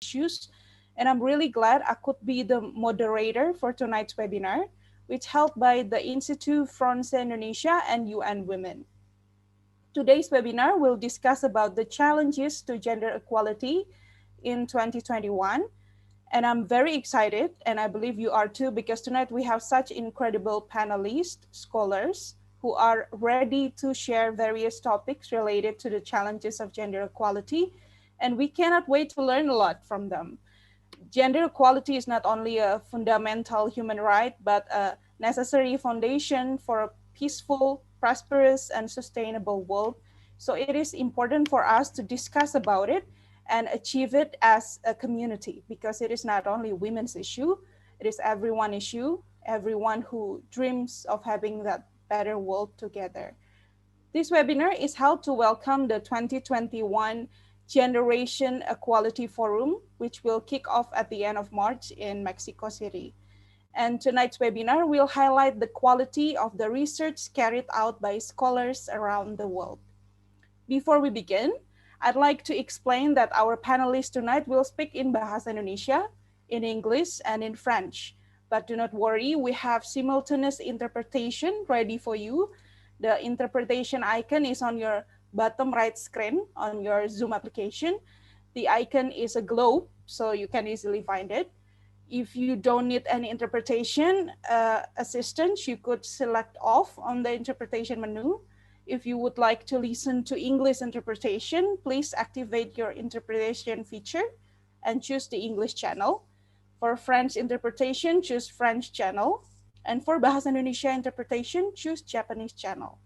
issues. And I'm really glad I could be the moderator for tonight's webinar, which held by the Institute Français Indonesia and UN Women. Today's webinar will discuss about the challenges to gender equality in 2021. And I'm very excited, and I believe you are too, because tonight we have such incredible panelists, scholars, who are ready to share various topics related to the challenges of gender equality. And we cannot wait to learn a lot from them. Gender equality is not only a fundamental human right, but a necessary foundation for a peaceful, prosperous, and sustainable world. So it is important for us to discuss about it and achieve it as a community, because it is not only women's issue, it is everyone issue, everyone who dreams of having that better world together. This webinar is held to welcome the 2021 Generation Equality Forum, which will kick off at the end of March in Mexico City. And tonight's webinar will highlight the quality of the research carried out by scholars around the world. Before we begin, I'd like to explain that our panelists tonight will speak in Bahasa Indonesia, in English, and in French. But do not worry, we have simultaneous interpretation ready for you. The interpretation icon is on your bottom right screen on your Zoom application. The icon is a globe, so you can easily find it. If you don't need any interpretation assistance, you could select off on the interpretation menu. If you would like to listen to English interpretation, please activate your interpretation feature and choose the English channel. For French interpretation, choose French channel. And for Bahasa Indonesia interpretation, choose Japanese channel.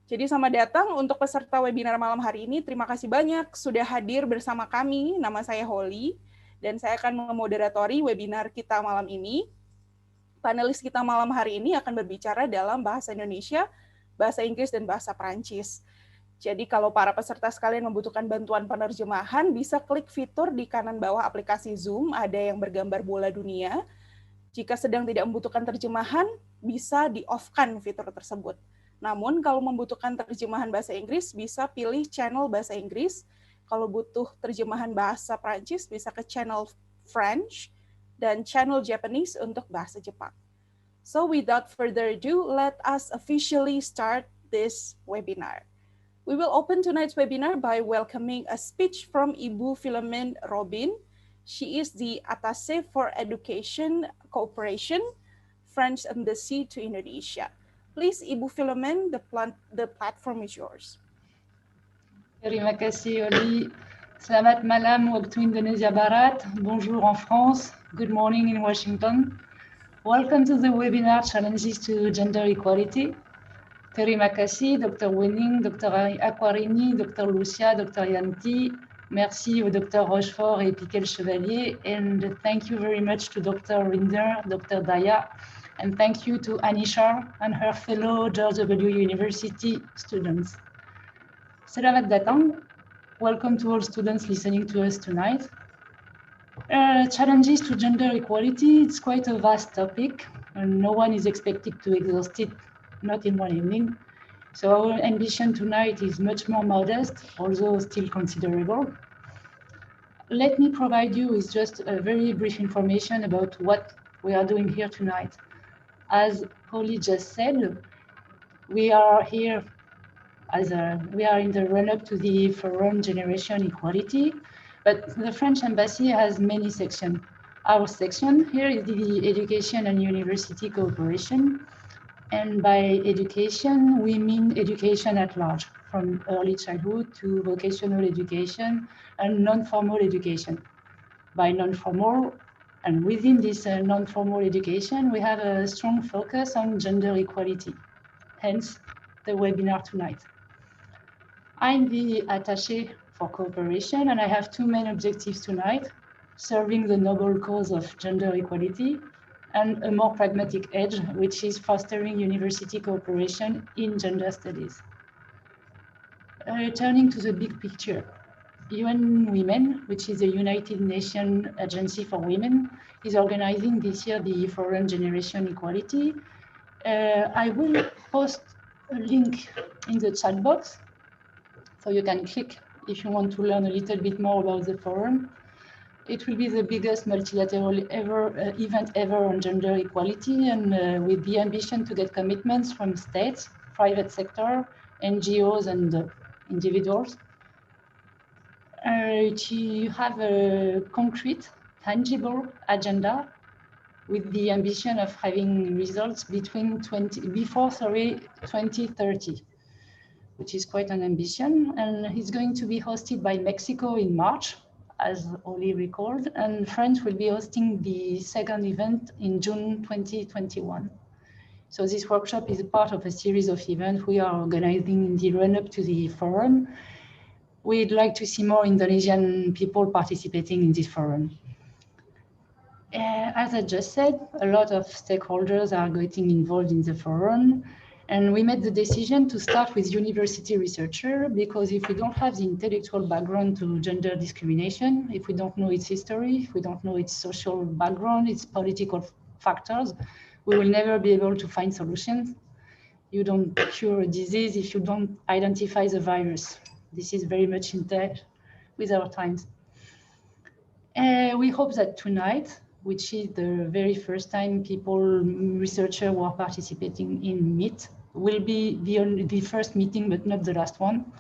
Jadi selamat datang untuk peserta webinar malam hari ini. Terima kasih banyak sudah hadir bersama kami. Nama saya Holly, dan saya akan memoderatori webinar kita malam ini. Panelis kita malam hari ini akan berbicara dalam bahasa Indonesia, bahasa Inggris, dan bahasa Prancis. Jadi kalau para peserta sekalian membutuhkan bantuan penerjemahan, bisa klik fitur di kanan bawah aplikasi Zoom, ada yang bergambar bola dunia. Jika sedang tidak membutuhkan terjemahan, bisa di-off-kan fitur tersebut. Namun kalau membutuhkan terjemahan bahasa Inggris, bisa pilih channel bahasa Inggris. Kalau butuh terjemahan bahasa Prancis, bisa ke channel French, dan channel Japanese untuk bahasa Jepang. So without further ado, let us officially start this webinar. We will open tonight's webinar by welcoming a speech from Ibu Philomene Robin. She is the Attaché for Education Cooperation, French Embassy to Indonesia. Please, Ibu Philomene, the platform is yours. Terima kasih, Oli. Selamat malam waktu Indonesia Barat. Bonjour en France. Good morning in Washington. Welcome to the webinar Challenges to Gender Equality. Terima kasih, Dr. Wenning, Dr. Aquarini, Dr. Lucia, Dr. Yanti. Merci au Dr. Rochefort et Piquel Chevalier. And thank you very much to Dr. Rinder, Dr. Daya. And thank you to Anisha and her fellow George W. University students. Selamat datang. Welcome to all students listening to us tonight. Challenges to gender equality, it's quite a vast topic, and no one is expected to exhaust it, not in one evening. So our ambition tonight is much more modest, although still considerable. Let me provide you with just a very brief information about what we are doing here tonight. As Holly just said, we are here we are in the run-up to the Forum Generation Equality, but the French Embassy has many sections. Our section here is the Education and University Cooperation. And by education, we mean education at large, from early childhood to vocational education and non-formal education. By non-formal, and within this non-formal education, we have a strong focus on gender equality, hence the webinar tonight. I'm the attaché for cooperation, and I have two main objectives tonight: serving the noble cause of gender equality, and a more pragmatic edge, which is fostering university cooperation in gender studies. Turning to the big picture, UN Women, which is a United Nations agency for women, is organizing this year the Forum Generation Equality. I will post a link in the chat box, so you can click if you want to learn a little bit more about the forum. It will be the biggest multilateral event ever on gender equality, and with the ambition to get commitments from states, private sector, NGOs, and individuals. To have a concrete, tangible agenda with the ambition of having results before 2030, which is quite an ambition. And it's going to be hosted by Mexico in March, as Oli recalled, and France will be hosting the second event in June 2021. So this workshop is part of a series of events we are organizing in the run-up to the forum. We'd like to see more Indonesian people participating in this forum. As I just said, a lot of stakeholders are getting involved in the forum. And we made the decision to start with university researchers, because if we don't have the intellectual background to gender discrimination, if we don't know its history, if we don't know its social background, its political factors, we will never be able to find solutions. You don't cure a disease if you don't identify the virus. This is very much in touch with our times. We hope that tonight, which is the very first time researchers who are participating in meet, will be the first meeting, but not the last one.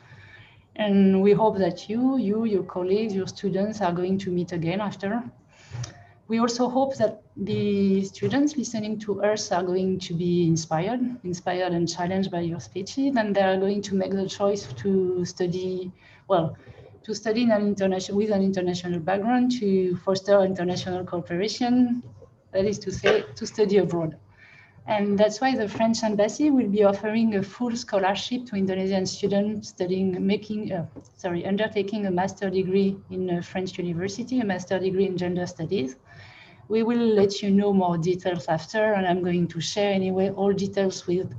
And we hope that your colleagues, your students are going to meet again after. We also hope that the students listening to us are going to be inspired and challenged by your speeches, and they are going to make the choice to study, well, to study with an international background, to foster international cooperation, that is to say, to study abroad. And that's why the French Embassy will be offering a full scholarship to Indonesian students undertaking a master degree in a French university, a master degree in gender studies. We will let you know more details after, and I'm going to share anyway all details with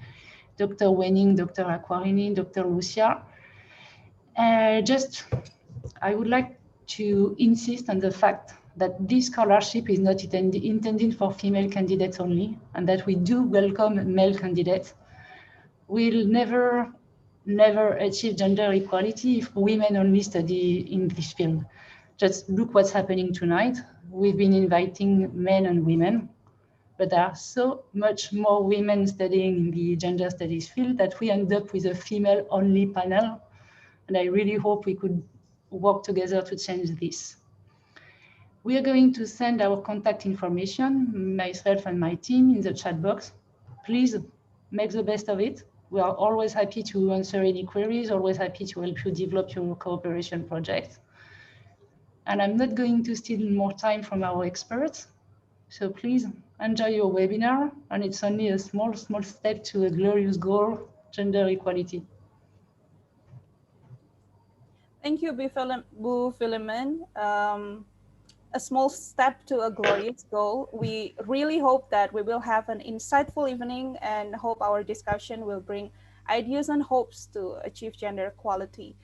Dr. Wenning, Dr. Aquarini, Dr. Lucia. I would like to insist on the fact that this scholarship is not intended for female candidates only, and that we do welcome male candidates. We'll never achieve gender equality if women only study in this field. Just look what's happening tonight. We've been inviting men and women, but there are so much more women studying in the gender studies field that we end up with a female-only panel. And I really hope we could work together to change this. We are going to send our contact information, myself and my team, in the chat box. Please make the best of it. We are always happy to answer any queries, always happy to help you develop your cooperation project. And I'm not going to steal more time from our experts. So please enjoy your webinar. And it's only a small step to a glorious goal, gender equality. Thank you, Bu Philemon. A small step to a glorious goal. We really hope that we will have an insightful evening and hope our discussion will bring ideas and hopes to achieve gender equality.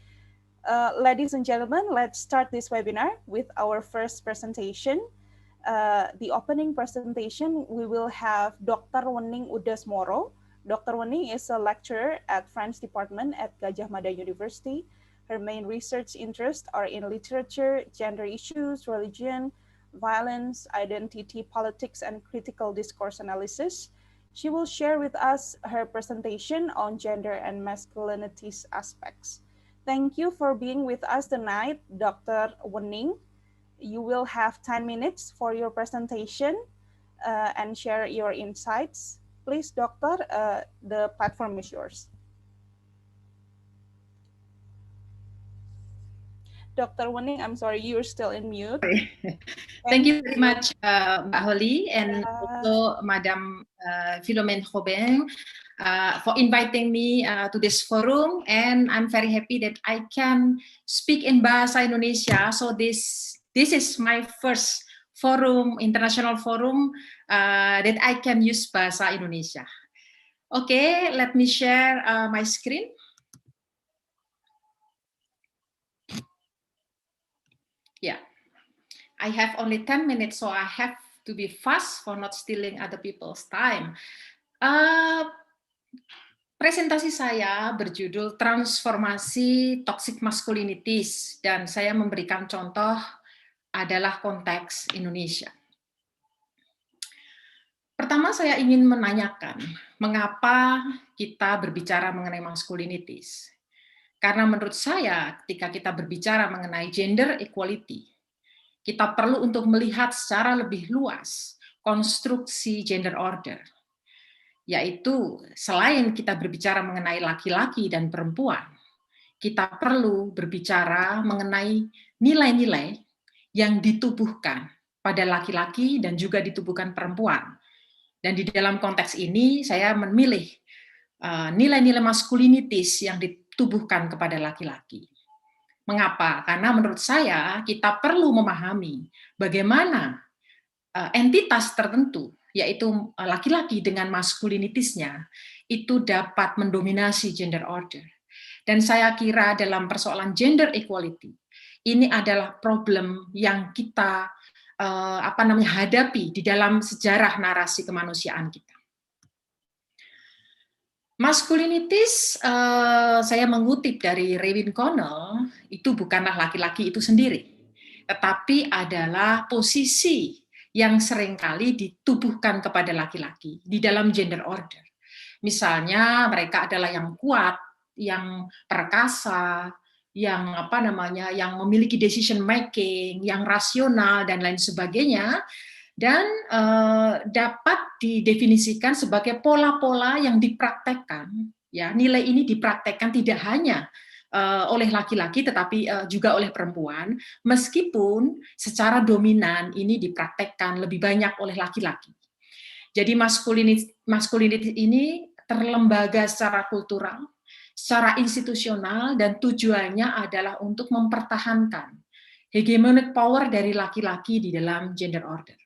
Ladies and gentlemen, let's start this webinar with our first presentation. The opening presentation, we will have Dr. Wenning Udasmoro. Dr. Wenning is a lecturer at French Department at Gajah Mada University. Her main research interests are in literature, gender issues, religion, violence, identity, politics, and critical discourse analysis. She will share with us her presentation on gender and masculinities aspects. Thank you for being with us tonight, Dr. Wenning. You will have 10 minutes for your presentation and share your insights. Please, Doctor, the platform is yours. Dr. Wenning, I'm sorry, you're still in mute. Thank you very much, Mbak Holly, and also Madam Philomène Robin for inviting me to this forum. And I'm very happy that I can speak in Bahasa Indonesia. So this is my first forum, international forum, that I can use Bahasa Indonesia. Okay, let me share my screen. Yeah, I have only 10 minutes, so I have to be fast for not stealing other people's time. Presentasi saya berjudul Transformasi Toxic Masculinities, dan saya memberikan contoh adalah konteks Indonesia. Pertama, saya ingin menanyakan, mengapa kita berbicara mengenai maskulinitis? Karena menurut saya, ketika kita berbicara mengenai gender equality, kita perlu untuk melihat secara lebih luas konstruksi gender order, yaitu selain kita berbicara mengenai laki-laki dan perempuan, kita perlu berbicara mengenai nilai-nilai yang ditubuhkan pada laki-laki dan juga ditubuhkan perempuan. Dan di dalam konteks ini saya memilih nilai-nilai maskulinitis yang ditubuhkan kepada laki-laki. Mengapa? Karena menurut saya kita perlu memahami bagaimana entitas tertentu, yaitu laki-laki dengan maskulinitisnya, itu dapat mendominasi gender order. Dan saya kira dalam persoalan gender equality, ini adalah problem yang kita hadapi di dalam sejarah narasi kemanusiaan kita. Maskulinitis, saya mengutip dari Rewin Connell, itu bukanlah laki-laki itu sendiri, tetapi adalah posisi yang seringkali ditubuhkan kepada laki-laki di dalam gender order. Misalnya mereka adalah yang kuat, yang perkasa, yang yang memiliki decision making, yang rasional dan lain sebagainya, dan dapat didefinisikan sebagai pola-pola yang dipraktekkan. Ya, nilai ini dipraktekkan tidak hanya oleh laki-laki tetapi juga oleh perempuan, meskipun secara dominan ini dipraktekkan lebih banyak oleh laki-laki. Jadi maskulinitas ini terlembaga secara kultural, secara institusional, dan tujuannya adalah untuk mempertahankan hegemonic power dari laki-laki di dalam gender order.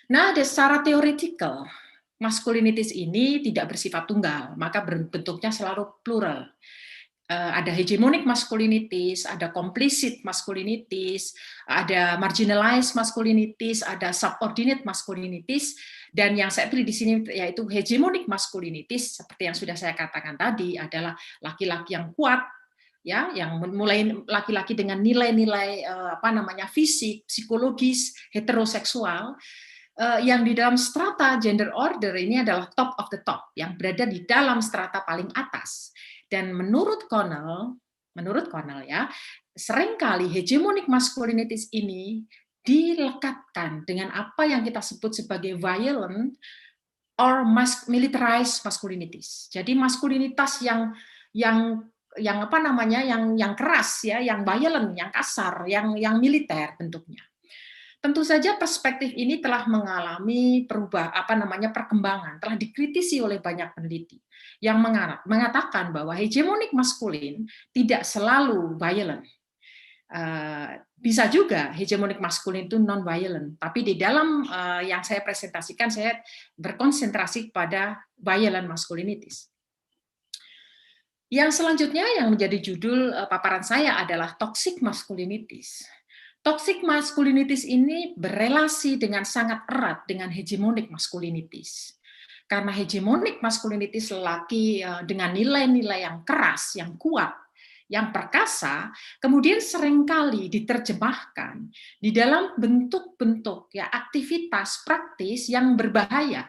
Nah, secara teoretikal, maskulinitis ini tidak bersifat tunggal, maka bentuknya selalu plural. Ada hegemonic maskulinitis, ada complicit maskulinitis, ada marginalized maskulinitis, ada subordinate maskulinitis, dan yang saya pilih di sini yaitu hegemonic maskulinitis, seperti yang sudah saya katakan tadi, adalah laki-laki yang kuat, ya, yang mulai laki-laki dengan nilai-nilai fisik, psikologis, heteroseksual, yang di dalam strata gender order ini adalah top of the top, yang berada di dalam strata paling atas. Dan menurut Connell ya, seringkali hegemonic maskulinitis ini dilekatkan dengan apa yang kita sebut sebagai violent or militarized maskulinitis. Jadi maskulinitas yang keras ya, yang violent, yang kasar, yang militer bentuknya. Tentu saja perspektif ini telah mengalami perkembangan, telah dikritisi oleh banyak peneliti yang mengatakan bahwa hegemonik maskulin tidak selalu violent. Bisa juga hegemonik maskulin itu non-violent, tapi di dalam yang saya presentasikan saya berkonsentrasi pada violent maskulinitis. Yang selanjutnya yang menjadi judul paparan saya adalah toxic maskulinitis. Toxic maskulinitis ini berelasi dengan sangat erat dengan hegemonik maskulinitis. Karena hegemonik maskulinitis lelaki dengan nilai-nilai yang keras, yang kuat, yang perkasa, kemudian seringkali diterjemahkan di dalam bentuk-bentuk ya aktivitas praktis yang berbahaya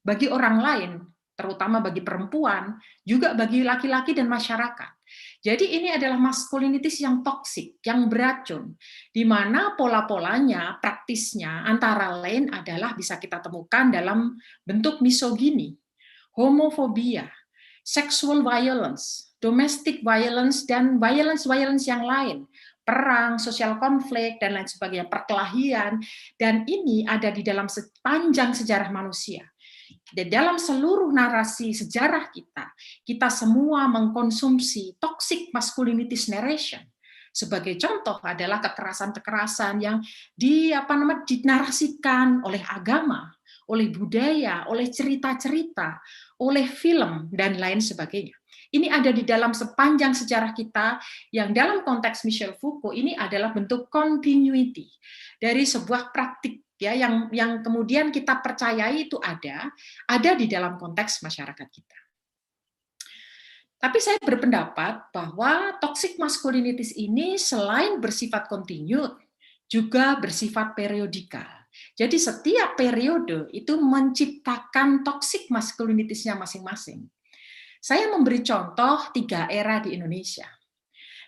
bagi orang lain, terutama bagi perempuan, juga bagi laki-laki dan masyarakat. Jadi ini adalah maskulinitis yang toksik, yang beracun, di mana pola-polanya, praktisnya, antara lain adalah bisa kita temukan dalam bentuk misogini, homofobia, sexual violence, domestic violence, dan violence yang lain, perang, sosial konflik, dan lain sebagainya, perkelahian, dan ini ada di dalam sepanjang sejarah manusia. Dan dalam seluruh narasi sejarah kita semua mengkonsumsi toxic masculinities narration. Sebagai contoh adalah kekerasan-kekerasan yang dinarasikan oleh agama, oleh budaya, oleh cerita-cerita, oleh film, dan lain sebagainya. Ini ada di dalam sepanjang sejarah kita yang dalam konteks Michel Foucault ini adalah bentuk continuity dari sebuah praktik ya yang kemudian kita percayai itu ada di dalam konteks masyarakat kita. Tapi saya berpendapat bahwa toxic masculinities ini selain bersifat continued, juga bersifat periodikal. Jadi setiap periode itu menciptakan toxic masculinities-nya masing-masing. Saya memberi contoh 3 era di Indonesia,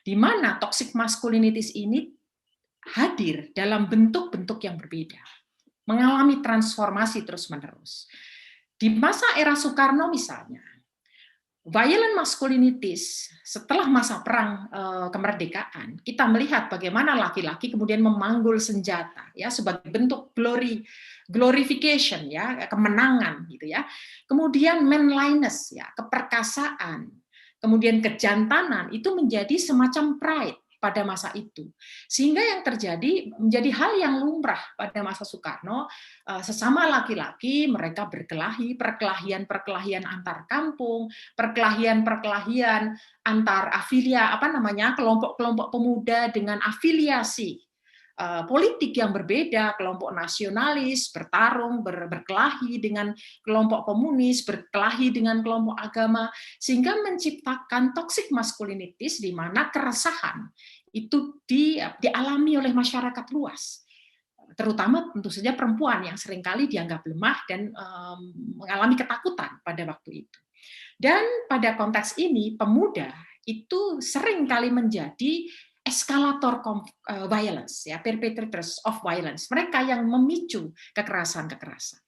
di mana toxic masculinities ini hadir dalam bentuk-bentuk yang berbeda, mengalami transformasi terus-menerus. Di masa era Soekarno misalnya, violent masculinities setelah masa perang kemerdekaan, kita melihat bagaimana laki-laki kemudian memanggul senjata ya sebagai bentuk glorification ya, kemenangan gitu ya. Kemudian manliness ya, keperkasaan, kemudian kejantanan itu menjadi semacam pride pada masa itu. Sehingga yang terjadi menjadi hal yang lumrah pada masa Soekarno, sesama laki-laki mereka berkelahi, perkelahian antar kampung, perkelahian antar kelompok-kelompok pemuda dengan afiliasi politik yang berbeda, kelompok nasionalis bertarung, berkelahi dengan kelompok komunis, berkelahi dengan kelompok agama, sehingga menciptakan toxic masculinities di mana keresahan itu dialami oleh masyarakat luas, terutama tentu saja perempuan yang seringkali dianggap lemah dan mengalami ketakutan pada waktu itu. Dan pada konteks ini pemuda itu seringkali menjadi eskalator violence, ya, perpetrators of violence, mereka yang memicu kekerasan-kekerasan.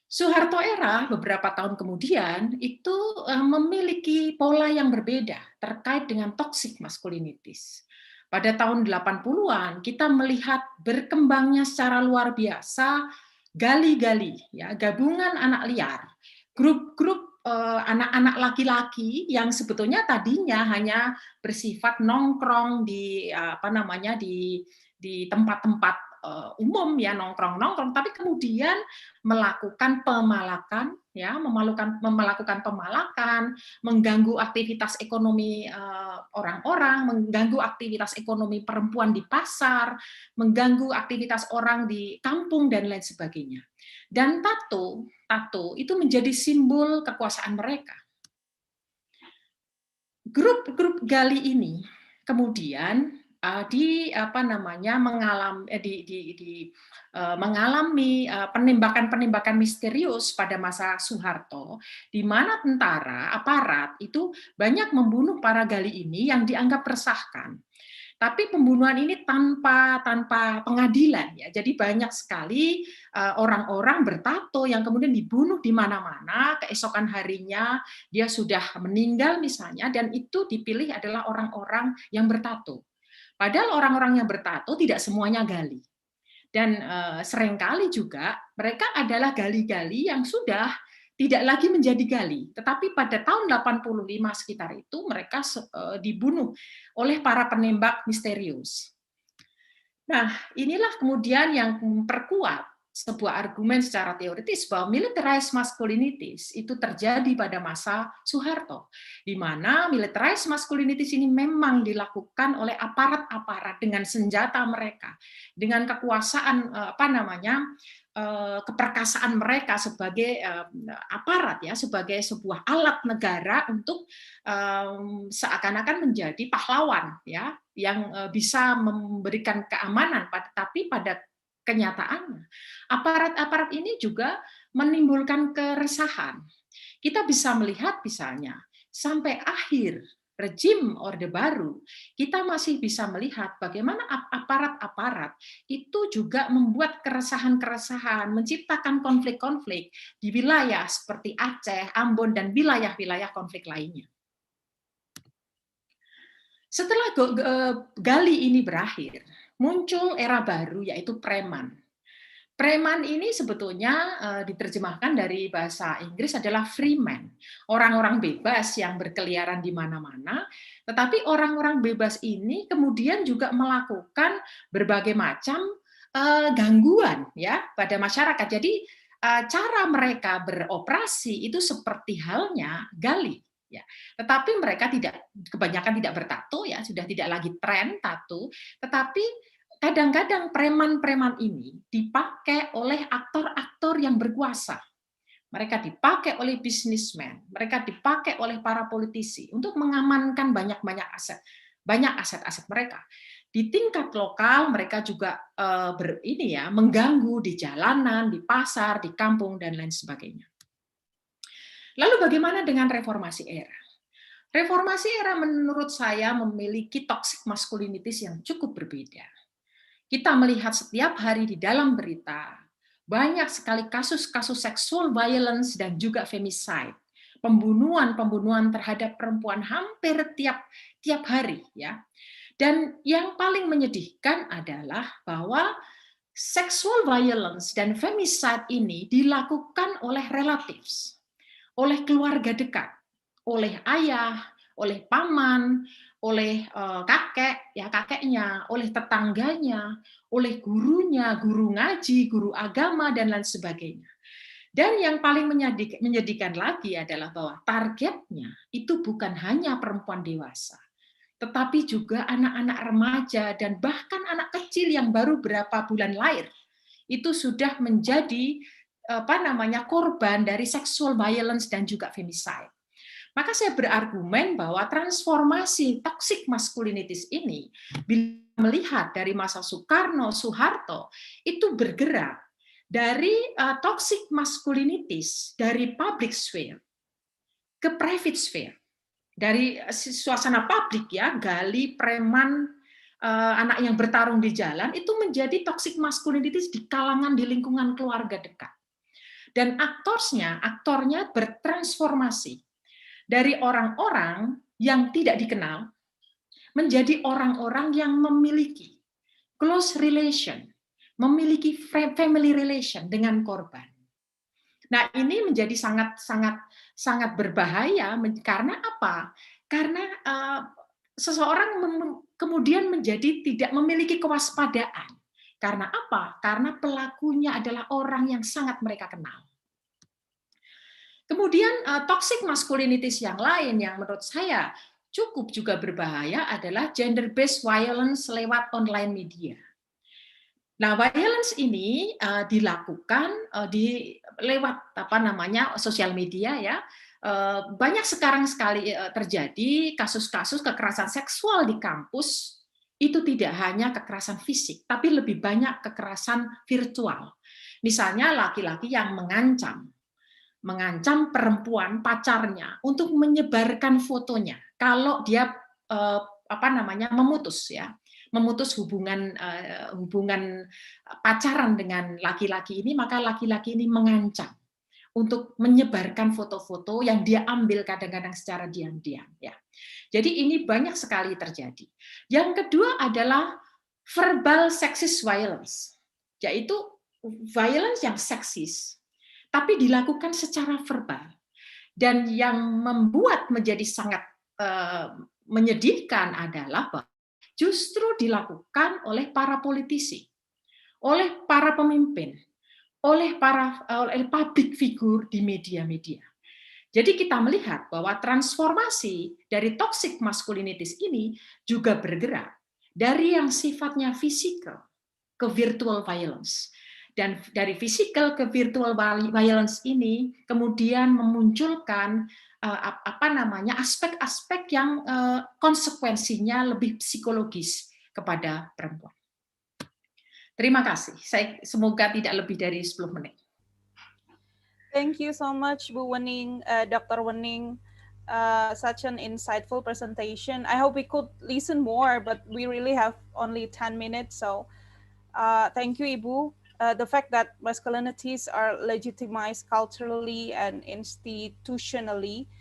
Soeharto era beberapa tahun kemudian itu memiliki pola yang berbeda terkait dengan toxic masculinities. Pada tahun 80-an kita melihat berkembangnya secara luar biasa gali-gali, ya, gabungan anak liar, grup-grup anak-anak laki-laki yang sebetulnya tadinya hanya bersifat nongkrong di di tempat-tempat umum ya, nongkrong, tapi kemudian melakukan pemalakan ya, melakukan pemalakan, mengganggu aktivitas ekonomi orang-orang, mengganggu aktivitas ekonomi perempuan di pasar, mengganggu aktivitas orang di kampung dan lain sebagainya. Dan tato itu menjadi simbol kekuasaan mereka. Grup-grup gali ini kemudian mengalami penembakan-penembakan misterius pada masa Soeharto, di mana tentara, aparat itu banyak membunuh para gali ini yang dianggap meresahkan. Tapi pembunuhan ini tanpa pengadilan ya. Jadi banyak sekali orang-orang bertato yang kemudian dibunuh di mana-mana, keesokan harinya dia sudah meninggal misalnya, dan itu dipilih adalah orang-orang yang bertato. Padahal orang-orang yang bertato tidak semuanya gali. Dan seringkali juga mereka adalah gali-gali yang sudah tidak lagi menjadi gali, tetapi pada tahun 85 sekitar itu mereka dibunuh oleh para penembak misterius. Nah, inilah kemudian yang memperkuat sebuah argumen secara teoritis bahwa militarized masculinities itu terjadi pada masa Soeharto, di mana militarized masculinities ini memang dilakukan oleh aparat-aparat dengan senjata mereka, dengan kekuasaan keperkasaan mereka sebagai aparat ya, sebagai sebuah alat negara untuk seakan-akan menjadi pahlawan ya, yang bisa memberikan keamanan, tapi pada kenyataannya aparat-aparat ini juga menimbulkan keresahan. Kita bisa melihat misalnya sampai akhir rejim Orde Baru, kita masih bisa melihat bagaimana aparat-aparat itu juga membuat keresahan-keresahan, menciptakan konflik-konflik di wilayah seperti Aceh, Ambon, dan wilayah-wilayah konflik lainnya. Setelah gali ini berakhir, muncul era baru yaitu preman. Preman ini sebetulnya diterjemahkan dari bahasa Inggris adalah free man, orang-orang bebas yang berkeliaran di mana-mana, tetapi orang-orang bebas ini kemudian juga melakukan berbagai macam gangguan ya pada masyarakat. Jadi cara mereka beroperasi itu seperti halnya gali. Ya, tetapi mereka kebanyakan tidak bertato ya, sudah tidak lagi tren tato, tetapi kadang-kadang preman-preman ini dipakai oleh aktor-aktor yang berkuasa. Mereka dipakai oleh bisnismen, mereka dipakai oleh para politisi untuk mengamankan banyak aset-aset mereka. Di tingkat lokal mereka juga mengganggu di jalanan, di pasar, di kampung dan lain sebagainya. Lalu bagaimana dengan reformasi era? Reformasi era menurut saya memiliki toxic masculinities yang cukup berbeda. Kita melihat setiap hari di dalam berita banyak sekali kasus-kasus sexual violence dan juga femicide, pembunuhan terhadap perempuan hampir tiap hari, ya. Dan yang paling menyedihkan adalah bahwa sexual violence dan femicide ini dilakukan oleh relatives, oleh keluarga dekat, oleh ayah, oleh paman, oleh kakeknya, oleh tetangganya, oleh gurunya, guru ngaji, guru agama, dan lain sebagainya. Dan yang paling menyedihkan lagi adalah bahwa targetnya itu bukan hanya perempuan dewasa, tetapi juga anak-anak remaja dan bahkan anak kecil yang baru berapa bulan lahir itu sudah menjadi korban dari sexual violence dan juga femicide. Maka saya berargumen bahwa transformasi toxic masculinities ini bila melihat dari masa Soekarno, Soeharto itu bergerak dari toxic masculinities dari public sphere ke private sphere. Dari suasana publik, ya, gali, preman, anak yang bertarung di jalan, itu menjadi toxic masculinities di kalangan, di lingkungan keluarga dekat. Dan aktornya bertransformasi dari orang-orang yang tidak dikenal menjadi orang-orang yang memiliki close relation, memiliki family relation dengan korban. Nah, ini menjadi sangat berbahaya karena apa? Karena seseorang kemudian menjadi tidak memiliki kewaspadaan. Karena apa? Karena pelakunya adalah orang yang sangat mereka kenal. Kemudian toxic masculinities yang lain yang menurut saya cukup juga berbahaya adalah gender-based violence lewat online media. Nah, violence ini dilakukan lewat sosial media, ya. Banyak sekarang sekali terjadi kasus-kasus kekerasan seksual di kampus, itu tidak hanya kekerasan fisik, tapi lebih banyak kekerasan virtual. Misalnya laki-laki yang mengancam perempuan pacarnya untuk menyebarkan fotonya kalau dia memutus hubungan pacaran dengan laki-laki ini, maka laki-laki ini mengancam untuk menyebarkan foto-foto yang dia ambil kadang-kadang secara diam-diam, ya. Jadi ini banyak sekali terjadi. Yang kedua adalah verbal sexist violence, yaitu violence yang seksis tapi dilakukan secara verbal. Dan yang membuat menjadi sangat menyedihkan adalah bahwa justru dilakukan oleh para politisi, oleh para pemimpin, oleh public figure di media-media. Jadi kita melihat bahwa transformasi dari toxic masculinities ini juga bergerak dari yang sifatnya fisikal ke virtual violence. Dan dari physical ke virtual violence ini kemudian memunculkan aspek-aspek yang konsekuensinya lebih psikologis kepada perempuan. Terima kasih. Semoga tidak lebih dari 10 menit. Thank you so much, Bu Wening, Dr. Wening. Such an insightful presentation. I hope we could listen more, but we really have only 10 minutes. So thank you, Ibu. The fact that masculinities are legitimized culturally and institutionally,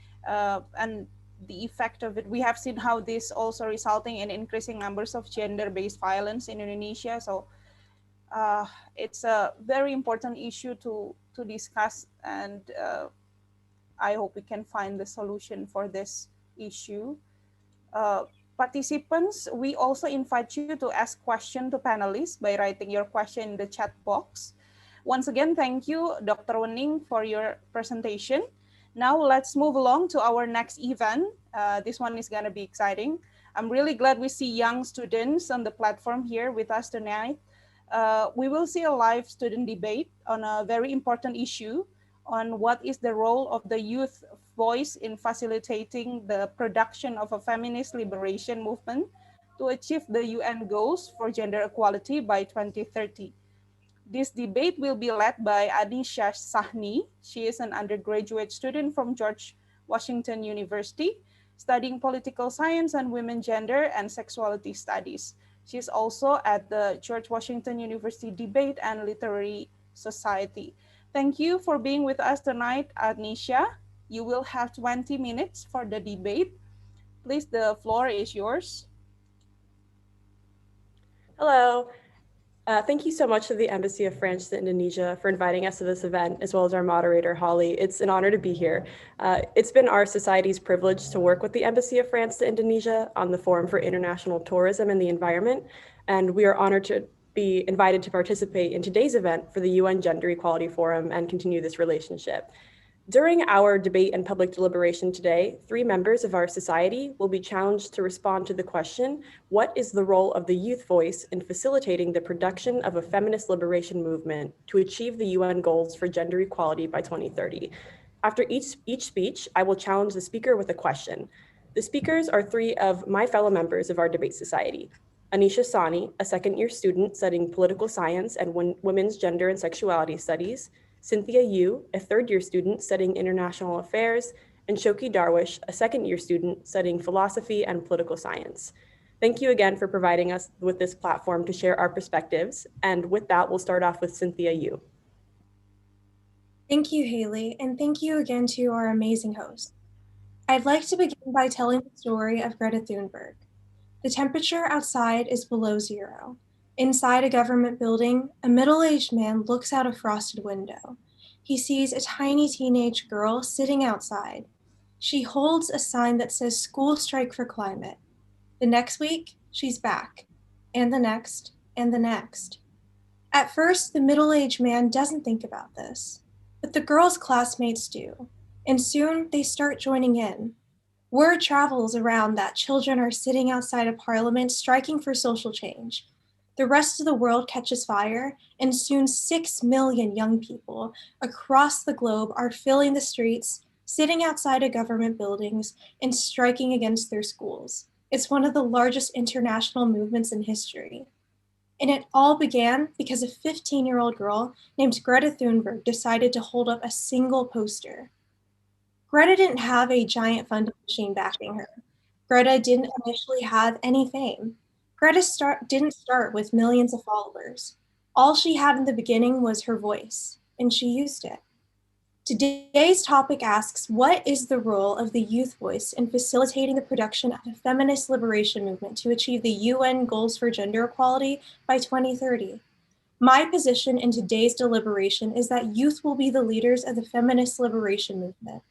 and the effect of it, we have seen how this also resulting in increasing numbers of gender-based violence in Indonesia. So it's a very important issue to discuss, and I hope we can find the solution for this issue. Participants, we also invite you to ask questions to panelists by writing your question in the chat box. Once again, thank you, Dr. Wening, for your presentation. Now let's move along to our next event. This one is going to be exciting. I'm really glad we see young students on the platform here with us tonight. We will see a live student debate on a very important issue on what is the role of the youth voice in facilitating the production of a feminist liberation movement to achieve the UN goals for gender equality by 2030. This debate will be led by Anisha Sahni. She is an undergraduate student from George Washington University, studying political science and women, gender, and sexuality studies. She is also at the George Washington University Debate and Literary Society. Thank you for being with us tonight, Anisha. You will have 20 minutes for the debate. Please, the floor is yours. Hello. Thank you so much to the Embassy of France to Indonesia for inviting us to this event, as well as our moderator, Holly. It's an honor to be here. It's been our society's privilege to work with the Embassy of France to Indonesia on the Forum for International Tourism and the Environment, and we are honored to be invited to participate in today's event for the UN Gender Equality Forum and continue this relationship. During our debate and public deliberation today, 3 members of our society will be challenged to respond to the question, what is the role of the youth voice in facilitating the production of a feminist liberation movement to achieve the UN goals for gender equality by 2030? After each speech, I will challenge the speaker with a question. The speakers are 3 of my fellow members of our debate society. Anisha Sahni, a second-year student studying political science and women's gender and sexuality studies, Cynthia Yu, a third-year student studying international affairs, and Shoki Darwish, a second-year student studying philosophy and political science. Thank you again for providing us with this platform to share our perspectives. And with that, we'll start off with Cynthia Yu. Thank you, Haley, and thank you again to our amazing host. I'd like to begin by telling the story of Greta Thunberg. The temperature outside is below 0. Inside a government building, a middle-aged man looks out a frosted window. He sees a tiny teenage girl sitting outside. She holds a sign that says "School Strike for Climate." The next week, she's back, and the next, and the next. At first, the middle-aged man doesn't think about this, but the girl's classmates do, and soon they start joining in. Word travels around that children are sitting outside of Parliament striking for social change. The rest of the world catches fire, and soon 6 million young people across the globe are filling the streets, sitting outside of government buildings, and striking against their schools. It's one of the largest international movements in history. And it all began because a 15-year-old girl named Greta Thunberg decided to hold up a single poster. Greta didn't have a giant funding machine backing her. Greta didn't initially have any fame. Greta didn't start with millions of followers. All she had in the beginning was her voice, and she used it. Today's topic asks, what is the role of the youth voice in facilitating the production of a feminist liberation movement to achieve the UN goals for gender equality by 2030? My position in today's deliberation is that youth will be the leaders of the feminist liberation movement.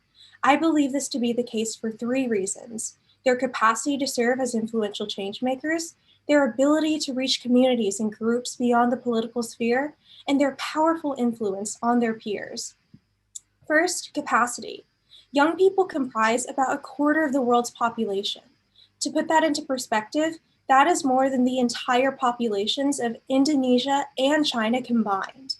I believe this to be the case for 3 reasons: their capacity to serve as influential change makers, their ability to reach communities and groups beyond the political sphere, and their powerful influence on their peers. First, capacity. Young people comprise about 1/4 of the world's population. To put that into perspective, that is more than the entire populations of Indonesia and China combined.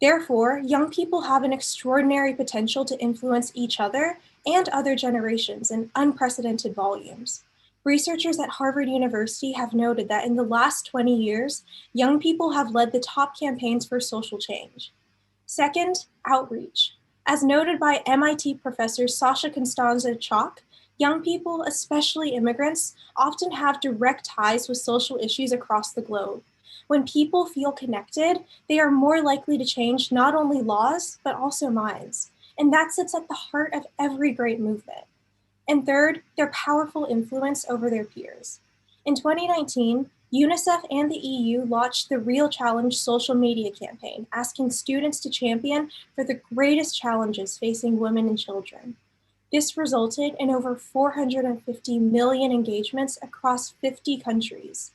Therefore, young people have an extraordinary potential to influence each other and other generations in unprecedented volumes. Researchers at Harvard University have noted that in the last 20 years, young people have led the top campaigns for social change. Second, outreach. As noted by MIT professor Sasha Constanza Chalk, young people, especially immigrants, often have direct ties with social issues across the globe. When people feel connected, they are more likely to change not only laws, but also minds. And that sits at the heart of every great movement. And third, their powerful influence over their peers. In 2019, UNICEF and the EU launched the Real Challenge social media campaign, asking students to champion for the greatest challenges facing women and children. This resulted in over 450 million engagements across 50 countries.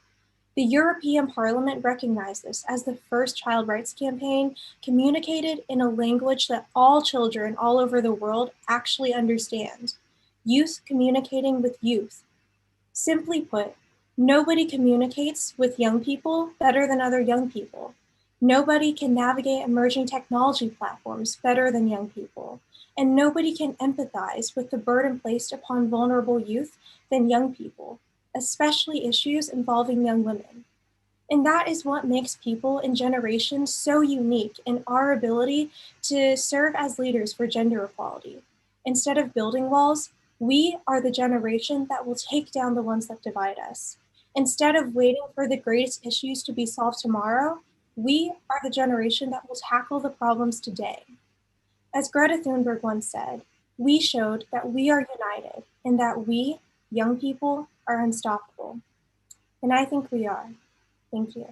The European Parliament recognized this as the first child rights campaign communicated in a language that all children all over the world actually understand. Youth communicating with youth. Simply put, nobody communicates with young people better than other young people. Nobody can navigate emerging technology platforms better than young people. And nobody can empathize with the burden placed upon vulnerable youth than young people. especially issues involving young women. And that is what makes people and generations so unique in our ability to serve as leaders for gender equality. Instead of building walls, we are the generation that will take down the ones that divide us. Instead of waiting for the greatest issues to be solved tomorrow, we are the generation that will tackle the problems today. As Greta Thunberg once said, we showed that we are united and that we, young people, are unstoppable. And I think we are. Thank you.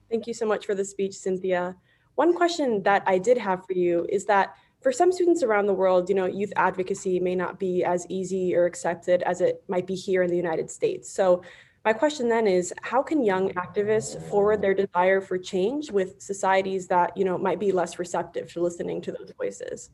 Thank you so much for the speech, Cynthia. One question that I did have for you is that for some students around the world, youth advocacy may not be as easy or accepted as it might be here in the United States. So my question then is, how can young activists forward their desire for change with societies that, might be less receptive to listening to those voices?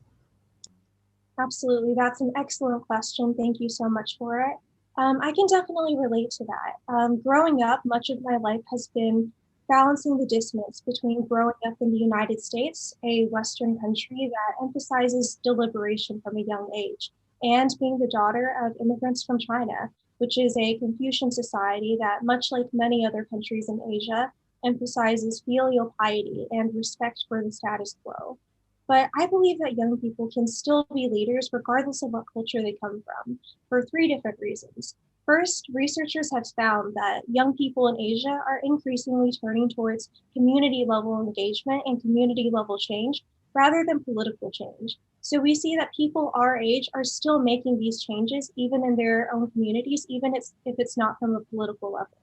Absolutely, that's an excellent question. Thank you so much for it. I can definitely relate to that. Growing up, much of my life has been balancing the dissonance between growing up in the United States, a Western country that emphasizes deliberation from a young age, and being the daughter of immigrants from China, which is a Confucian society that, much like many other countries in Asia, emphasizes filial piety and respect for the status quo. But I believe that young people can still be leaders regardless of what culture they come from, for three different reasons. First, researchers have found that young people in Asia are increasingly turning towards community level engagement and community level change rather than political change. So we see that people our age are still making these changes even in their own communities, even if it's not from a political level.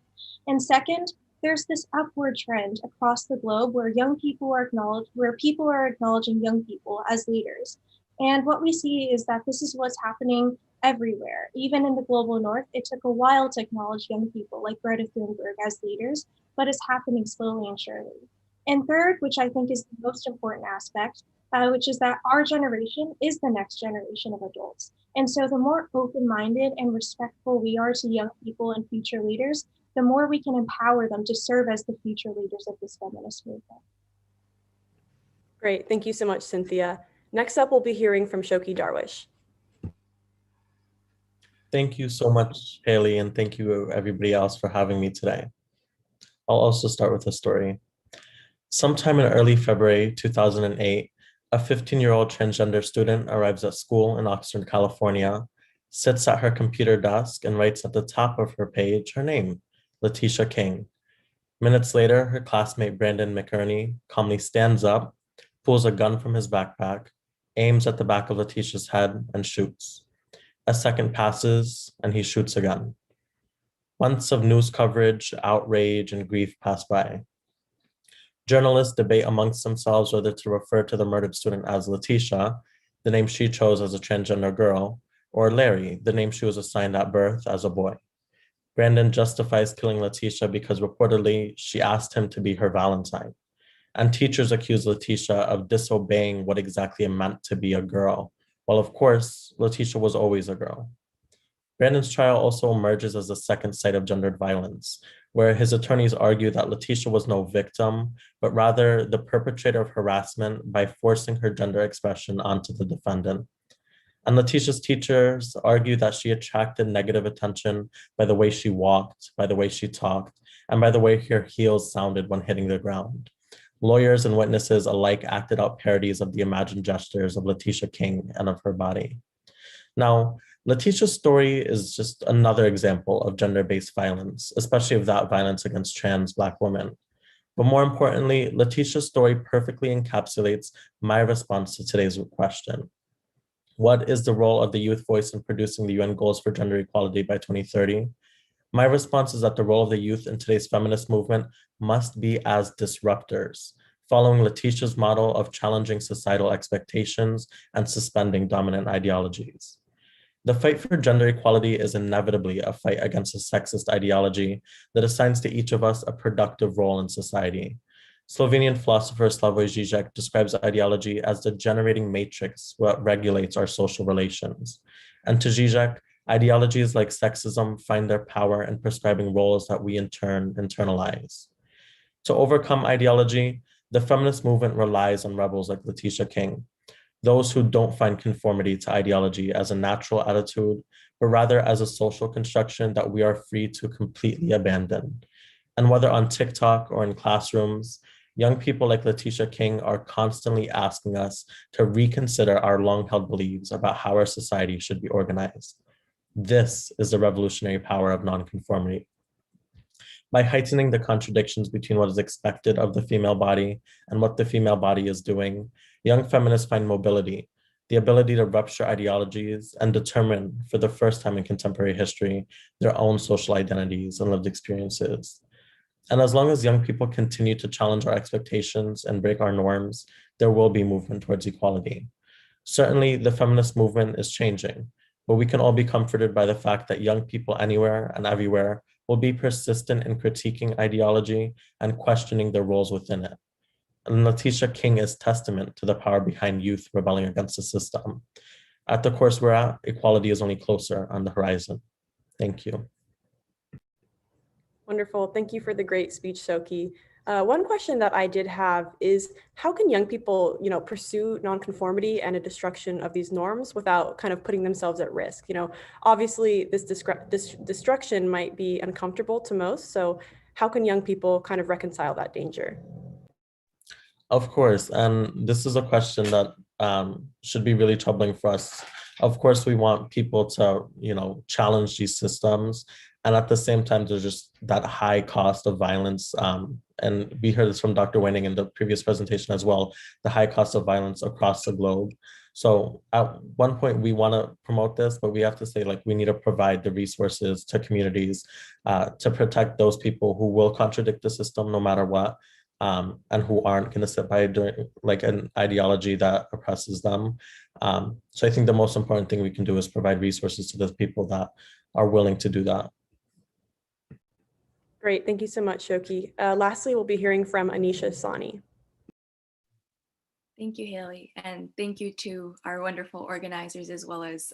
And second, there's this upward trend across the globe where people are acknowledging young people as leaders. And what we see is that this is what's happening everywhere. Even in the global north, it took a while to acknowledge young people like Greta Thunberg as leaders, but it's happening slowly and surely. And third, which I think is the most important aspect, which is that our generation is the next generation of adults. And so the more open-minded and respectful we are to young people and future leaders, the more we can empower them to serve as the future leaders of this feminist movement. Great, thank you so much, Cynthia. Next up, we'll be hearing from Shoki Darwish. Thank you so much, Haley, and thank you everybody else for having me today. I'll also start with a story. Sometime in early February 2008, a 15-year-old transgender student arrives at school in Oxnard, California, sits at her computer desk and writes at the top of her page her name, Letitia King. Minutes later, her classmate Brandon McInerney calmly stands up, pulls a gun from his backpack, aims at the back of Letitia's head, and shoots. A second passes, and he shoots again. Months of news coverage, outrage, and grief pass by. Journalists debate amongst themselves whether to refer to the murdered student as Letitia, the name she chose as a transgender girl, or Larry, the name she was assigned at birth as a boy. Brandon justifies killing Letitia because reportedly she asked him to be her Valentine. And teachers accuse Letitia of disobeying what exactly it meant to be a girl, while of course, Letitia was always a girl. Brandon's trial also emerges as the second site of gendered violence, where his attorneys argue that Letitia was no victim, but rather the perpetrator of harassment by forcing her gender expression onto the defendant. And Letitia's teachers argue that she attracted negative attention by the way she walked, by the way she talked, and by the way her heels sounded when hitting the ground. Lawyers and witnesses alike acted out parodies of the imagined gestures of Letitia King and of her body. Now, Letitia's story is just another example of gender-based violence, especially of that violence against trans Black women. But more importantly, Letitia's story perfectly encapsulates my response to today's question. What is the role of the youth voice in producing the UN goals for gender equality by 2030? My response is that the role of the youth in today's feminist movement must be as disruptors, following Letitia's model of challenging societal expectations and suspending dominant ideologies. The fight for gender equality is inevitably a fight against a sexist ideology that assigns to each of us a productive role in society. Slovenian philosopher Slavoj Žižek describes ideology as the generating matrix that regulates our social relations. And to Žižek, ideologies like sexism find their power in prescribing roles that we in turn internalize. To overcome ideology, the feminist movement relies on rebels like Letitia King. those who don't find conformity to ideology as a natural attitude, but rather as a social construction that we are free to completely abandon. And whether on TikTok or in classrooms, young people like Letitia King are constantly asking us to reconsider our long-held beliefs about how our society should be organized. This is the revolutionary power of nonconformity. By heightening the contradictions between what is expected of the female body and what the female body is doing, young feminists find mobility, the ability to rupture ideologies and determine, for the first time in contemporary history, their own social identities and lived experiences. And as long as young people continue to challenge our expectations and break our norms, there will be movement towards equality. Certainly, the feminist movement is changing, but we can all be comforted by the fact that young people anywhere and everywhere will be persistent in critiquing ideology and questioning their roles within it. And Letitia King is testament to the power behind youth rebelling against the system. At the course we're at, equality is only closer on the horizon. Thank you. Wonderful. Thank you for the great speech, Soki. One question that I did have is, how can young people, pursue nonconformity and a destruction of these norms without kind of putting themselves at risk? Obviously this destruction might be uncomfortable to most. So how can young people kind of reconcile that danger? Of course, and this is a question that should be really troubling for us. Of course, we want people to, challenge these systems. And at the same time, there's just that high cost of violence. And we heard this from Dr. Wenning in the previous presentation as well, the high cost of violence across the globe. So at one point, we want to promote this, but we have to say, we need to provide the resources to communities to protect those people who will contradict the system no matter what, and who aren't going to sit by an ideology that oppresses them. So I think the most important thing we can do is provide resources to those people that are willing to do that. Great, thank you so much, Shoki. Lastly, we'll be hearing from Anisha Sani. Thank you, Haley, and thank you to our wonderful organizers as well as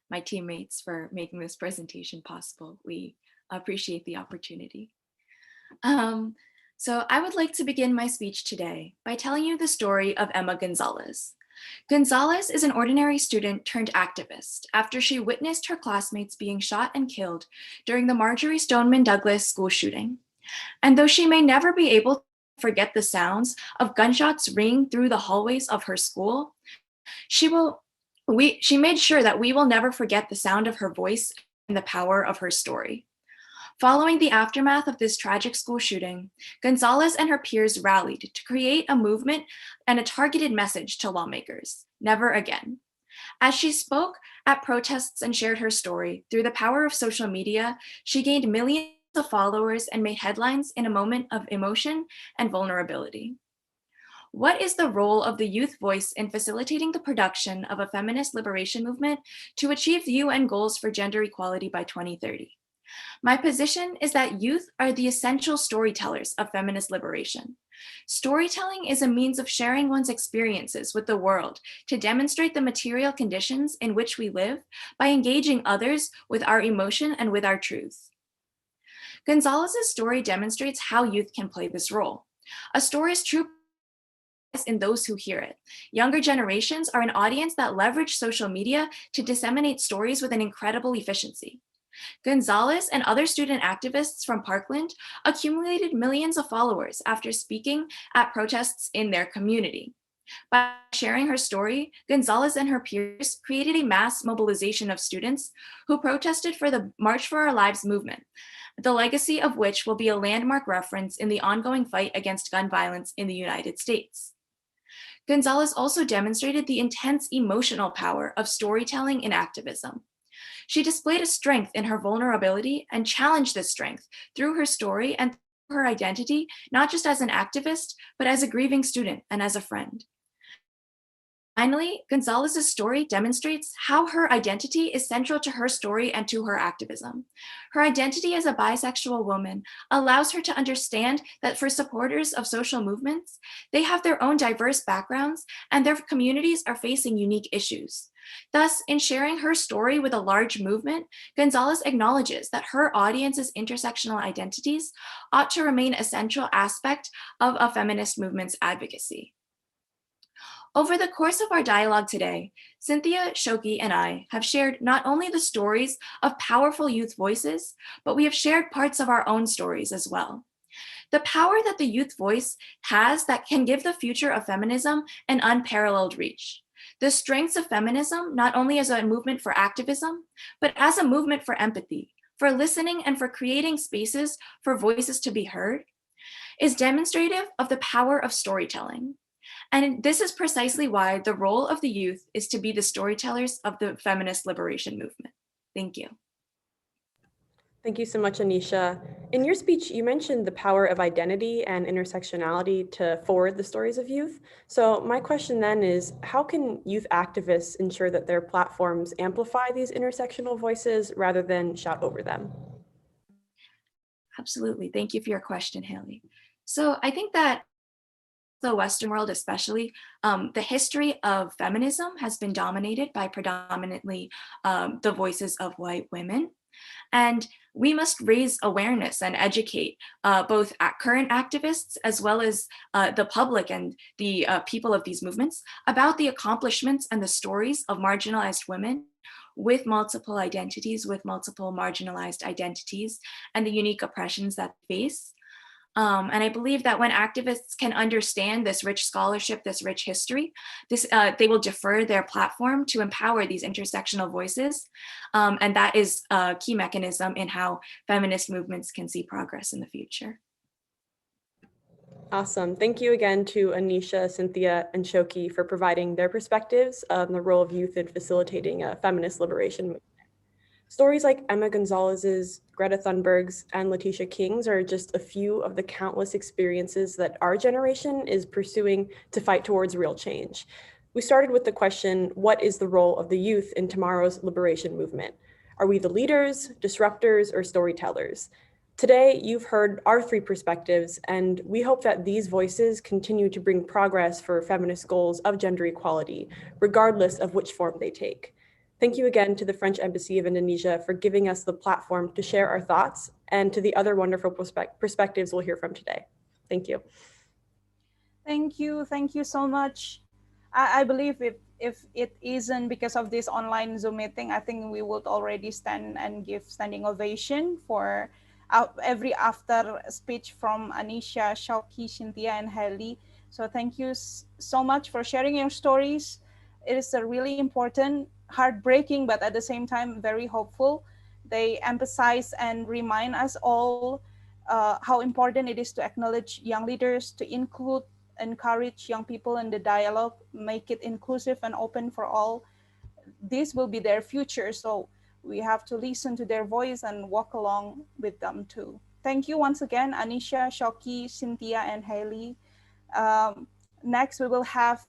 my teammates for making this presentation possible. We appreciate the opportunity. So I would like to begin my speech today by telling you the story of Emma Gonzalez. Gonzalez is an ordinary student turned activist after she witnessed her classmates being shot and killed during the Marjory Stoneman Douglas school shooting. And though she may never be able to forget the sounds of gunshots ringing through the hallways of her school, she made sure that we will never forget the sound of her voice and the power of her story. Following the aftermath of this tragic school shooting, Gonzalez and her peers rallied to create a movement and a targeted message to lawmakers: never again. As she spoke at protests and shared her story, through the power of social media, she gained millions of followers and made headlines in a moment of emotion and vulnerability. What is the role of the youth voice in facilitating the production of a feminist liberation movement to achieve the UN goals for gender equality by 2030? My position is that youth are the essential storytellers of feminist liberation. Storytelling is a means of sharing one's experiences with the world to demonstrate the material conditions in which we live by engaging others with our emotion and with our truth. Gonzalez's story demonstrates how youth can play this role. A story's true in those who hear it. Younger generations are an audience that leverage social media to disseminate stories with an incredible efficiency. Gonzalez and other student activists from Parkland accumulated millions of followers after speaking at protests in their community. By sharing her story, Gonzalez and her peers created a mass mobilization of students who protested for the March for Our Lives movement, the legacy of which will be a landmark reference in the ongoing fight against gun violence in the United States. Gonzalez also demonstrated the intense emotional power of storytelling in activism. She displayed a strength in her vulnerability and challenged this strength through her story and through her identity, not just as an activist, but as a grieving student and as a friend. Finally, Gonzalez's story demonstrates how her identity is central to her story and to her activism. Her identity as a bisexual woman allows her to understand that for supporters of social movements, they have their own diverse backgrounds and their communities are facing unique issues. Thus, in sharing her story with a large movement, Gonzalez acknowledges that her audience's intersectional identities ought to remain a central aspect of a feminist movement's advocacy. Over the course of our dialogue today, Cynthia, Shoki, and I have shared not only the stories of powerful youth voices, but we have shared parts of our own stories as well. The power that the youth voice has that can give the future of feminism an unparalleled reach. The strengths of feminism, not only as a movement for activism, but as a movement for empathy, for listening, and for creating spaces for voices to be heard, is demonstrative of the power of storytelling. And this is precisely why the role of the youth is to be the storytellers of the feminist liberation movement. Thank you. Thank you so much, Anisha. In your speech, you mentioned the power of identity and intersectionality to forward the stories of youth. So my question then is, how can youth activists ensure that their platforms amplify these intersectional voices rather than shout over them? Absolutely. Thank you for your question, Haley. So I think that the Western world especially, the history of feminism has been dominated by predominantly the voices of white women. And we must raise awareness and educate both current activists as well as the public and the people of these movements about the accomplishments and the stories of marginalized women with multiple identities, with multiple marginalized identities, and the unique oppressions that they face. And I believe that when activists can understand this rich scholarship, this rich history, they will defer their platform to empower these intersectional voices. And that is a key mechanism in how feminist movements can see progress in the future. Awesome. Thank you again to Anisha, Cynthia, and Shoki for providing their perspectives on the role of youth in facilitating a feminist liberation movement. Stories like Emma Gonzalez's, Greta Thunberg's, and Letitia King's are just a few of the countless experiences that our generation is pursuing to fight towards real change. We started with the question, what is the role of the youth in tomorrow's liberation movement? Are we the leaders, disruptors, or storytellers? Today, you've heard our three perspectives, and we hope that these voices continue to bring progress for feminist goals of gender equality, regardless of which form they take. Thank you again to the French Embassy of Indonesia for giving us the platform to share our thoughts, and to the other wonderful perspectives we'll hear from today. Thank you. Thank you so much. I believe if it isn't because of this online Zoom meeting, I think we would already stand and give standing ovation for every after speech from Anisha, Shoki, Cynthia, and Haley. So thank you so much for sharing your stories. It is a really important, heartbreaking, but at the same time, very hopeful. They emphasize and remind us all how important it is to acknowledge young leaders, to include, encourage young people in the dialogue, make it inclusive and open for all. This will be their future, so we have to listen to their voice and walk along with them too. Thank you once again, Anisha, Shoki, Cynthia, and Haley. Next, we will have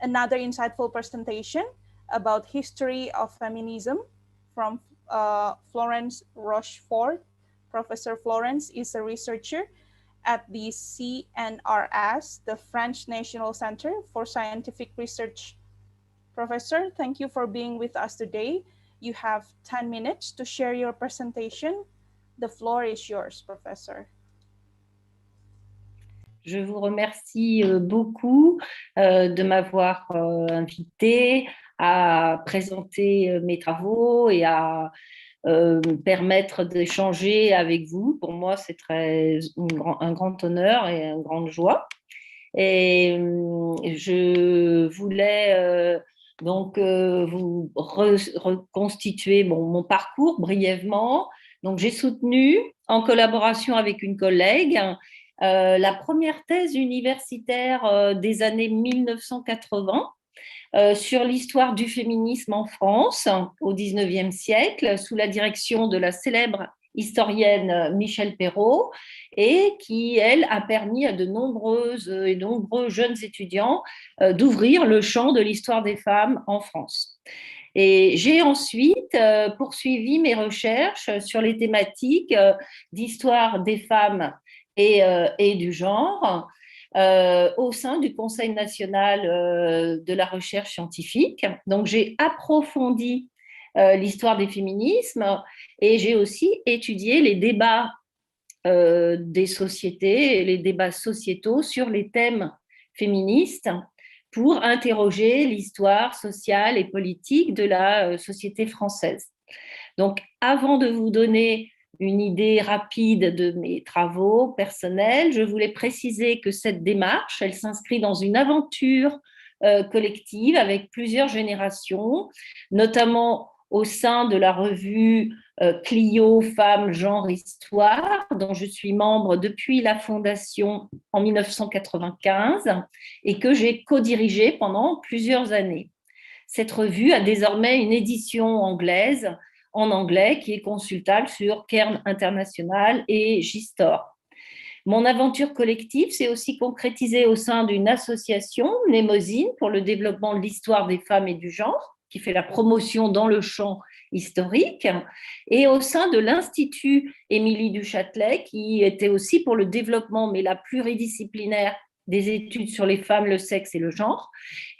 another insightful presentation about history of feminism from Florence Rochefort. Professor Florence is a researcher at the CNRS, the French National Center for Scientific Research. Professor, thank you for being with us today. You have 10 minutes to share your presentation. The floor is yours, Professor. Je vous remercie beaucoup de m'avoir invité à présenter mes travaux et à permettre d'échanger avec vous. Pour moi, c'est un grand honneur et une grande joie. Et je voulais donc vous reconstituer mon parcours brièvement. Donc, j'ai soutenu, en collaboration avec une collègue, la première thèse universitaire des années 1980 sur l'histoire du féminisme en France au XIXe siècle, sous la direction de la célèbre historienne Michèle Perrault, et qui, elle, a permis à de nombreux jeunes étudiants d'ouvrir le champ de l'histoire des femmes en France. Et j'ai ensuite poursuivi mes recherches sur les thématiques d'histoire des femmes et du genre au sein du Conseil national de la recherche scientifique. Donc, j'ai approfondi l'histoire des féminismes et j'ai aussi étudié les débats des sociétés et les débats sociétaux sur les thèmes féministes pour interroger l'histoire sociale et politique de la société française. Donc, avant de vous donner une idée rapide de mes travaux personnels, je voulais préciser que cette démarche, elle s'inscrit dans une aventure collective avec plusieurs générations, notamment au sein de la revue Clio, Femmes, Genre, Histoire, dont je suis membre depuis la fondation en 1995 et que j'ai co-dirigée pendant plusieurs années. Cette revue a désormais une édition anglaise, en anglais, qui est consultable sur Cairn International et JSTOR. Mon aventure collective s'est aussi concrétisée au sein d'une association, Mnémosine, pour le développement de l'histoire des femmes et du genre, qui fait la promotion dans le champ historique, et au sein de l'Institut Émilie du Châtelet, qui était aussi pour le développement, mais la pluridisciplinaire, des études sur les femmes, le sexe et le genre,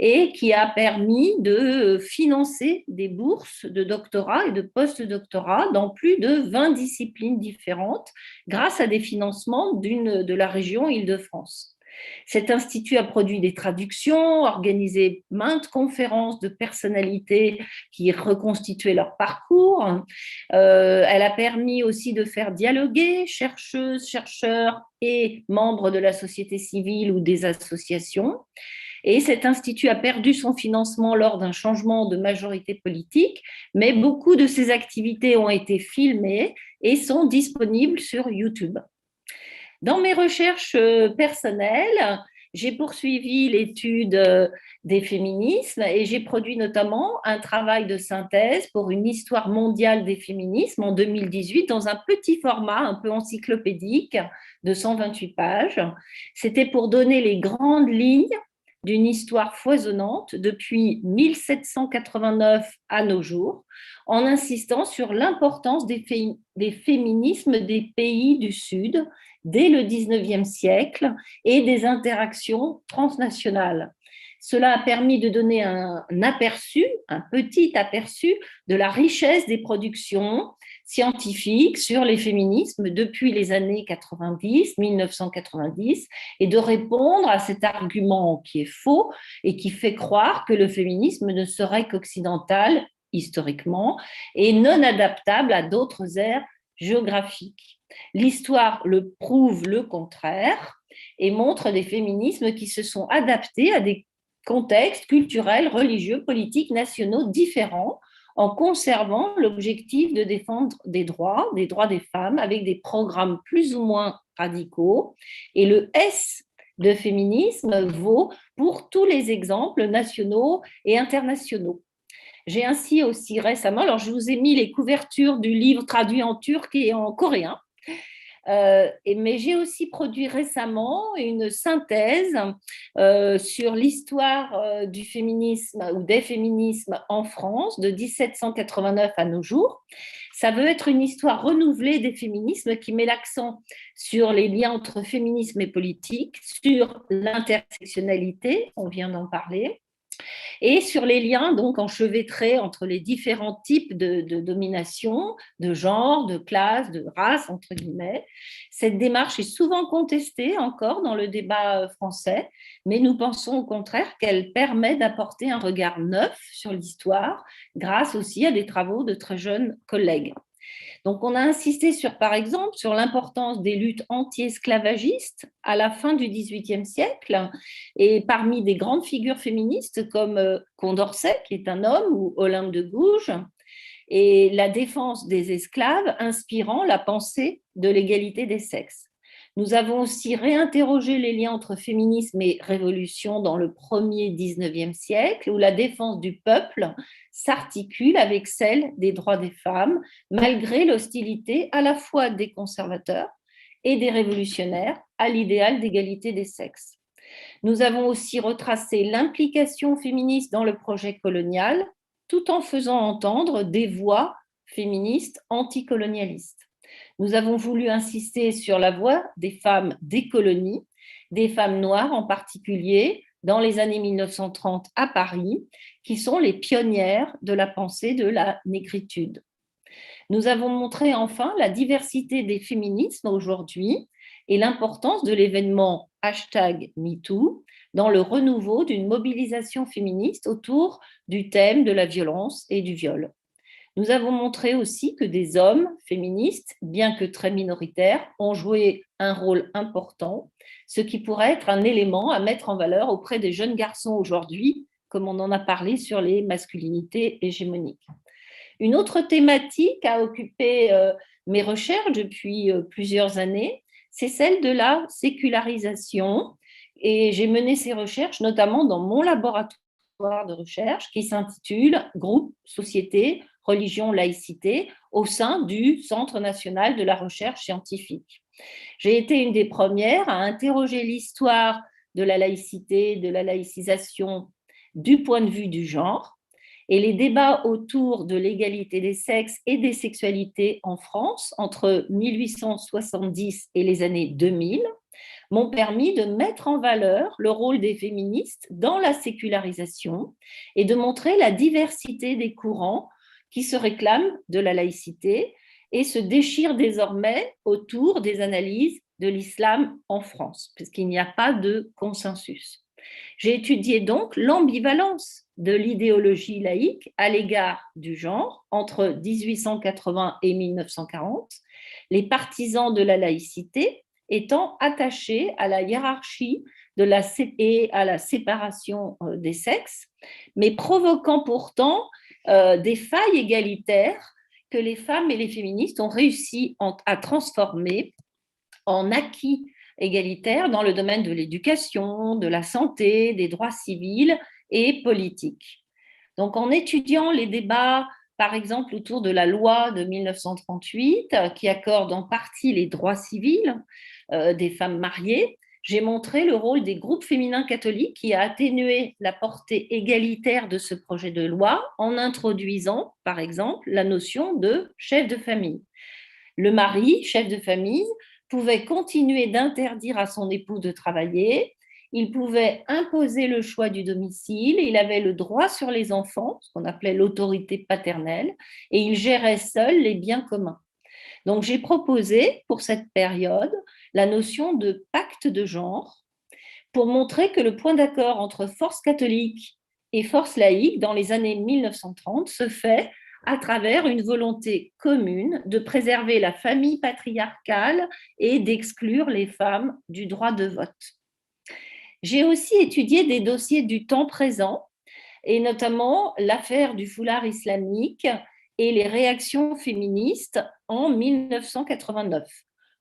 et qui a permis de financer des bourses de doctorat et de post-doctorat dans plus de 20 disciplines différentes grâce à des financements de la région Île-de-France. Cet institut a produit des traductions, organisé maintes conférences de personnalités qui reconstituaient leur parcours. Elle a permis aussi de faire dialoguer chercheuses, chercheurs et membres de la société civile ou des associations. Et cet institut a perdu son financement lors d'un changement de majorité politique, mais beaucoup de ses activités ont été filmées et sont disponibles sur YouTube. Dans mes recherches personnelles, j'ai poursuivi l'étude des féminismes et j'ai produit notamment un travail de synthèse pour une histoire mondiale des féminismes en 2018 dans un petit format un peu encyclopédique de 128 pages. C'était pour donner les grandes lignes d'une histoire foisonnante depuis 1789 à nos jours, en insistant sur l'importance des féminismes des pays du Sud dès le 19e siècle et des interactions transnationales. Cela a permis de donner un petit aperçu de la richesse des productions scientifiques sur les féminismes depuis les années 1990, et de répondre à cet argument qui est faux et qui fait croire que le féminisme ne serait qu'occidental historiquement et non adaptable à d'autres aires géographiques. L'histoire le prouve le contraire et montre des féminismes qui se sont adaptés à des contextes culturels, religieux, politiques, nationaux différents, en conservant l'objectif de défendre des droits des femmes avec des programmes plus ou moins radicaux. Et le S de féminisme vaut pour tous les exemples nationaux et internationaux. J'ai ainsi aussi récemment, alors je vous ai mis les couvertures du livre traduit en turc et en coréen, mais j'ai aussi produit récemment une synthèse sur l'histoire du féminisme ou des féminismes en France de 1789 à nos jours. Ça veut être une histoire renouvelée des féminismes qui met l'accent sur les liens entre féminisme et politique, sur l'intersectionnalité, on vient d'en parler, et sur les liens donc enchevêtrés entre les différents types de domination, de genre, de classe, de race, entre guillemets. Cette démarche est souvent contestée encore dans le débat français, mais nous pensons au contraire qu'elle permet d'apporter un regard neuf sur l'histoire, grâce aussi à des travaux de très jeunes collègues. Donc, on a insisté par exemple, sur l'importance des luttes anti-esclavagistes à la fin du XVIIIe siècle, et parmi des grandes figures féministes comme Condorcet, qui est un homme, ou Olympe de Gouges, et la défense des esclaves inspirant la pensée de l'égalité des sexes. Nous avons aussi réinterrogé les liens entre féminisme et révolution dans le premier 19e siècle, où la défense du peuple s'articule avec celle des droits des femmes, malgré l'hostilité à la fois des conservateurs et des révolutionnaires à l'idéal d'égalité des sexes. Nous avons aussi retracé l'implication féministe dans le projet colonial, tout en faisant entendre des voix féministes anticolonialistes. Nous avons voulu insister sur la voix des femmes des colonies, des femmes noires en particulier, dans les années 1930 à Paris, qui sont les pionnières de la pensée de la négritude. Nous avons montré enfin la diversité des féminismes aujourd'hui et l'importance de l'événement #MeToo dans le renouveau d'une mobilisation féministe autour du thème de la violence et du viol. Nous avons montré aussi que des hommes féministes, bien que très minoritaires, ont joué un rôle important, ce qui pourrait être un élément à mettre en valeur auprès des jeunes garçons aujourd'hui, comme on en a parlé sur les masculinités hégémoniques. Une autre thématique a occupé mes recherches depuis plusieurs années, c'est celle de la sécularisation. Et j'ai mené ces recherches notamment dans mon laboratoire de recherche qui s'intitule « Groupe, société, religion, laïcité » au sein du Centre national de la recherche scientifique. J'ai été une des premières à interroger l'histoire de la laïcité, de la laïcisation du point de vue du genre. Et les débats autour de l'égalité des sexes et des sexualités en France entre 1870 et les années 2000 m'ont permis de mettre en valeur le rôle des féministes dans la sécularisation et de montrer la diversité des courants qui se réclament de la laïcité et se déchirent désormais autour des analyses de l'islam en France, puisqu'il n'y a pas de consensus. J'ai étudié donc l'ambivalence de l'idéologie laïque à l'égard du genre entre 1880 et 1940, les partisans de la laïcité étant attachés à la hiérarchie et à la séparation des sexes, mais provoquant pourtant des failles égalitaires que les femmes et les féministes ont réussi à transformer en acquis égalitaires dans le domaine de l'éducation, de la santé, des droits civils et politiques. Donc, en étudiant les débats, par exemple, autour de la loi de 1938, qui accorde en partie les droits civils des femmes mariées, j'ai montré le rôle des groupes féminins catholiques qui a atténué la portée égalitaire de ce projet de loi en introduisant, par exemple, la notion de chef de famille. Le mari, chef de famille, pouvait continuer d'interdire à son époux de travailler, il pouvait imposer le choix du domicile, il avait le droit sur les enfants, ce qu'on appelait l'autorité paternelle, et il gérait seul les biens communs. Donc j'ai proposé pour cette période la notion de pacte de genre pour montrer que le point d'accord entre force catholique et force laïque dans les années 1930 se fait à travers une volonté commune de préserver la famille patriarcale et d'exclure les femmes du droit de vote. J'ai aussi étudié des dossiers du temps présent, et notamment l'affaire du foulard islamique et les réactions féministes en 1989.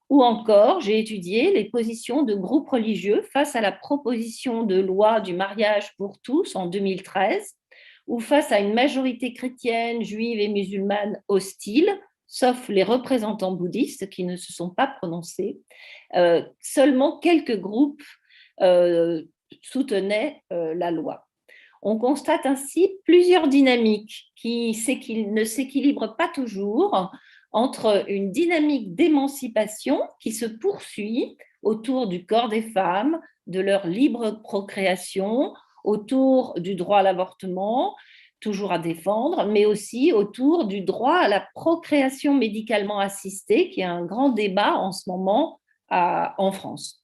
Ou encore, j'ai étudié les positions de groupes religieux face à la proposition de loi du mariage pour tous en 2013, ou face à une majorité chrétienne, juive et musulmane hostile, sauf les représentants bouddhistes qui ne se sont pas prononcés. Seulement quelques groupes soutenaient la loi. On constate ainsi plusieurs dynamiques qui ne s'équilibrent pas toujours entre une dynamique d'émancipation qui se poursuit autour du corps des femmes, de leur libre procréation, autour du droit à l'avortement, toujours à défendre, mais aussi autour du droit à la procréation médicalement assistée, qui est un grand débat en ce moment en France.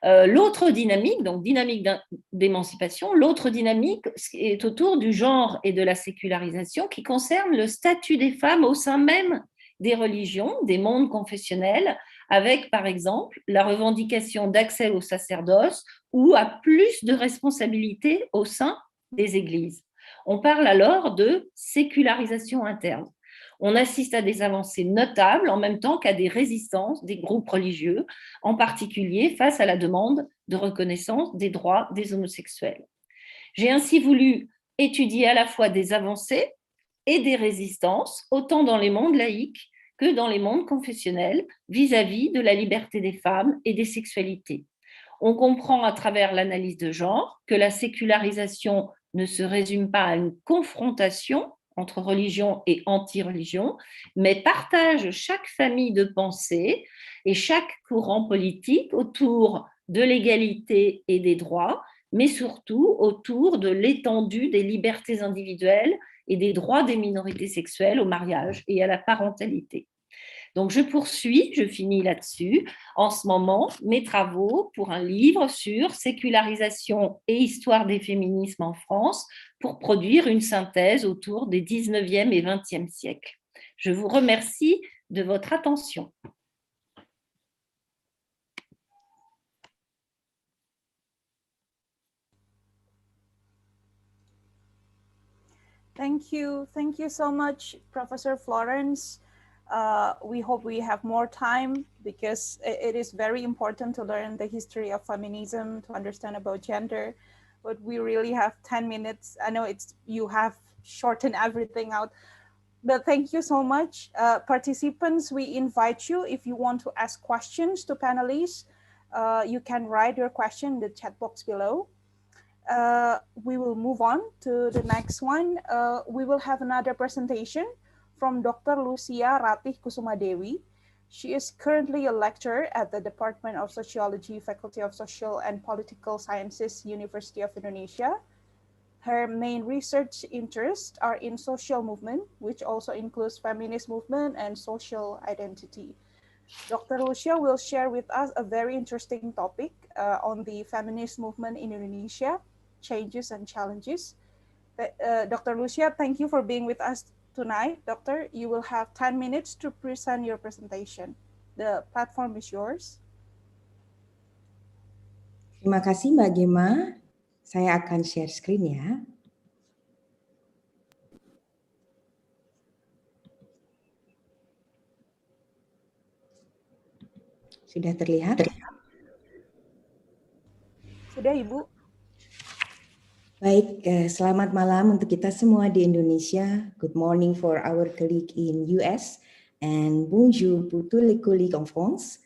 L'autre dynamique, donc dynamique d'émancipation, l'autre dynamique est autour du genre et de la sécularisation qui concerne le statut des femmes au sein même des religions, des mondes confessionnels, avec par exemple la revendication d'accès au sacerdoce ou à plus de responsabilités au sein des églises. On parle alors de sécularisation interne. On assiste à des avancées notables en même temps qu'à des résistances des groupes religieux, en particulier face à la demande de reconnaissance des droits des homosexuels. J'ai ainsi voulu étudier à la fois des avancées et des résistances, autant dans les mondes laïques que dans les mondes confessionnels, vis-à-vis de la liberté des femmes et des sexualités. On comprend à travers l'analyse de genre que la sécularisation ne se résume pas à une confrontation entre religion et anti-religion, mais partage chaque famille de pensée et chaque courant politique autour de l'égalité et des droits, mais surtout autour de l'étendue des libertés individuelles et des droits des minorités sexuelles au mariage et à la parentalité. Donc, je poursuis, je finis là-dessus, en ce moment, mes travaux pour un livre sur sécularisation et histoire des féminismes en France pour produire une synthèse autour des 19e et 20e siècles. Je vous remercie de votre attention. Thank you so much, Professor Florence. We hope we have more time because it is very important to learn the history of feminism, to understand about gender, but we really have 10 minutes. I know you have shortened everything out, but thank you so much. Participants, we invite you, if you want to ask questions to panelists, you can write your question in the chat box below. We will move on to the next one. We will have another presentation from Dr. Lucia Ratih Kusumadewi. She is currently a lecturer at the Department of Sociology, Faculty of Social and Political Sciences, University of Indonesia. Her main research interests are in social movement, which also includes feminist movement and social identity. Dr. Lucia will share with us a very interesting topic on the feminist movement in Indonesia, changes and challenges. Dr. Lucia, thank you for being with us tonight. Doctor, you will have 10 minutes to present your presentation. The platform is yours. Terima kasih Mbak Gema. Saya akan share screen ya. Sudah terlihat? Sudah, Ibu. Baik, selamat malam untuk kita semua di Indonesia. Good morning for our colleague in US and bonjour pour tous les collègues en France.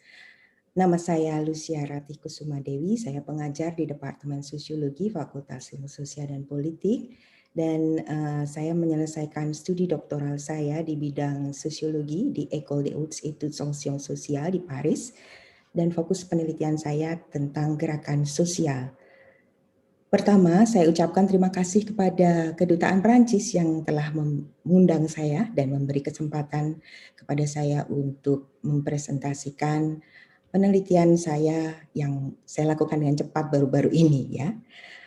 Nama saya Lucia Ratih Kusumadewi, saya pengajar di Departemen Sosiologi Fakultas Ilmu Sosial dan Politik, dan saya menyelesaikan studi doktoral saya di bidang sosiologi di École des Hautes Études en Sciences Sociales di Paris, dan fokus penelitian saya tentang gerakan sosial. Pertama, saya ucapkan terima kasih kepada Kedutaan Prancis yang telah mengundang saya dan memberi kesempatan kepada saya untuk mempresentasikan penelitian saya yang saya lakukan dengan cepat baru-baru ini ya.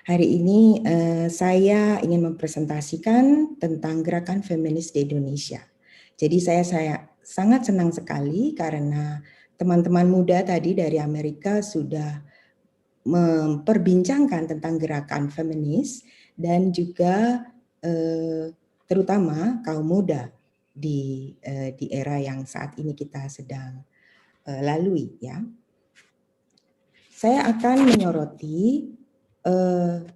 Hari ini saya ingin mempresentasikan tentang gerakan feminis di Indonesia. Jadi saya sangat senang sekali karena teman-teman muda tadi dari Amerika sudah memperbincangkan tentang gerakan feminis dan juga terutama kaum muda di era yang saat ini kita sedang lalui ya. Saya akan menyoroti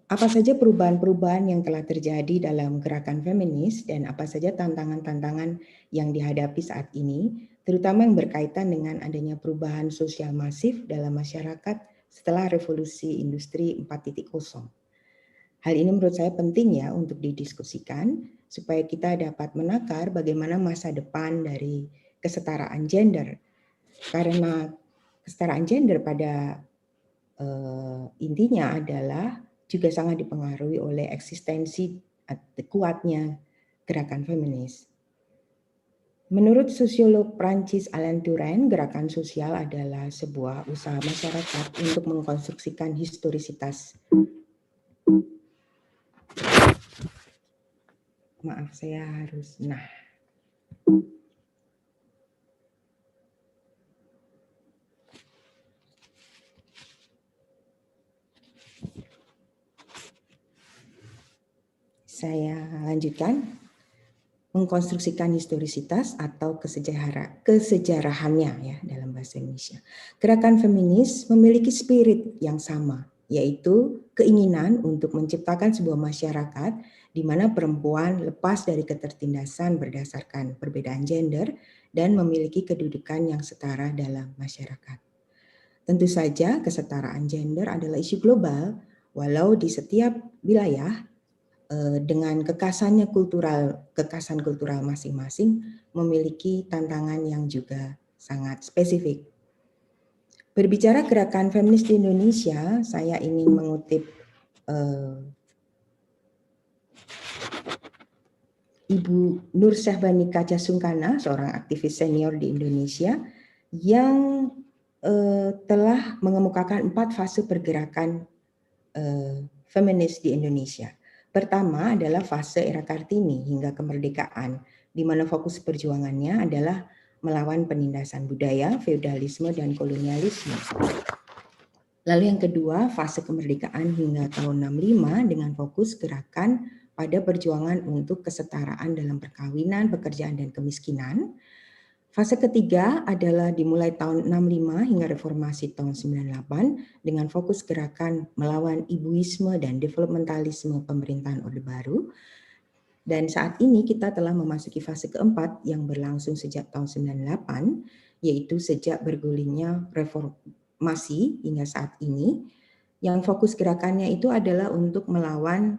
apa saja perubahan-perubahan yang telah terjadi dalam gerakan feminis dan apa saja tantangan-tantangan yang dihadapi saat ini, terutama yang berkaitan dengan adanya perubahan sosial masif dalam masyarakat setelah revolusi industri 4.0. Hal ini menurut saya penting ya untuk didiskusikan supaya kita dapat menakar bagaimana masa depan dari kesetaraan gender. Karena kesetaraan gender pada intinya adalah juga sangat dipengaruhi oleh eksistensi kuatnya gerakan feminis. Menurut sosiolog Prancis Alain Touraine, gerakan sosial adalah sebuah usaha masyarakat untuk mengkonstruksikan historisitas. Maaf, saya harus. Saya lanjutkan. Mengkonstruksikan historisitas atau kesejarahannya ya dalam bahasa Indonesia. Gerakan feminis memiliki spirit yang sama, yaitu keinginan untuk menciptakan sebuah masyarakat di mana perempuan lepas dari ketertindasan berdasarkan perbedaan gender dan memiliki kedudukan yang setara dalam masyarakat. Tentu saja kesetaraan gender adalah isu global, walau di setiap wilayah dengan kekasan kultural masing-masing memiliki tantangan yang juga sangat spesifik. Berbicara gerakan feminis di Indonesia, saya ingin mengutip Ibu Nur Syahbani Kaca Sungkana, seorang aktivis senior di Indonesia yang telah mengemukakan 4 fase pergerakan feminis di Indonesia. Pertama adalah fase era Kartini hingga kemerdekaan, di mana fokus perjuangannya adalah melawan penindasan budaya, feodalisme, dan kolonialisme. Lalu yang kedua, fase kemerdekaan hingga tahun 65 dengan fokus gerakan pada perjuangan untuk kesetaraan dalam perkawinan, pekerjaan, dan kemiskinan. Fase ketiga adalah dimulai tahun 65 hingga reformasi tahun 98 dengan fokus gerakan melawan ibuisme dan developmentalisme pemerintahan Orde Baru. Dan saat ini kita telah memasuki fase keempat yang berlangsung sejak tahun 98, yaitu sejak bergulirnya reformasi hingga saat ini, yang fokus gerakannya itu adalah untuk melawan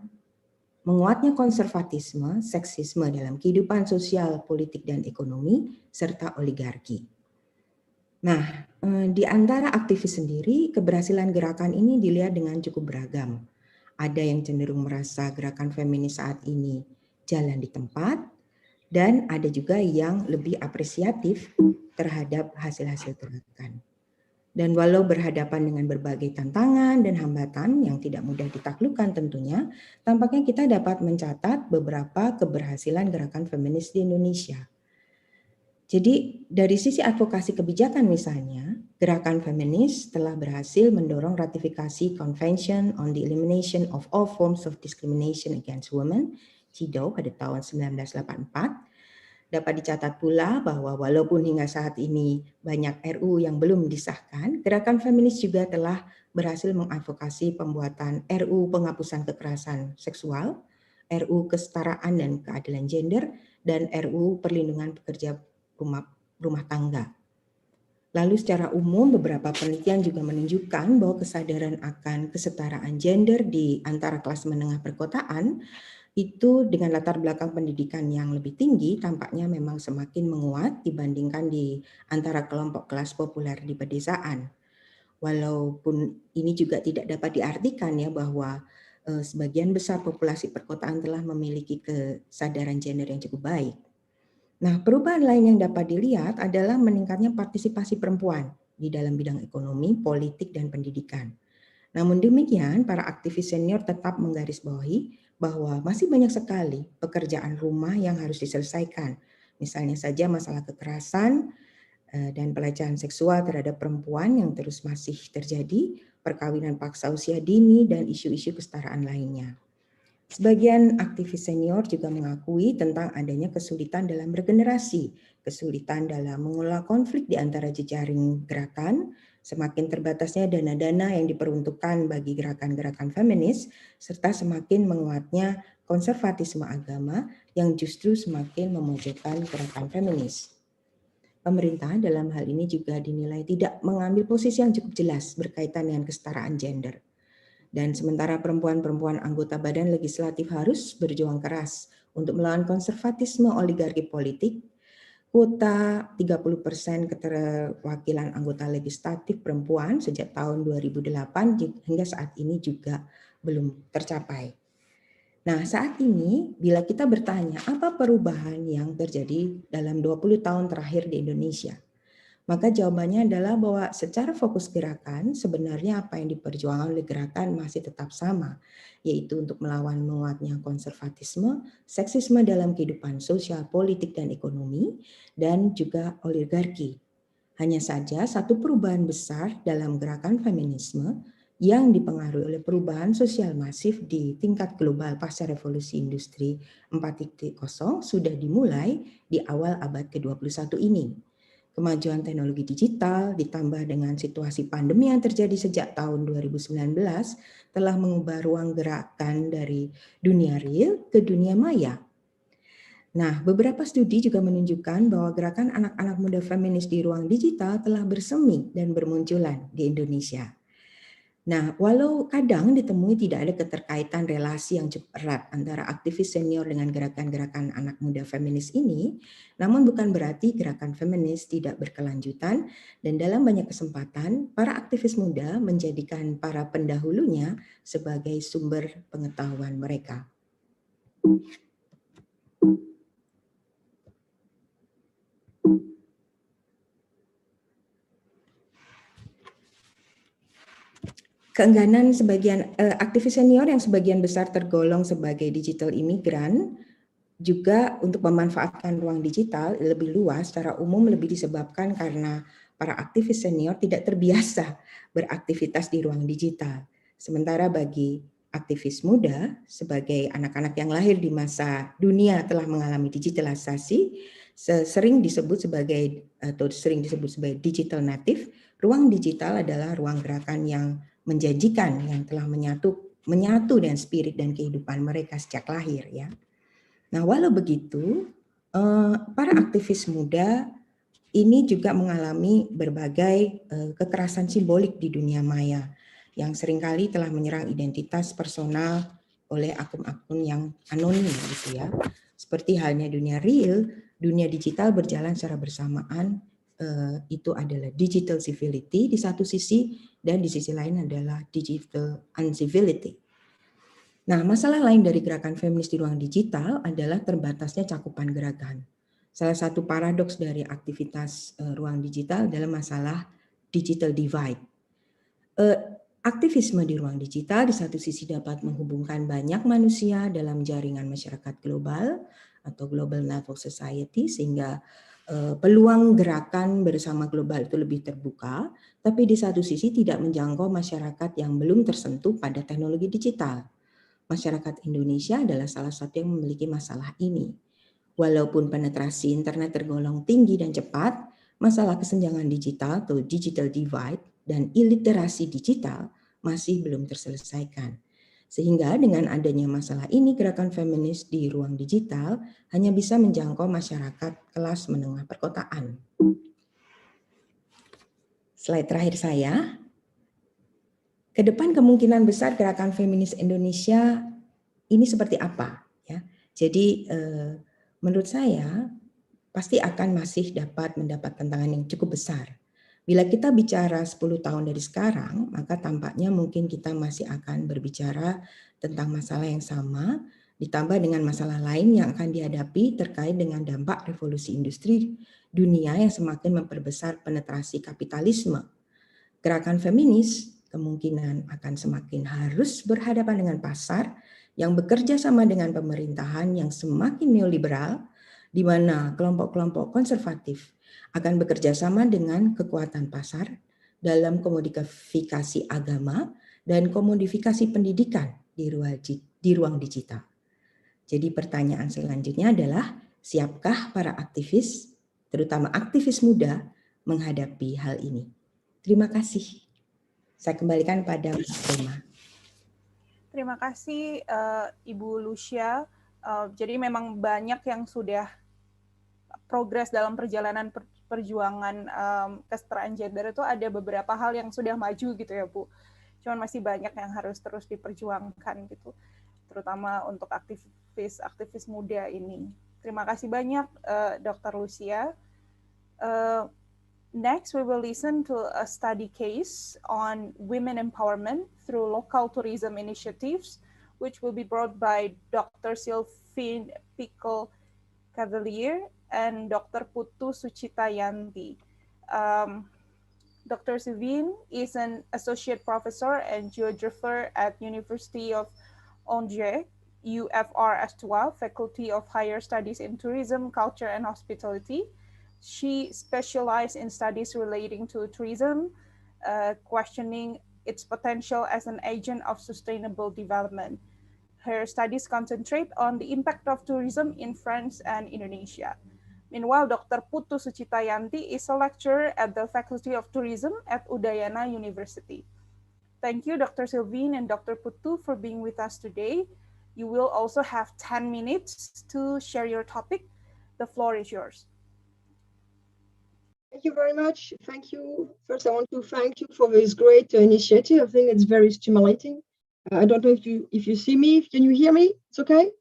menguatnya konservatisme, seksisme dalam kehidupan sosial, politik, dan ekonomi, serta oligarki. Nah, di antara aktivis sendiri, keberhasilan gerakan ini dilihat dengan cukup beragam. Ada yang cenderung merasa gerakan feminis saat ini jalan di tempat, dan ada juga yang lebih apresiatif terhadap hasil-hasil gerakan. Dan walau berhadapan dengan berbagai tantangan dan hambatan yang tidak mudah ditaklukkan tentunya, tampaknya kita dapat mencatat beberapa keberhasilan gerakan feminis di Indonesia. Jadi dari sisi advokasi kebijakan misalnya, gerakan feminis telah berhasil mendorong ratifikasi Convention on the Elimination of All Forms of Discrimination Against Women, CEDAW, pada tahun 1984. Dapat dicatat pula bahwa walaupun hingga saat ini banyak RU yang belum disahkan, gerakan feminis juga telah berhasil mengadvokasi pembuatan RU penghapusan kekerasan seksual, RU kesetaraan dan keadilan gender, dan RU perlindungan pekerja rumah tangga. Lalu secara umum beberapa penelitian juga menunjukkan bahwa kesadaran akan kesetaraan gender di antara kelas menengah perkotaan itu dengan latar belakang pendidikan yang lebih tinggi tampaknya memang semakin menguat dibandingkan di antara kelompok kelas populer di pedesaan. Walaupun ini juga tidak dapat diartikan ya bahwa sebagian besar populasi perkotaan telah memiliki kesadaran gender yang cukup baik. Nah, perubahan lain yang dapat dilihat adalah meningkatnya partisipasi perempuan di dalam bidang ekonomi, politik, dan pendidikan. Namun demikian, para aktivis senior tetap menggarisbawahi bahwa masih banyak sekali pekerjaan rumah yang harus diselesaikan. Misalnya saja masalah kekerasan dan pelecehan seksual terhadap perempuan yang terus masih terjadi, perkawinan paksa usia dini, dan isu-isu kesetaraan lainnya. Sebagian aktivis senior juga mengakui tentang adanya kesulitan dalam regenerasi, kesulitan dalam mengelola konflik di antara jejaring gerakan, semakin terbatasnya dana-dana yang diperuntukkan bagi gerakan-gerakan feminis, serta semakin menguatnya konservatisme agama yang justru semakin memojokkan gerakan feminis. Pemerintah dalam hal ini juga dinilai tidak mengambil posisi yang cukup jelas berkaitan dengan kesetaraan gender. Dan sementara perempuan-perempuan anggota badan legislatif harus berjuang keras untuk melawan konservatisme oligarki politik, kuota 30% keterwakilan anggota legislatif perempuan sejak tahun 2008 hingga saat ini juga belum tercapai. Nah, saat ini bila kita bertanya apa perubahan yang terjadi dalam 20 tahun terakhir di Indonesia, maka jawabannya adalah bahwa secara fokus gerakan sebenarnya apa yang diperjuangkan oleh gerakan masih tetap sama, yaitu untuk melawan menguatnya konservatisme, seksisme dalam kehidupan sosial, politik, dan ekonomi, dan juga oligarki. Hanya saja satu perubahan besar dalam gerakan feminisme yang dipengaruhi oleh perubahan sosial masif di tingkat global pasca revolusi industri 4.0 sudah dimulai di awal abad ke-21 ini. Kemajuan teknologi digital ditambah dengan situasi pandemi yang terjadi sejak tahun 2019 telah mengubah ruang gerakan dari dunia real ke dunia maya. Nah, beberapa studi juga menunjukkan bahwa gerakan anak-anak muda feminis di ruang digital telah bersemi dan bermunculan di Indonesia. Nah, walau kadang ditemui tidak ada keterkaitan relasi yang cukup erat antara aktivis senior dengan gerakan-gerakan anak muda feminis ini, namun bukan berarti gerakan feminis tidak berkelanjutan dan dalam banyak kesempatan para aktivis muda menjadikan para pendahulunya sebagai sumber pengetahuan mereka. Keengganan sebagian aktivis senior yang sebagian besar tergolong sebagai digital imigran juga untuk memanfaatkan ruang digital lebih luas secara umum lebih disebabkan karena para aktivis senior tidak terbiasa beraktivitas di ruang digital. Sementara bagi aktivis muda sebagai anak-anak yang lahir di masa dunia telah mengalami digitalisasi, sering disebut sebagai digital native, ruang digital adalah ruang gerakan yang menjanjikan yang telah menyatu dengan spirit dan kehidupan mereka sejak lahir ya. Nah, walau begitu, para aktivis muda ini juga mengalami berbagai kekerasan simbolik di dunia maya yang seringkali telah menyerang identitas personal oleh akun-akun yang anonim gitu ya. Seperti halnya dunia real, dunia digital berjalan secara bersamaan. Itu adalah digital civility di satu sisi dan di sisi lain adalah digital uncivility. Nah, masalah lain dari gerakan feminis di ruang digital adalah terbatasnya cakupan gerakan. Salah satu paradoks dari aktivitas ruang digital adalah masalah digital divide. Aktivisme di ruang digital di satu sisi dapat menghubungkan banyak manusia dalam jaringan masyarakat global atau global level society sehingga peluang gerakan bersama global itu lebih terbuka, tapi di satu sisi tidak menjangkau masyarakat yang belum tersentuh pada teknologi digital. Masyarakat Indonesia adalah salah satu yang memiliki masalah ini. Walaupun penetrasi internet tergolong tinggi dan cepat, masalah kesenjangan digital atau digital divide dan iliterasi digital masih belum terselesaikan. Sehingga dengan adanya masalah ini, gerakan feminis di ruang digital hanya bisa menjangkau masyarakat kelas menengah perkotaan. Slide terakhir saya. Ke depan kemungkinan besar gerakan feminis Indonesia ini seperti apa? Ya, jadi menurut saya pasti akan masih dapat mendapat tantangan yang cukup besar. Bila kita bicara 10 tahun dari sekarang, maka tampaknya mungkin kita masih akan berbicara tentang masalah yang sama, ditambah dengan masalah lain yang akan dihadapi terkait dengan dampak revolusi industri dunia yang semakin memperbesar penetrasi kapitalisme. Gerakan feminis kemungkinan akan semakin harus berhadapan dengan pasar yang bekerja sama dengan pemerintahan yang semakin neoliberal, di mana kelompok-kelompok konservatif akan bekerja sama dengan kekuatan pasar dalam komodifikasi agama dan komodifikasi pendidikan di ruang digital. Jadi pertanyaan selanjutnya adalah, siapkah para aktivis, terutama aktivis muda, menghadapi hal ini? Terima kasih. Saya kembalikan pada Mas Prima. Terima kasih Ibu Lucia. Jadi memang banyak yang sudah progres dalam perjalanan perjuangan kesetaraan gender itu, ada beberapa hal yang sudah maju gitu ya Bu. Cuman masih banyak yang harus terus diperjuangkan gitu, terutama untuk aktivis muda ini. Terima kasih banyak Dr. Lucia. Next, we will listen to a study case on women empowerment through local tourism initiatives, which will be brought by Dr. Sylvine Pickle-Cavalier and Dr. Putu Suchitayanti. Dr. Sylvine is an associate professor and geographer at University of Angers, UFR ESTHUA, Faculty of Higher Studies in Tourism, Culture and Hospitality. She specialized in studies relating to tourism, questioning its potential as an agent of sustainable development. Her studies concentrate on the impact of tourism in France and Indonesia. Meanwhile, Dr. Putu Suchitayanti is a lecturer at the Faculty of Tourism at Udayana University. Thank you, Dr. Sylvine and Dr. Putu, for being with us today. You will also have 10 minutes to share your topic. The floor is yours. Thank you very much. Thank you. First, I want to thank you for this great initiative. I think it's very stimulating. I don't know if you see me. Can you hear me? It's okay?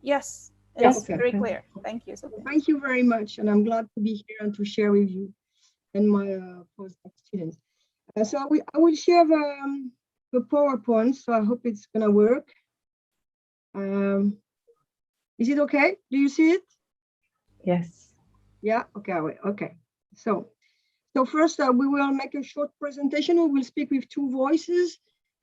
Yes, it's very clear. Thank you. Thank you very much. And I'm glad to be here and to share with you and my postdoc students. So I will share the PowerPoint. So I hope it's going to work. Is it okay? Do you see it? Yes. Yeah, okay, okay. So first we will make a short presentation. We will speak with two voices.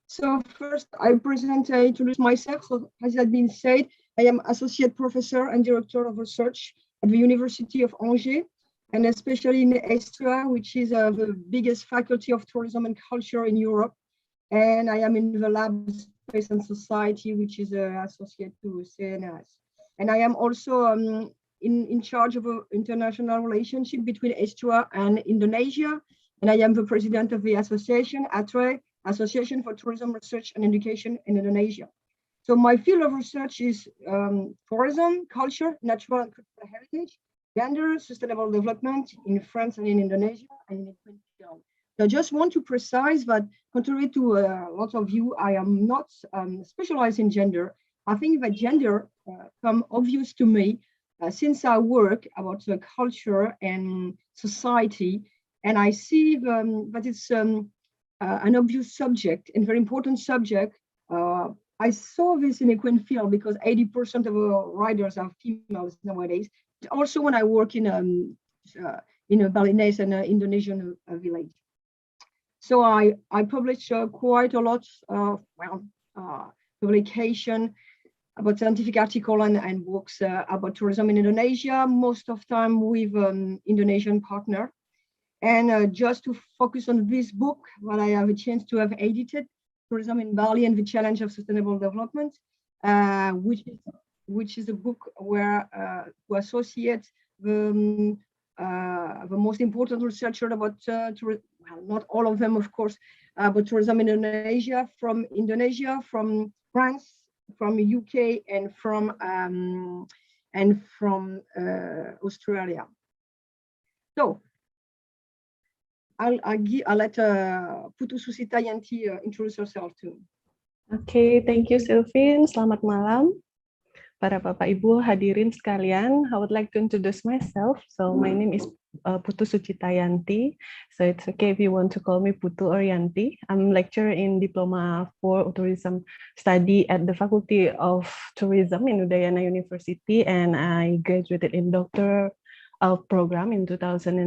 So first I introduce myself. So as has been said, I am associate professor and director of research at the University of Angers, and especially in ESTHUA, which is the biggest faculty of tourism and culture in Europe. And I am in the lab Space and Society, which is associate to CNRS. And I am also in charge of an international relationship between ESTHUA and Indonesia. And I am the president of the association, ATRE, Association for Tourism Research and Education in Indonesia. So my field of research is tourism, culture, natural and cultural heritage, gender, sustainable development in France and in Indonesia, and in Queensland. So I just want to precise that contrary to a lot of you, I am not specialized in gender. I think that gender come obvious to me since I work about culture and society, and I see that it's an obvious subject and very important subject. I saw this in a Queen field because 80% of riders are females nowadays. Also, when I work in a Balinese and Indonesian village. So I published quite a lot of publication about scientific article and books about tourism in Indonesia, most of time with Indonesian partner. And just to focus on this book, what I have a chance to have edited, Tourism in Bali and the Challenge of Sustainable Development, which is a book where we associate the most important researcher about tourism, well, not all of them, of course, but tourism in Indonesia, from France, from UK, and from Australia. So I'll let Putu Susitayanti introduce herself too. Okay, thank you, Sylvine. Selamat malam, para Bapak Ibu hadirin sekalian. I would like to introduce myself. So my name is Putu Susitayanti. So it's okay if you want to call me Putu or Yanti. I'm lecturer in Diploma for Tourism Study at the Faculty of Tourism in Udayana University, and I graduated in doctoral program in 2016,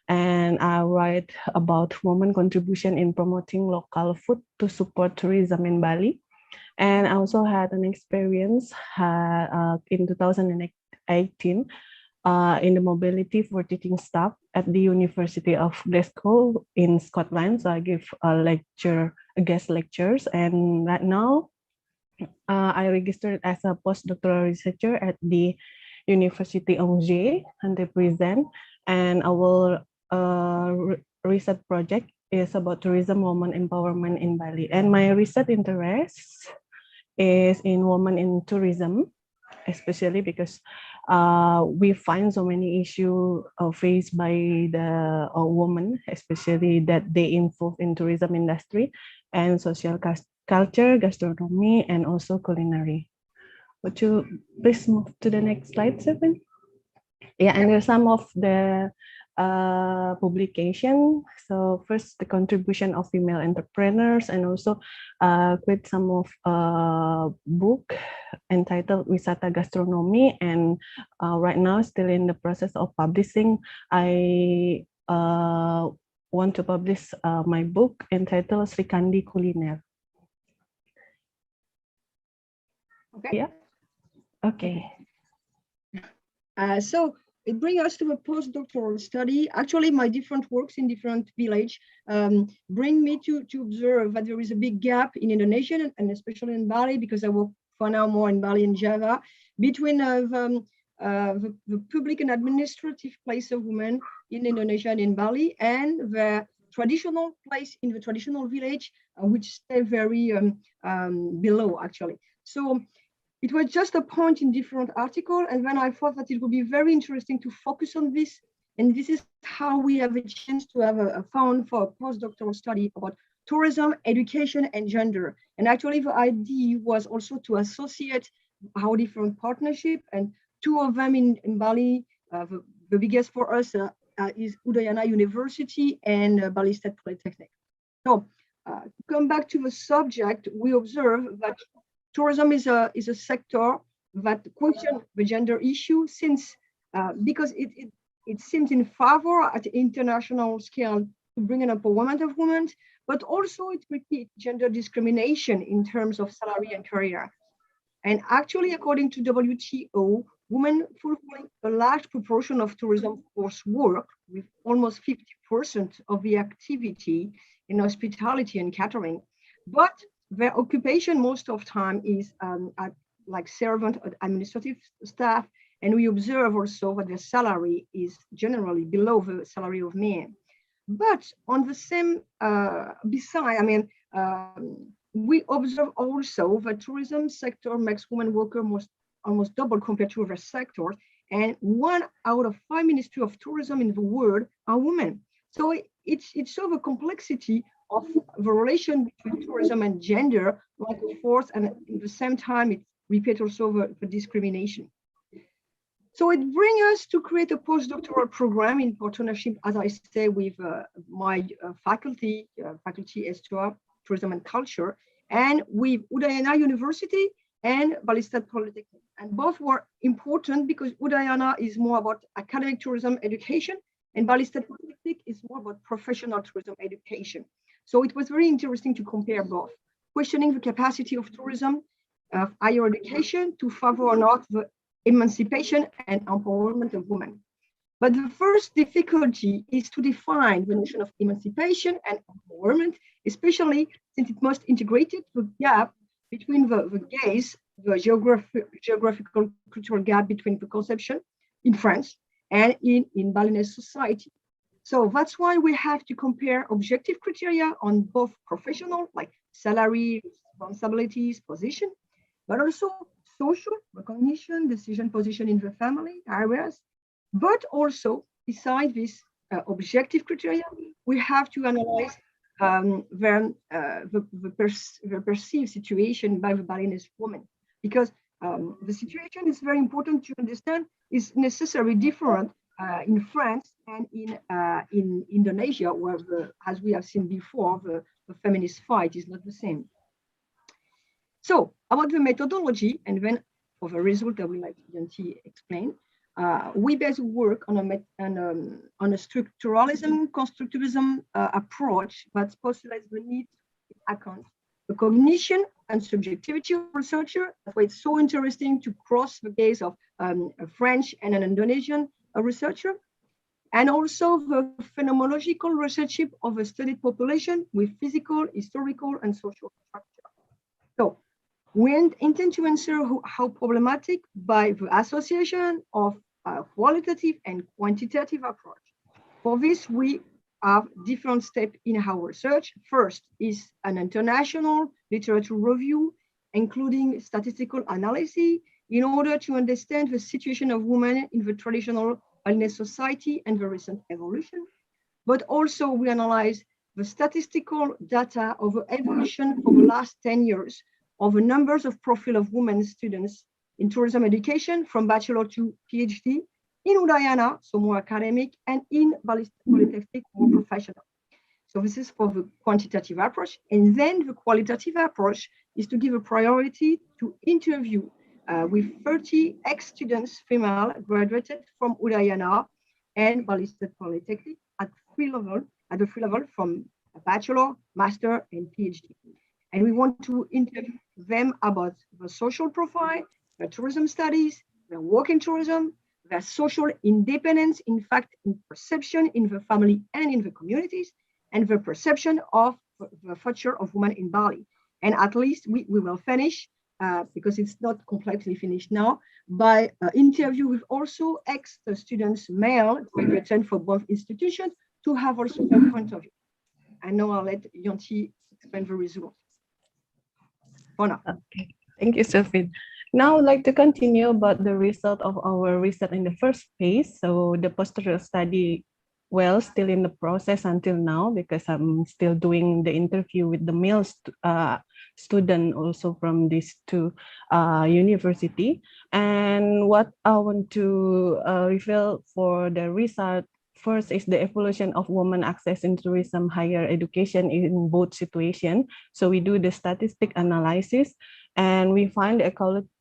and I write about women contribution in promoting local food to support tourism in Bali. And I also had an experience in 2018 in the mobility for teaching staff at the University of Glasgow in Scotland. So I give guest lectures, and right now I registered as a postdoctoral researcher at the University of Angers and represent, and our research project is about tourism women empowerment in Bali. And my research interest is in women in tourism, especially because we find so many issues faced by the women, especially that they involve in tourism industry and social culture, gastronomy, and also culinary. Would you please move to the next slide, Seven? Yeah, and there's some of the publication. So first, the contribution of female entrepreneurs, and also quite some of book entitled Wisata Gastronomi, and right now still in the process of publishing. I want to publish my book entitled Sri Kandi Kuliner. Okay. Yeah. Okay. So it brings us to a postdoctoral study. Actually, my different works in different villages bring me to observe that there is a big gap in Indonesia, and especially in Bali, because I work for now more in Bali and Java, between the public and administrative place of women in Indonesia and in Bali, and the traditional place in the traditional village, which stay very below, actually. So it was just a point in different article, and then I thought that it would be very interesting to focus on this, and this is how we have a chance to have a fund for a postdoctoral study about tourism, education, and gender. And actually the idea was also to associate our different partnership, and two of them in Bali. The biggest for us is Udayana University and Bali State Polytechnic. So to come back to the subject, we observe that tourism is a sector that questions the gender issue, since because it seems in favor at the international scale to bring an empowerment of women, but also it repeats gender discrimination in terms of salary and career. And actually, according to WTO, women fulfill a large proportion of tourism force work, with almost 50% of the activity in hospitality and catering. But their occupation most of time is like servant administrative staff, and we observe also that their salary is generally below the salary of men. But on the same we observe also that tourism sector makes women workers almost double compared to other sectors, and 1 out of 5 ministries of tourism in the world are women. So it shows the complexity of the relation between tourism and gender, like a force, and at the same time it repeats also the discrimination. So it brings us to create a postdoctoral program in partnership, as I say, with my faculty ESTHUA, Tourism and Culture, and with Udayana University and Ballistat Polytechnic. And both were important because Udayana is more about academic tourism education, and Ballistat Polytechnic is more about professional tourism education. So it was very interesting to compare both, questioning the capacity of tourism, higher education, to favor or not the emancipation and empowerment of women. But the first difficulty is to define the notion of emancipation and empowerment, especially since it must integrate the gap between the gaze, the geographical cultural gap between the conception in France and in Balinese society. So that's why we have to compare objective criteria on both professional, like salary, responsibilities, position, but also social recognition, decision position in the family areas. But also, besides this objective criteria, we have to analyze the perceived situation by the Balinese woman, because the situation is very important to understand, is necessarily different in France and in Indonesia, where, as we have seen before, the feminist fight is not the same. So about the methodology, and then for the result, I will let Yanti explain. We base work on a structuralism, constructivism approach that postulates the need to account the cognition and subjectivity of researcher. That's why it's so interesting to cross the gaze of a French and an Indonesian researcher, and also the phenomenological relationship of a studied population with physical, historical, and social structure. So we intend to answer how problematic by the association of qualitative and quantitative approach. For this, we have different steps in our research. First is an international literature review, including statistical analysis, in order to understand the situation of women in the traditional Balinese society and the recent evolution. But also we analyze the statistical data of the evolution for the last 10 years of the numbers of profile of women students in tourism education from bachelor to PhD in Udayana, so more academic, and in Ballistat Polytechnic, more professional. So this is for the quantitative approach. And then the qualitative approach is to give a priority to interview with 30 ex-students, female, graduated from Udayana and Ballistat Polytechnic at the three level from a bachelor, master, and PhD. And we want to interview them about the social profile, their tourism studies, their work in tourism, their social independence, in fact, in perception in the family and in the communities, and the perception of the future of women in Bali. And at least we will finish, because it's not completely finished now, by interview with also ex-students, male, graduated for both institutions, to have also their point of view. And now I'll let Yanti explain the results. Okay. Thank you, Sophie. Now I'd like to continue about the result of our research in the first phase. So the postdoctoral study, well, still in the process until now, because I'm still doing the interview with the male student also from these two university. And what I want to reveal for the result first is the evolution of women access in tourism higher education in both situations. So we do the statistic analysis, and we find the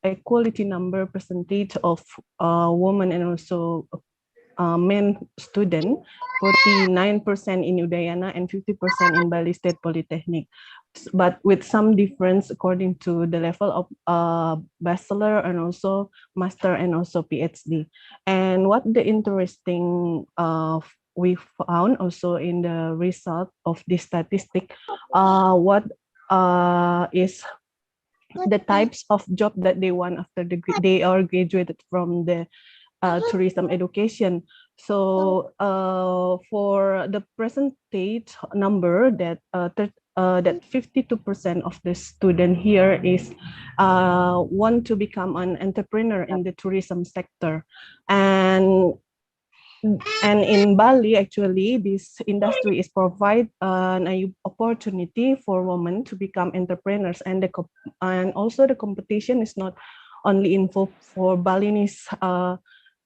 equality number percentage of women and also men student, 49% in Udayana and 50% in Bali State Polytechnic, but with some difference according to the level of bachelor and also master and also PhD. And what the interesting we found also in the result of this statistic, what is the types of job that they want after they are graduated from the tourism education. So for the percentage number that that 52% of the student here is want to become an entrepreneur in the tourism sector, and in Bali, actually, this industry is provide an opportunity for women to become entrepreneurs, and also the competition is not only involved for Balinese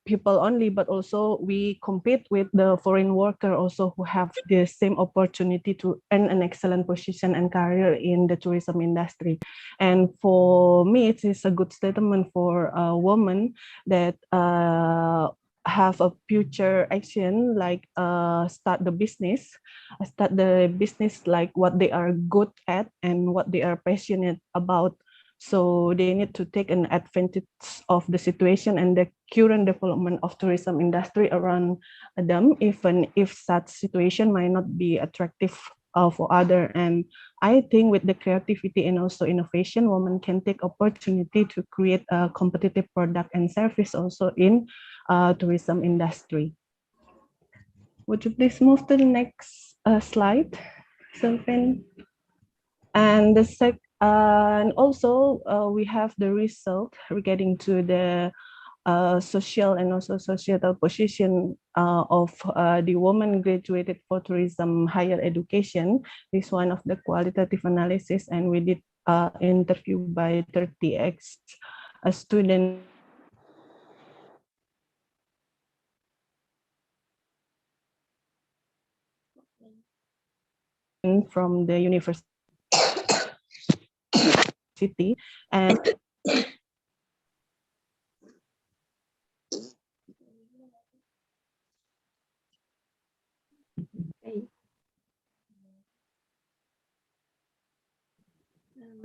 people only, but also we compete with the foreign worker also who have the same opportunity to earn an excellent position and career in the tourism industry. And for me, it is a good statement for a woman that have a future action like start the business like what they are good at and what they are passionate about. So they need to take an advantage of the situation and the current development of tourism industry around them, even if such situation might not be attractive for other. And I think with the creativity and also innovation, women can take opportunity to create a competitive product and service also in tourism industry. Would you please move to the next slide, Sylvain? And and also we have the result regarding to the social and also societal position of the woman graduated for tourism higher education. This one of the qualitative analysis, and we did interview by 30x student from the university, and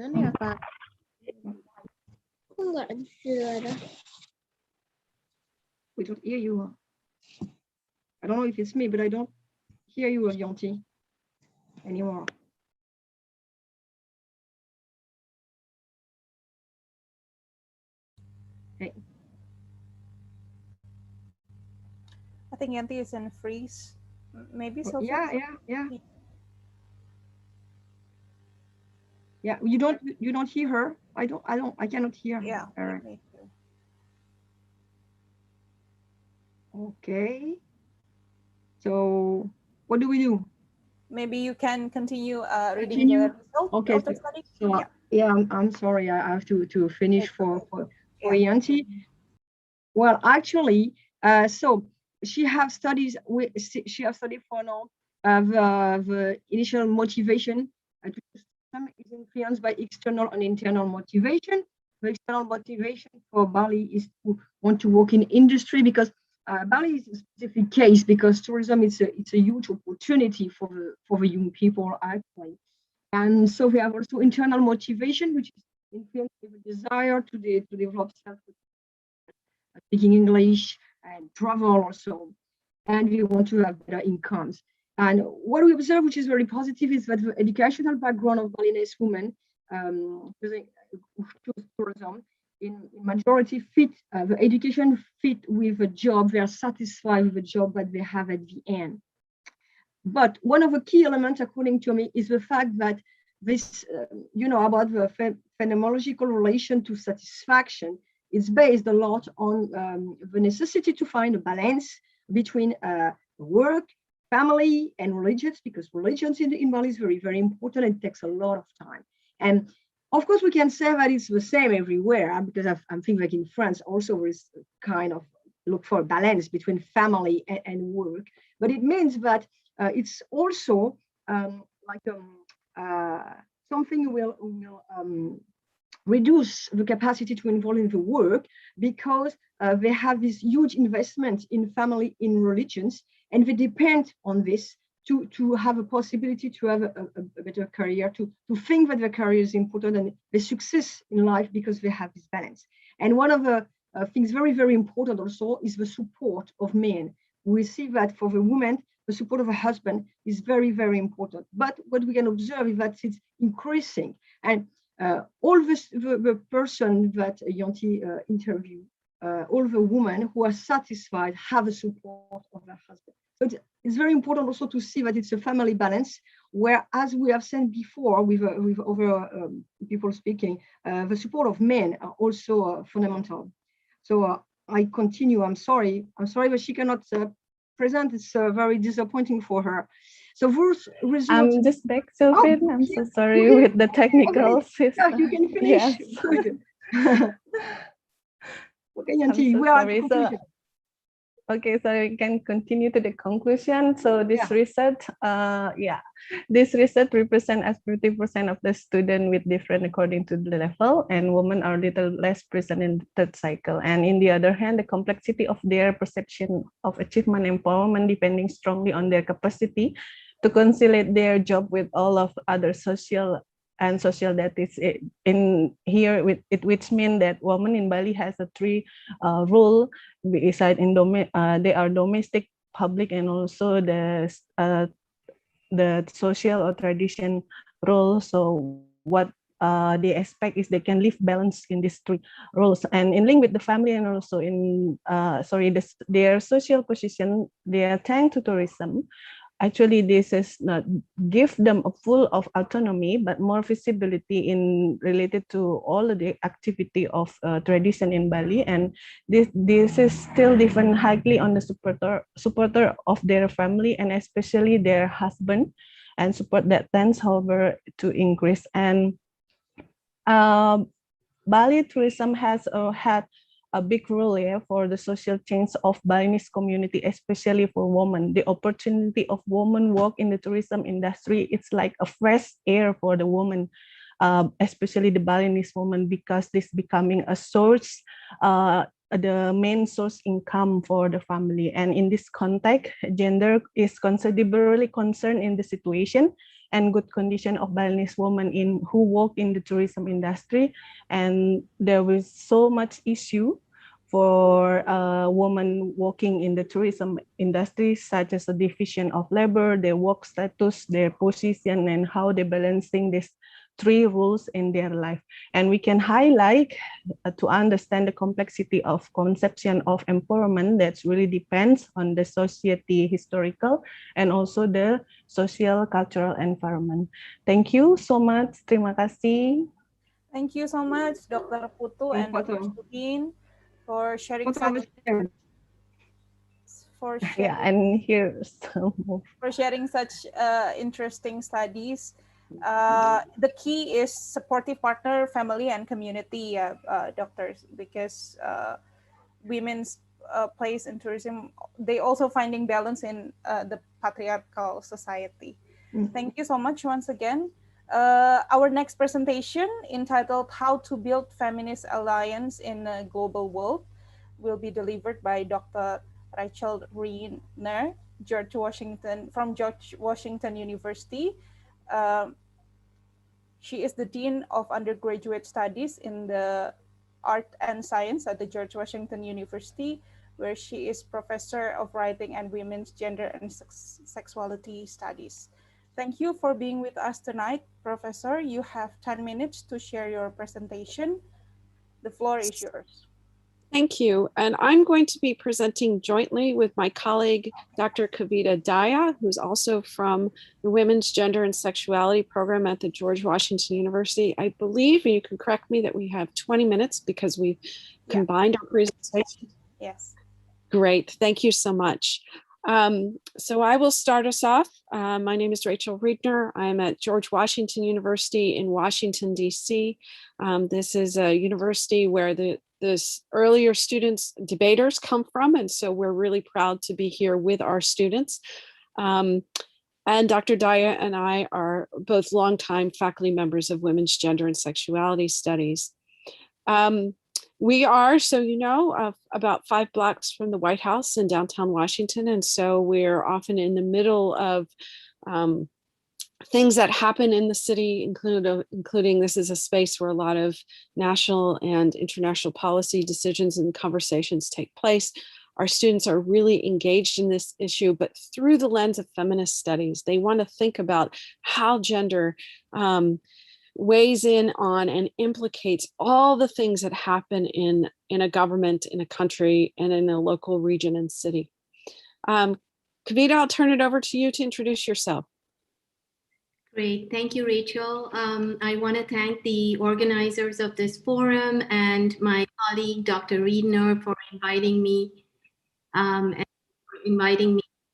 Mana ya, Pak? Kok nggak ada suara? We don't hear you. I don't know if it's me, but I don't hear you, Yanti, anymore. Okay. I think Yanti is in freeze. Maybe so. Yeah. Yeah, you don't hear her. I cannot hear her. Me too. Okay. So what do we do? Maybe you can continue reading the result of the study. So, yeah, I'm sorry. I have to finish for Yanti. Well, actually, so she have studied for now the initial motivation is influenced by external and internal motivation. The external motivation for Bali is to want to work in industry, because Bali is a specific case because tourism it's a huge opportunity for the young people actually. And so we have also internal motivation, which is influenced by the desire to develop self, speaking English and travel also, and we want to have better incomes. And what we observe, which is very positive, is that the educational background of Balinese women who choose tourism in majority fit, the education fit with a job. They are satisfied with the job that they have at the end. But one of the key elements, according to me, is the fact that this, about the phenomenological relation to satisfaction is based a lot on the necessity to find a balance between work, family, and religions, because religions in Bali is very, very important and takes a lot of time. And of course, we can say that it's the same everywhere, because I'm thinking like in France also there is kind of look for a balance between family and work. but it means that it's also something will reduce the capacity to involve in the work, because they have this huge investment in family, in religions, and they depend on this to have a possibility to have a better career, to think that their career is important and the success in life, because they have this balance. And one of the things very, very important also is the support of men. We see that for the women, the support of a husband is very, very important. But what we can observe is that it's increasing. And all the person that Yanti interviewed, all the women who are satisfied have the support of their husband. So it's very important also to see that it's a family balance, where, as we have said before with other people speaking, the support of men are also fundamental. So I continue. I'm sorry that she cannot present. It's very disappointing for her. So those results. I'm just back, Sophie. Oh, I'm so sorry with the technical system. Yeah, you can finish. Yes. Good. Okay, I'm Yanti, so we are at sorry. conclusion. Okay, so we can continue to the conclusion. So this Yeah. research, this research represents as 50% of the student with different according to the level, and women are little less present in the third cycle. And in the other hand, the complexity of their perception of achievement empowerment depending strongly on their capacity to conciliate their job with all of other social that is in here with it, which means that women in Bali has a three role. Beside in they are domestic, public, and also the social or tradition role. So what they expect is they can live balance in these three roles, and in link with the family, and also in their social position, they are thanks to tourism. Actually, this is not give them a full of autonomy, but more visibility in related to all of the activity of tradition in Bali. And this is still depend highly on the supporter of their family, and especially their husband, and support that tends, however, to increase. And Bali tourism has had a big role for the social change of Balinese community, especially for women. The opportunity of women work in the tourism industry, it's like a fresh air for the women, especially the Balinese woman, because this becoming a source, the main source income for the family. And in this context, gender is considerably concerned in the situation and good condition of Balinese women who work in the tourism industry. And there was so much issue for women working in the tourism industry, such as the division of labor, their work status, their position, and how they're balancing these three rules in their life. And we can highlight to understand the complexity of conception of empowerment that really depends on the society historical and also the social cultural environment. Thank you so much. Terima kasih. Thank you so much, Dr. Putu and Dr. Subin, for sharing such interesting studies. The key is supportive partner, family, and community, doctors, because women's place in tourism, they also finding balance in the patriarchal society. Thank you so much once again. Our next presentation, entitled How to Build Feminist Alliance in a Global World, will be delivered by Dr. Rachel Reiner, from George Washington University. She is the Dean of Undergraduate Studies in the Art and Science at the George Washington University, where she is Professor of Writing and Women's Gender and Sexuality Studies. Thank you for being with us tonight, Professor. You have 10 minutes to share your presentation. The floor is yours. Thank you. And I'm going to be presenting jointly with my colleague, Dr. Kavita Daya, who's also from the Women's Gender and Sexuality program at the George Washington University. I believe, and you can correct me, that we have 20 minutes because we've combined our presentation. Yes. Great. Thank you so much. So I will start us off. My name is Rachel Reitner. I'm at George Washington University in Washington, D.C. This is a university where the this earlier students debaters come from. And so we're really proud to be here with our students. And Dr. Daya and I are both longtime faculty members of Women's Gender and Sexuality Studies. We are, so you know, about 5 blocks from the White House in downtown Washington. And so we're often in the middle of things that happen in the city, including this is a space where a lot of national and international policy decisions and conversations take place. Our students are really engaged in this issue, but through the lens of feminist studies. They want to think about how gender weighs in on and implicates all the things that happen in a government, in a country, and in a local region and city. Kavita, I'll turn it over to you to introduce yourself. Great, thank you, Rachel. I want to thank the organizers of this forum and my colleague, Dr. Riedner, for inviting me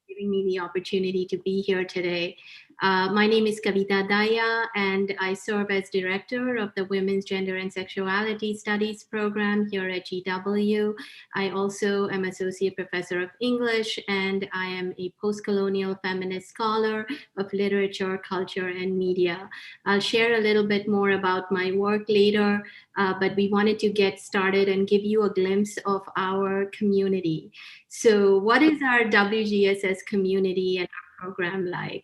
giving me the opportunity to be here today. My name is Kavita Daya, and I serve as director of the Women's Gender and Sexuality Studies program here at GW. I also am associate professor of English, and I am a post-colonial feminist scholar of literature, culture, and media. I'll share a little bit more about my work later, but we wanted to get started and give you a glimpse of our community. So what is our WGSS community and our program like?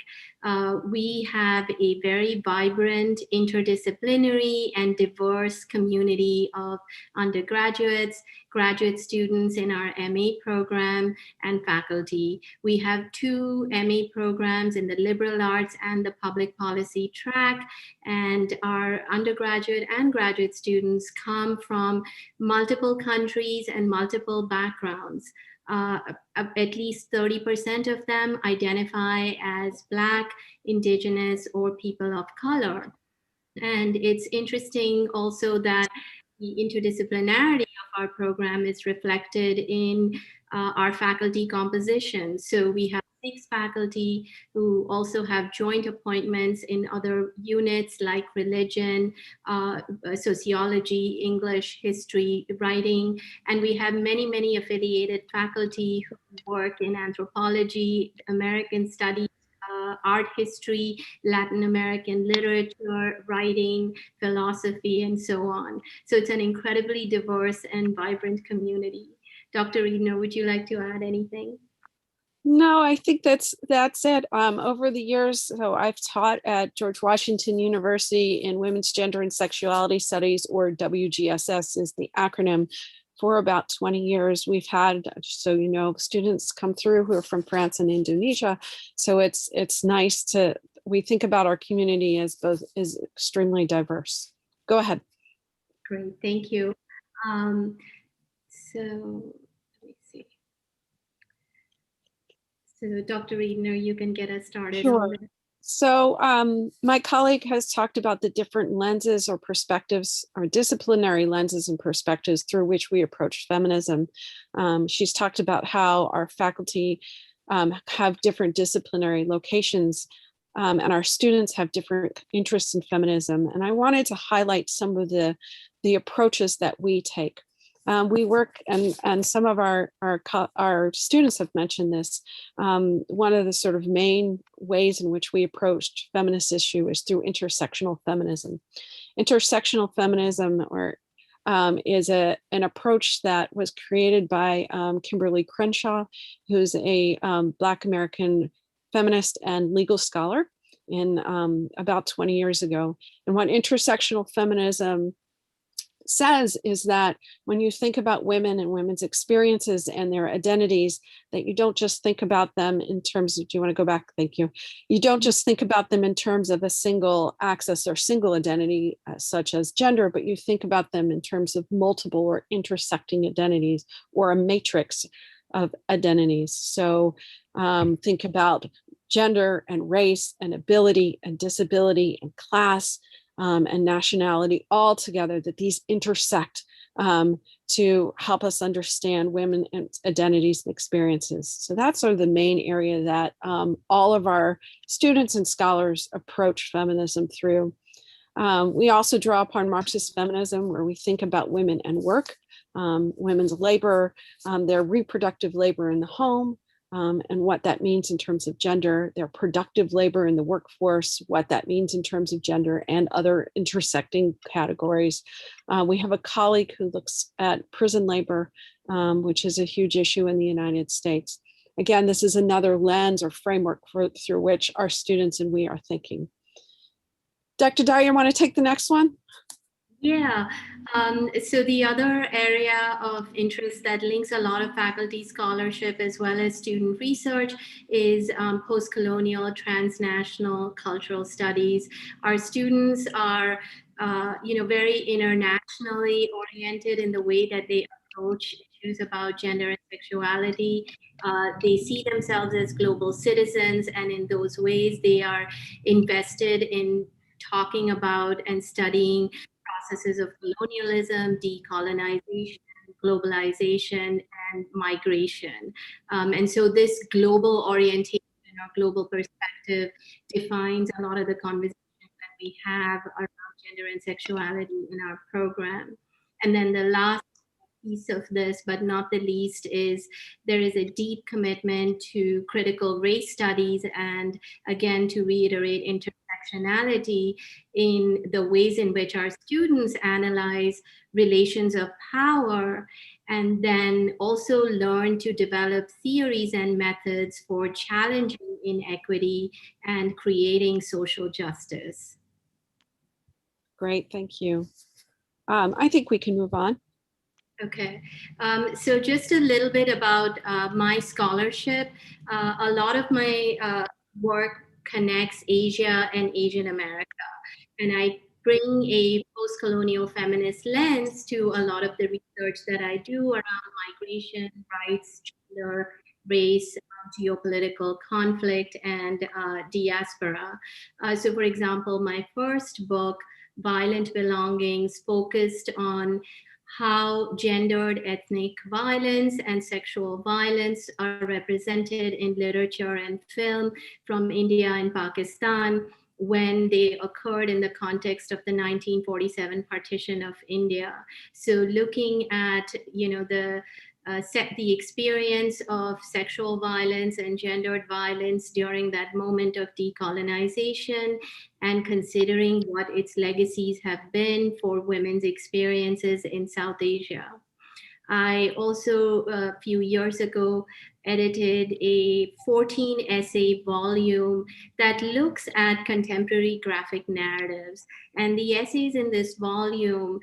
We have a very vibrant, interdisciplinary, and diverse community of undergraduates, graduate students in our MA program, and faculty. We have 2 MA programs in the liberal arts and the public policy track, and our undergraduate and graduate students come from multiple countries and multiple backgrounds. At least 30% of them identify as Black, Indigenous, or people of color. And it's interesting also that the interdisciplinarity of our program is reflected in our faculty composition. So we have 6 faculty who also have joint appointments in other units like religion, sociology, English, history, writing, and we have many, many affiliated faculty who work in anthropology, American studies, art history, Latin American literature, writing, philosophy, and so on. So it's an incredibly diverse and vibrant community. Dr. Riedner, would you like to add anything? No, I think that's it. Over the years, so I've taught at George Washington University in Women's Gender and Sexuality Studies, or WGSS is the acronym, for about 20 years. We've had, so you know, students come through who are from France and Indonesia. So it's nice to, we think about our community as both is extremely diverse. Go ahead. Great, thank you. So let me see. So Dr. Riedner, you can get us started. Sure. So my colleague has talked about the different lenses or perspectives, or disciplinary lenses and perspectives through which we approach feminism. She's talked about how our faculty have different disciplinary locations, and our students have different interests in feminism. And I wanted to highlight some of the approaches that we take. We work, and some of our students have mentioned this. One of the sort of main ways in which we approached feminist issue is through intersectional feminism. Intersectional feminism is an approach that was created by Kimberly Crenshaw, who's a Black American feminist and legal scholar in about 20 years ago. And what intersectional feminism says is that when you think about women and women's experiences and their identities, that you don't just think about them in terms of, do you want to go back? Thank you. You don't just think about them in terms of a single axis or single identity, such as gender, but you think about them in terms of multiple or intersecting identities, or a matrix of identities. So think about gender and race and ability and disability and class, and nationality all together, that these intersect to help us understand women and identities and experiences. So that's sort of the main area that all of our students and scholars approach feminism through. We also draw upon Marxist feminism, where we think about women and work. women's labor, their reproductive labor in the home, and what that means in terms of gender, their productive labor in the workforce, what that means in terms of gender and other intersecting categories. We have a colleague who looks at prison labor, which is a huge issue in the United States. Again, this is another lens or framework through which our students and we are thinking. Dr. Dyer, want to take the next one? Yeah, so the other area of interest that links a lot of faculty scholarship as well as student research is post-colonial transnational cultural studies. Our students are, very internationally oriented in the way that they approach issues about gender and sexuality. They see themselves as global citizens, and in those ways they are invested in talking about and studying processes of colonialism, decolonization, globalization, and migration. And so this global orientation or global perspective defines a lot of the conversations that we have around gender and sexuality in our program. And then the last piece of this, but not the least, is there is a deep commitment to critical race studies and, again, to reiterate intersectionality in the ways in which our students analyze relations of power, and then also learn to develop theories and methods for challenging inequity and creating social justice. Great, thank you. I think we can move on. Okay, so just a little bit about my scholarship. A lot of my work connects Asia and Asian America, and I bring a post-colonial feminist lens to a lot of the research that I do around migration, rights, gender, race, geopolitical conflict, and diaspora. So for example, my first book, Violent Belongings, focused on how gendered ethnic violence and sexual violence are represented in literature and film from India and Pakistan when they occurred in the context of the 1947 partition of India. So looking at, the experience of sexual violence and gendered violence during that moment of decolonization, and considering what its legacies have been for women's experiences in South Asia. I also, a few years ago, edited a 14 essay volume that looks at contemporary graphic narratives. And the essays in this volume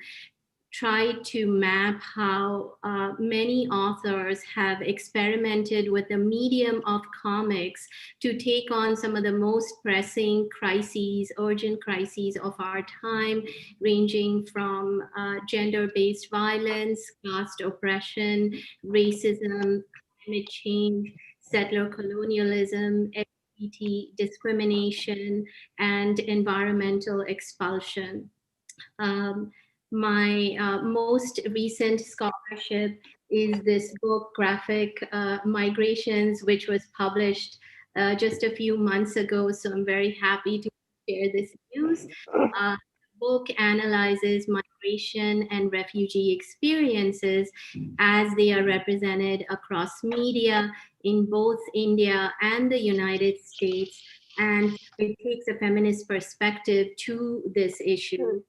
tried to map how many authors have experimented with the medium of comics to take on some of the most pressing crises, urgent crises of our time, ranging from gender-based violence, caste oppression, racism, climate change, settler colonialism, LGBT discrimination, and environmental expulsion. My most recent scholarship is this book, Graphic Migrations, which was published just a few months ago. So I'm very happy to share this news. The book analyzes migration and refugee experiences as they are represented across media in both India and the United States. And it takes a feminist perspective to this issue.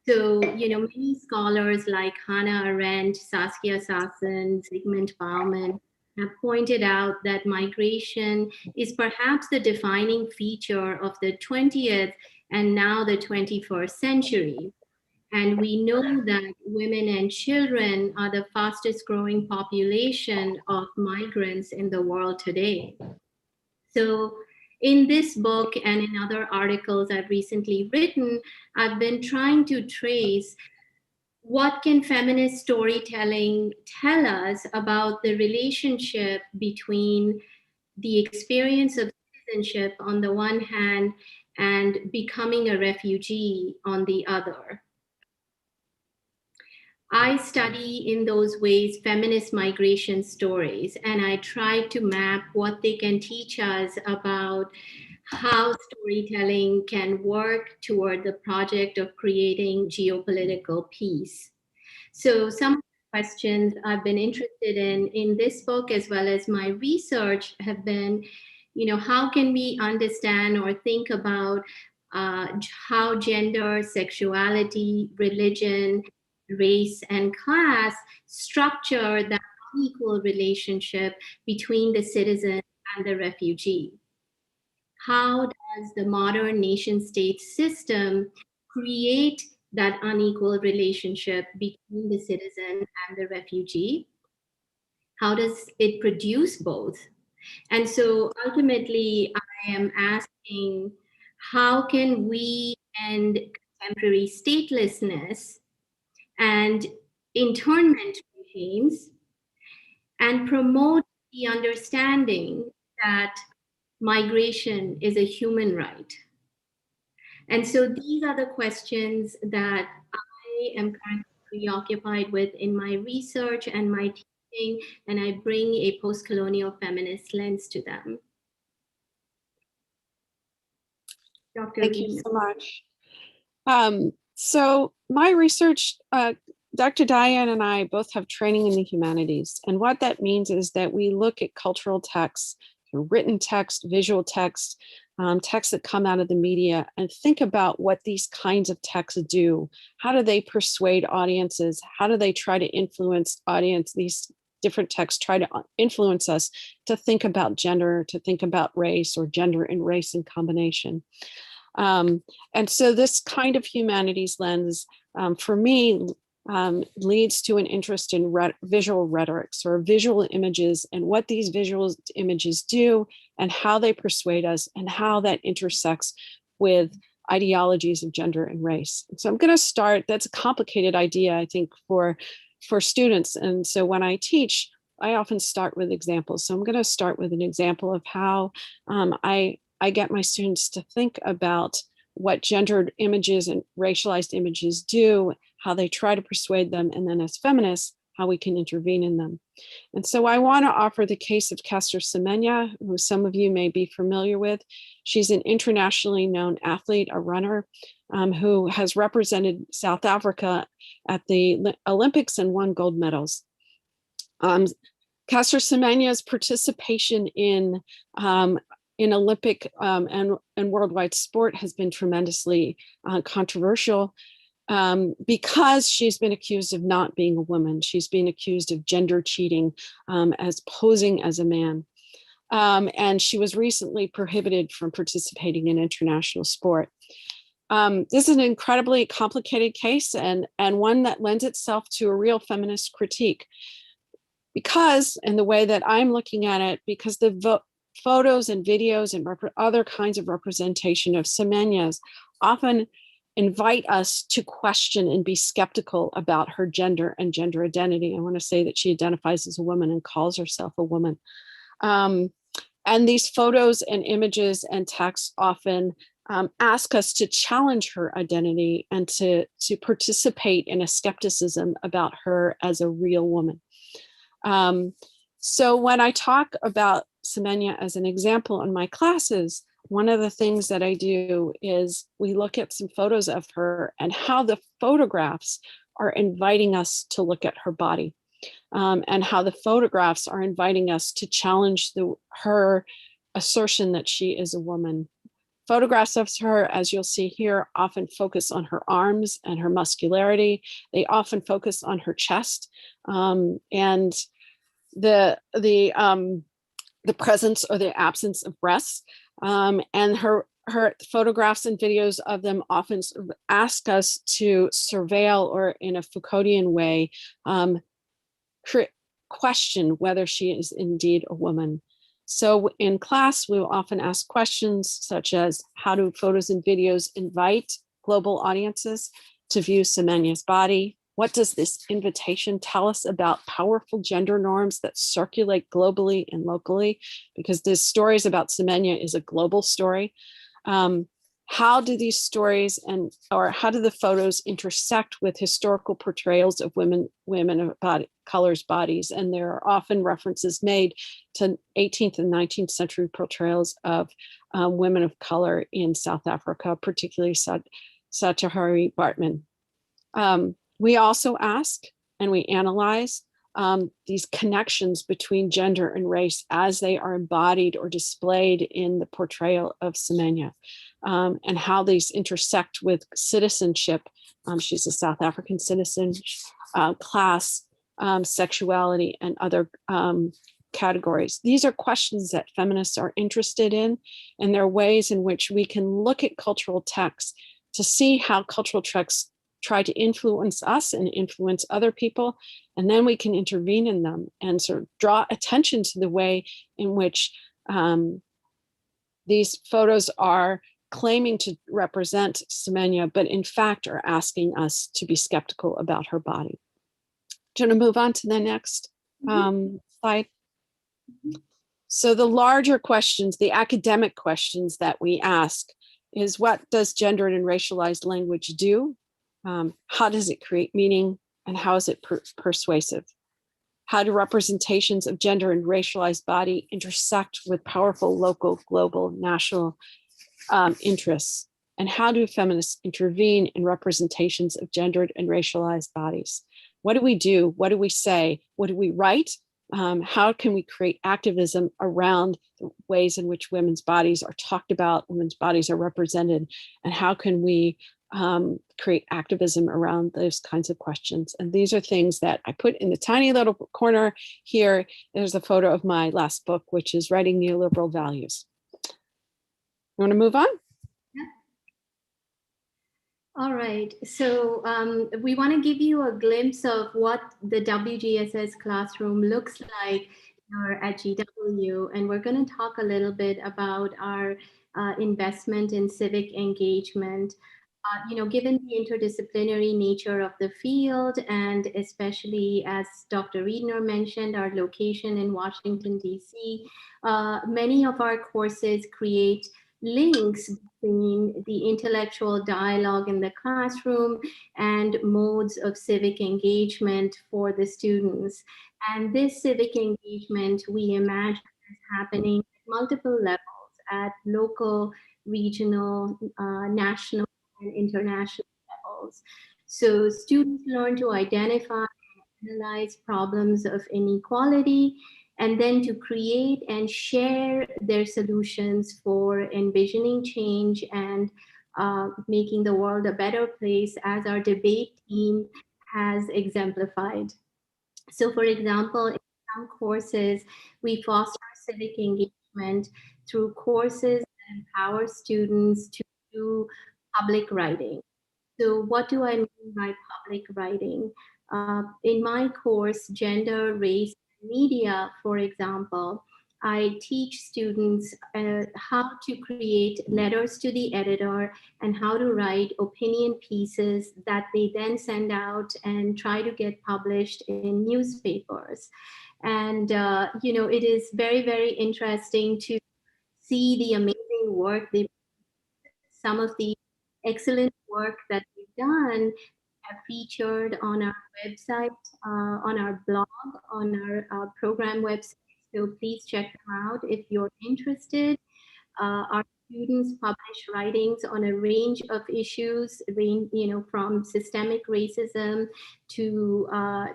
So, many scholars like Hannah Arendt, Saskia Sassen, Zygmunt Bauman have pointed out that migration is perhaps the defining feature of the 20th and now the 21st century. And we know that women and children are the fastest growing population of migrants in the world today. So, in this book and in other articles I've recently written, I've been trying to trace what can feminist storytelling tell us about the relationship between the experience of citizenship on the one hand and becoming a refugee on the other. I study in those ways feminist migration stories, and I try to map what they can teach us about how storytelling can work toward the project of creating geopolitical peace. So some questions I've been interested in this book, as well as my research, have been, how can we understand or think about how gender, sexuality, religion, race, and class structure that unequal relationship between the citizen and the refugee. How does the modern nation-state system create that unequal relationship between the citizen and the refugee? How does it produce both? And so ultimately, I am asking, how can we end contemporary statelessness and internment regimes and promote the understanding that migration is a human right? And so these are the questions that I am currently preoccupied with in my research and my teaching, and I bring a post-colonial feminist lens to them. Dr. Thank Lee. you so much. So my research, Dr. Diane and I both have training in the humanities. And what that means is that we look at cultural texts, written text, visual text, texts that come out of the media, and think about what these kinds of texts do. How do they persuade audiences? How do they try to influence audience? These different texts try to influence us to think about gender, to think about race, or gender and race in combination. And so this kind of humanities lens, for me, leads to an interest in visual rhetorics, or visual images, and what these visual images do and how they persuade us and how that intersects with ideologies of gender and race. So I'm going to start, that's a complicated idea, I think, for students. And so when I teach, I often start with examples. So I'm going to start with an example of how I get my students to think about what gendered images and racialized images do, how they try to persuade them, and then as feminists, how we can intervene in them. And so I want to offer the case of Caster Semenya, who some of you may be familiar with. She's an internationally known athlete, a runner, who has represented South Africa at the Olympics and won gold medals. Caster Semenya's participation in Olympic and worldwide sport has been tremendously controversial because she's been accused of not being a woman. She's been accused of gender cheating as posing as a man. And she was recently prohibited from participating in international sport. This is an incredibly complicated case and one that lends itself to a real feminist critique. Because, in the way that I'm looking at it, because the photos and videos and other kinds of representation of Semenya's often invite us to question and be skeptical about her gender and gender identity. I want to say that she identifies as a woman and calls herself a woman. And these photos and images and texts often ask us to challenge her identity and to participate in a skepticism about her as a real woman. So when I talk about Semenya as an example in my classes, one of the things that I do is we look at some photos of her and how the photographs are inviting us to look at her body, and how the photographs are inviting us to challenge her assertion that she is a woman. Photographs of her, as you'll see here, often focus on her arms and her muscularity. They often focus on her chest and the presence or the absence of breasts. And her photographs and videos of them often ask us to surveil, or in a Foucauldian way, question whether she is indeed a woman. So in class, we will often ask questions such as, how do photos and videos invite global audiences to view Semenya's body? What does this invitation tell us about powerful gender norms that circulate globally and locally? Because the stories about Semenya is a global story. How do these stories or how do the photos intersect with historical portrayals of women of color's bodies? And there are often references made to 18th and 19th century portrayals of women of color in South Africa, particularly Satahari Bartman. We also ask, and we analyze these connections between gender and race as they are embodied or displayed in the portrayal of Semenya, and how these intersect with citizenship. She's a South African citizen, class, sexuality, and other categories. These are questions that feminists are interested in, and there are ways in which we can look at cultural texts to see how cultural texts try to influence us and influence other people, and then we can intervene in them and sort of draw attention to the way in which these photos are claiming to represent Semenya, but in fact are asking us to be skeptical about her body. Do you want to move on to the next slide? So the larger questions, the academic questions that we ask is, what does gendered and racialized language do? How does it create meaning, and how is it persuasive? How do representations of gender and racialized body intersect with powerful local, global, national interests? And how do feminists intervene in representations of gendered and racialized bodies? What do we do? What do we say? What do we write? How can we create activism around the ways in which women's bodies are talked about, women's bodies are represented, and how can we create activism around those kinds of questions? And these are things that I put in the tiny little corner here. There's a photo of my last book, which is Writing Neoliberal Values. You want to move on? All right, so we want to give you a glimpse of what the WGSS classroom looks like here at GW, and we're going to talk a little bit about our investment in civic engagement. Given the interdisciplinary nature of the field, and especially as Dr. Riedner mentioned, our location in Washington, DC, many of our courses create links between the intellectual dialogue in the classroom and modes of civic engagement for the students. And this civic engagement, we imagine, is happening at multiple levels, at local, regional, national, and international levels. So students learn to identify and analyze problems of inequality, and then to create and share their solutions for envisioning change and making the world a better place, as our debate team has exemplified. So for example, in some courses, we foster civic engagement through courses that empower students to do public writing. So what do I mean by public writing? In my course, Gender, Race, and Media, for example, I teach students how to create letters to the editor and how to write opinion pieces that they then send out and try to get published in newspapers. And, it is very, very interesting to see the amazing work some of the excellent work that we've done have featured on our website, on our blog, on our program website. So please check them out if you're interested. Our students publish writings on a range of issues, from systemic racism to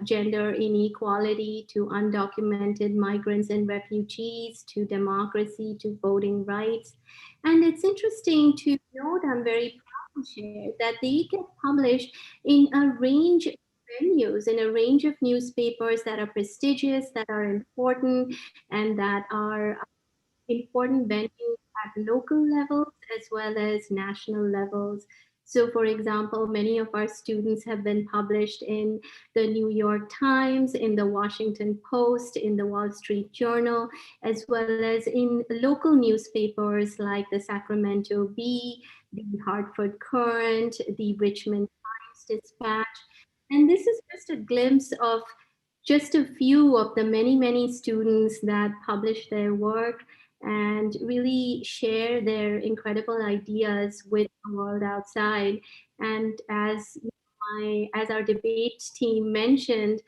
gender inequality, to undocumented migrants and refugees, to democracy, to voting rights. And it's interesting to note, I'm very proud to share, that they get published in a range of venues, in a range of newspapers that are prestigious, that are important, and that are important venues at local levels as well as national levels. So for example, many of our students have been published in the New York Times, in the Washington Post, in the Wall Street Journal, as well as in local newspapers like the Sacramento Bee, the Hartford Courant, the Richmond Times Dispatch. And this is just a glimpse of just a few of the many, many students that publish their work and really share their incredible ideas with the world outside. And as our debate team mentioned,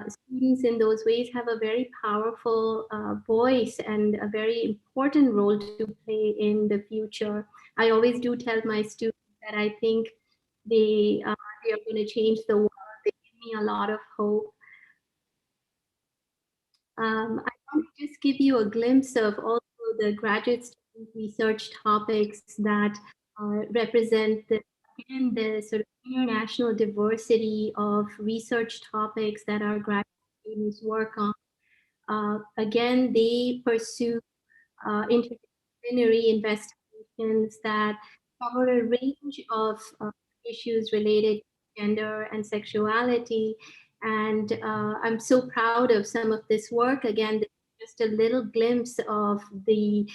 students in those ways have a very powerful voice and a very important role to play in the future. I always do tell my students that I think they are going to change the world. They give me a lot of hope. I want to just give you a glimpse of also the graduate student research topics that represent the sort of international diversity of research topics that our graduate students work on. Again, they pursue interdisciplinary investigations that cover a range of issues related to gender and sexuality. And I'm so proud of some of this work. Again, just a little glimpse of the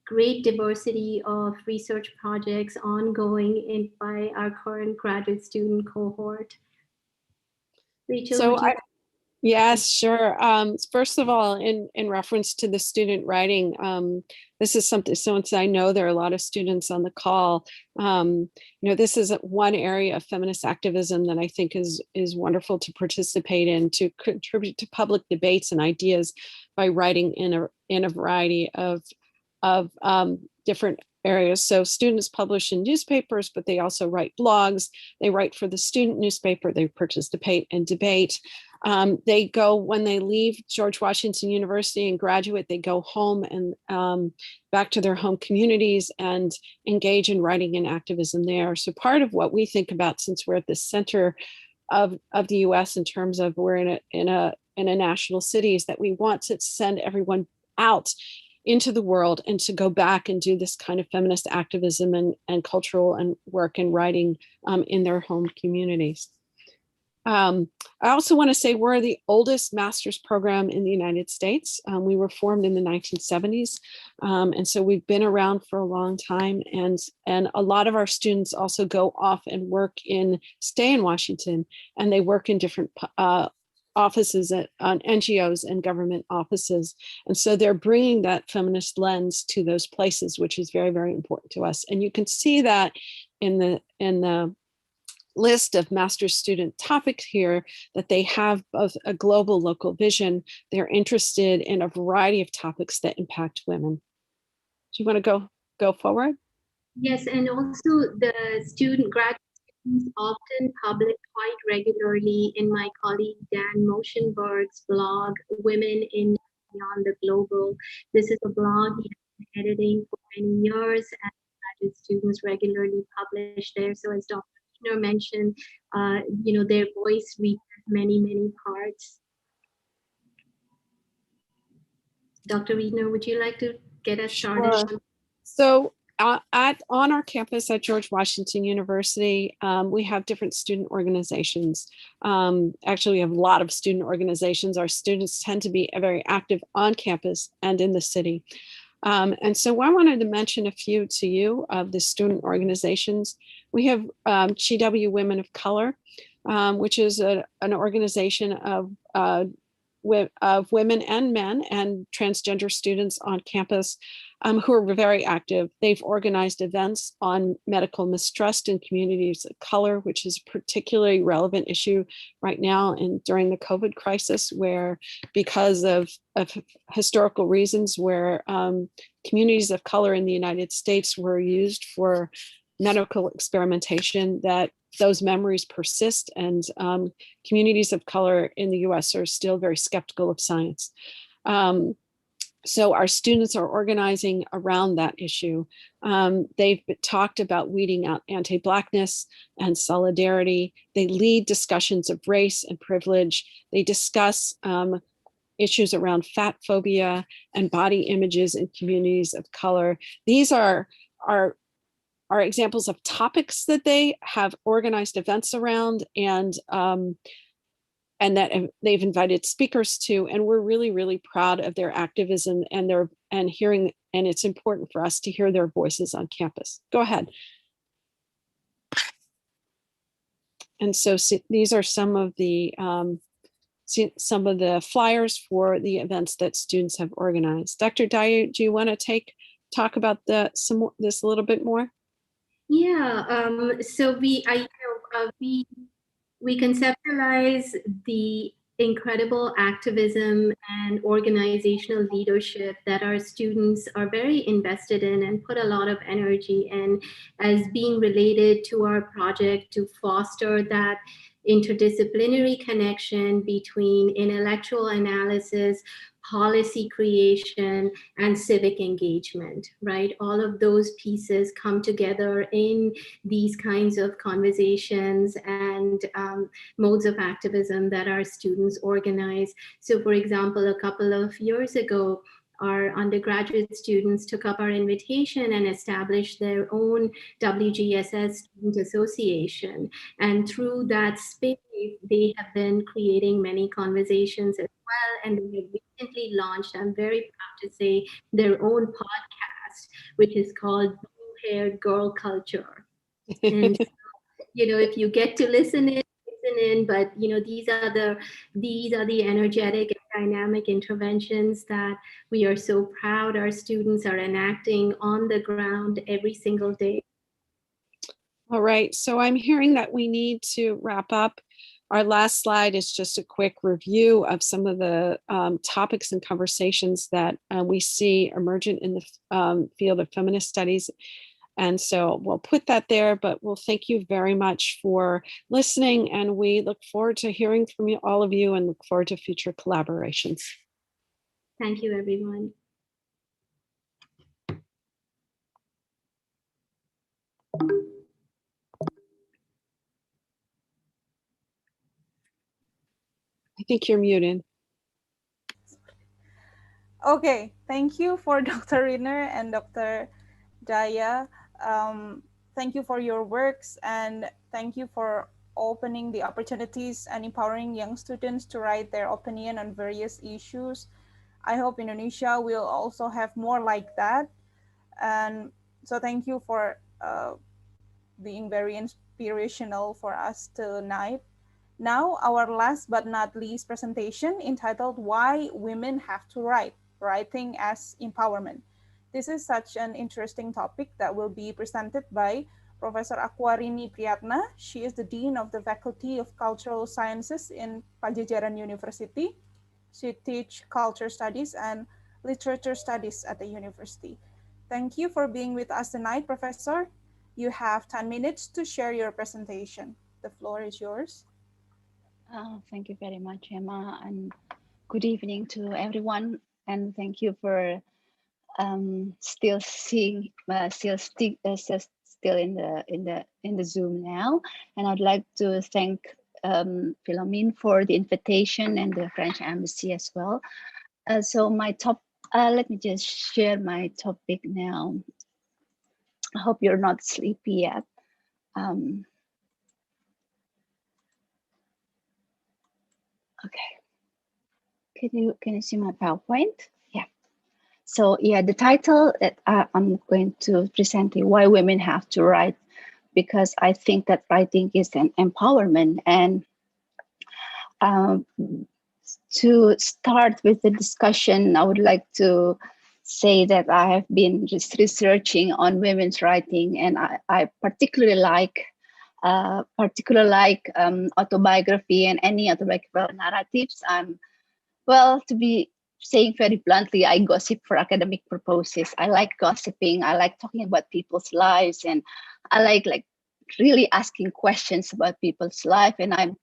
great diversity of research projects ongoing by our current graduate student cohort. Rachel, So would you? Yes, sure. First of all, in reference to the student writing, this is something, since I know there are a lot of students on the call, this is one area of feminist activism that I think is wonderful to participate in, to contribute to public debates and ideas by writing in a variety of different areas. So students publish in newspapers, but they also write blogs. They write for the student newspaper. They participate in debate. They go, when they leave George Washington University and graduate, they go home and back to their home communities and engage in writing and activism there. So part of what we think about, since we're at the center of the US in terms of we're in a national city, is that we want to send everyone out into the world and to go back and do this kind of feminist activism and cultural and work and writing in their home communities. I also want to say we're the oldest master's program in the United States. We were formed in the 1970s. And so we've been around for a long time. And a lot of our students also go off and stay in Washington, and they work in different offices on NGOs and government offices. And so they're bringing that feminist lens to those places, which is very, very important to us. And you can see that in the list of master's student topics here, that they have both a global, local vision. They're interested in a variety of topics that impact women. Do you want to go forward? Yes, and also the graduate students often publish quite regularly in my colleague Dan Moschenberg's blog, Women in Beyond the Global. This is a blog he has been editing for many years, and graduate students regularly publish there. So as Dr. mentioned, their voice reaches many, many parts. Dr. Wiedner, would you like to get us started? Sure. So on our campus at George Washington University, we have different student organizations. Actually, we have a lot of student organizations. Our students tend to be very active on campus and in the city. And so I wanted to mention a few to you of the student organizations. We have GW Women of Color, which is an organization of women and men and transgender students on campus who are very active. They've organized events on medical mistrust in communities of color, which is a particularly relevant issue right now and during the COVID crisis, where because of historical reasons, where communities of color in the United States were used for medical experimentation, that those memories persist, and communities of color in the US are still very skeptical of science. So our students are organizing around that issue. They've talked about weeding out anti-Blackness and solidarity. They lead discussions of race and privilege. They discuss issues around fat phobia and body images in communities of color. These are examples of topics that they have organized events around and that they've invited speakers to, and we're really, really proud of their activism and hearing, and it's important for us to hear their voices on campus. Go ahead. And so these are some of the flyers for the events that students have organized. Dr. Daya, do you want to talk about this a little bit more? Yeah, so we conceptualize the incredible activism and organizational leadership that our students are very invested in and put a lot of energy in as being related to our project to foster that interdisciplinary connection between intellectual analysis, policy creation, and civic engagement, right? All of those pieces come together in these kinds of conversations and modes of activism that our students organize. So for example, a couple of years ago, our undergraduate students took up our invitation and established their own WGSS Student Association. And through that space, they have been creating many conversations as well. And they have recently launched, I'm very proud to say, their own podcast, which is called Blue-Haired Girl Culture. And you know, if you get to listen in, but you know, these are the energetic and dynamic interventions that we are so proud our students are enacting on the ground every single day. All right, so I'm hearing that we need to wrap up. Our last slide is just a quick review of some of the topics and conversations that we see emergent in the field of feminist studies. And so we'll put that there, but we'll thank you very much for listening. And we look forward to hearing from you, all of you, and look forward to future collaborations. Thank you, everyone. I think you're muted. Okay, thank you for Dr. Riner and Dr. Daya. Thank you for your works, and thank you for opening the opportunities and empowering young students to write their opinion on various issues. I hope Indonesia will also have more like that. And so thank you for being very inspirational for us tonight. Now, our last but not least presentation, entitled Why Women Have to Write, Writing as Empowerment. This is such an interesting topic that will be presented by Professor Akwarini Priyatna. She is the Dean of the Faculty of Cultural Sciences in Pajajaran University. She teaches culture studies and literature studies at the university. Thank you for being with us tonight, Professor. You have 10 minutes to share your presentation. The floor is yours. Thank you very much, Emma, and good evening to everyone. And thank you for still in the Zoom now. And I'd like to thank Philomene for the invitation and the French Embassy as well. So let me just share my topic now. I hope you're not sleepy yet. Okay. Can you see my PowerPoint? Yeah. So yeah, the title that I'm going to present is Why Women Have to Write, because I think that writing is an empowerment. And to start with the discussion, I would like to say that I have been just researching on women's writing, and I particularly like autobiography and any autobiographical narratives. Well, to be saying very bluntly, I gossip for academic purposes. I like gossiping. I like talking about people's lives, and I like really asking questions about people's life. And I'm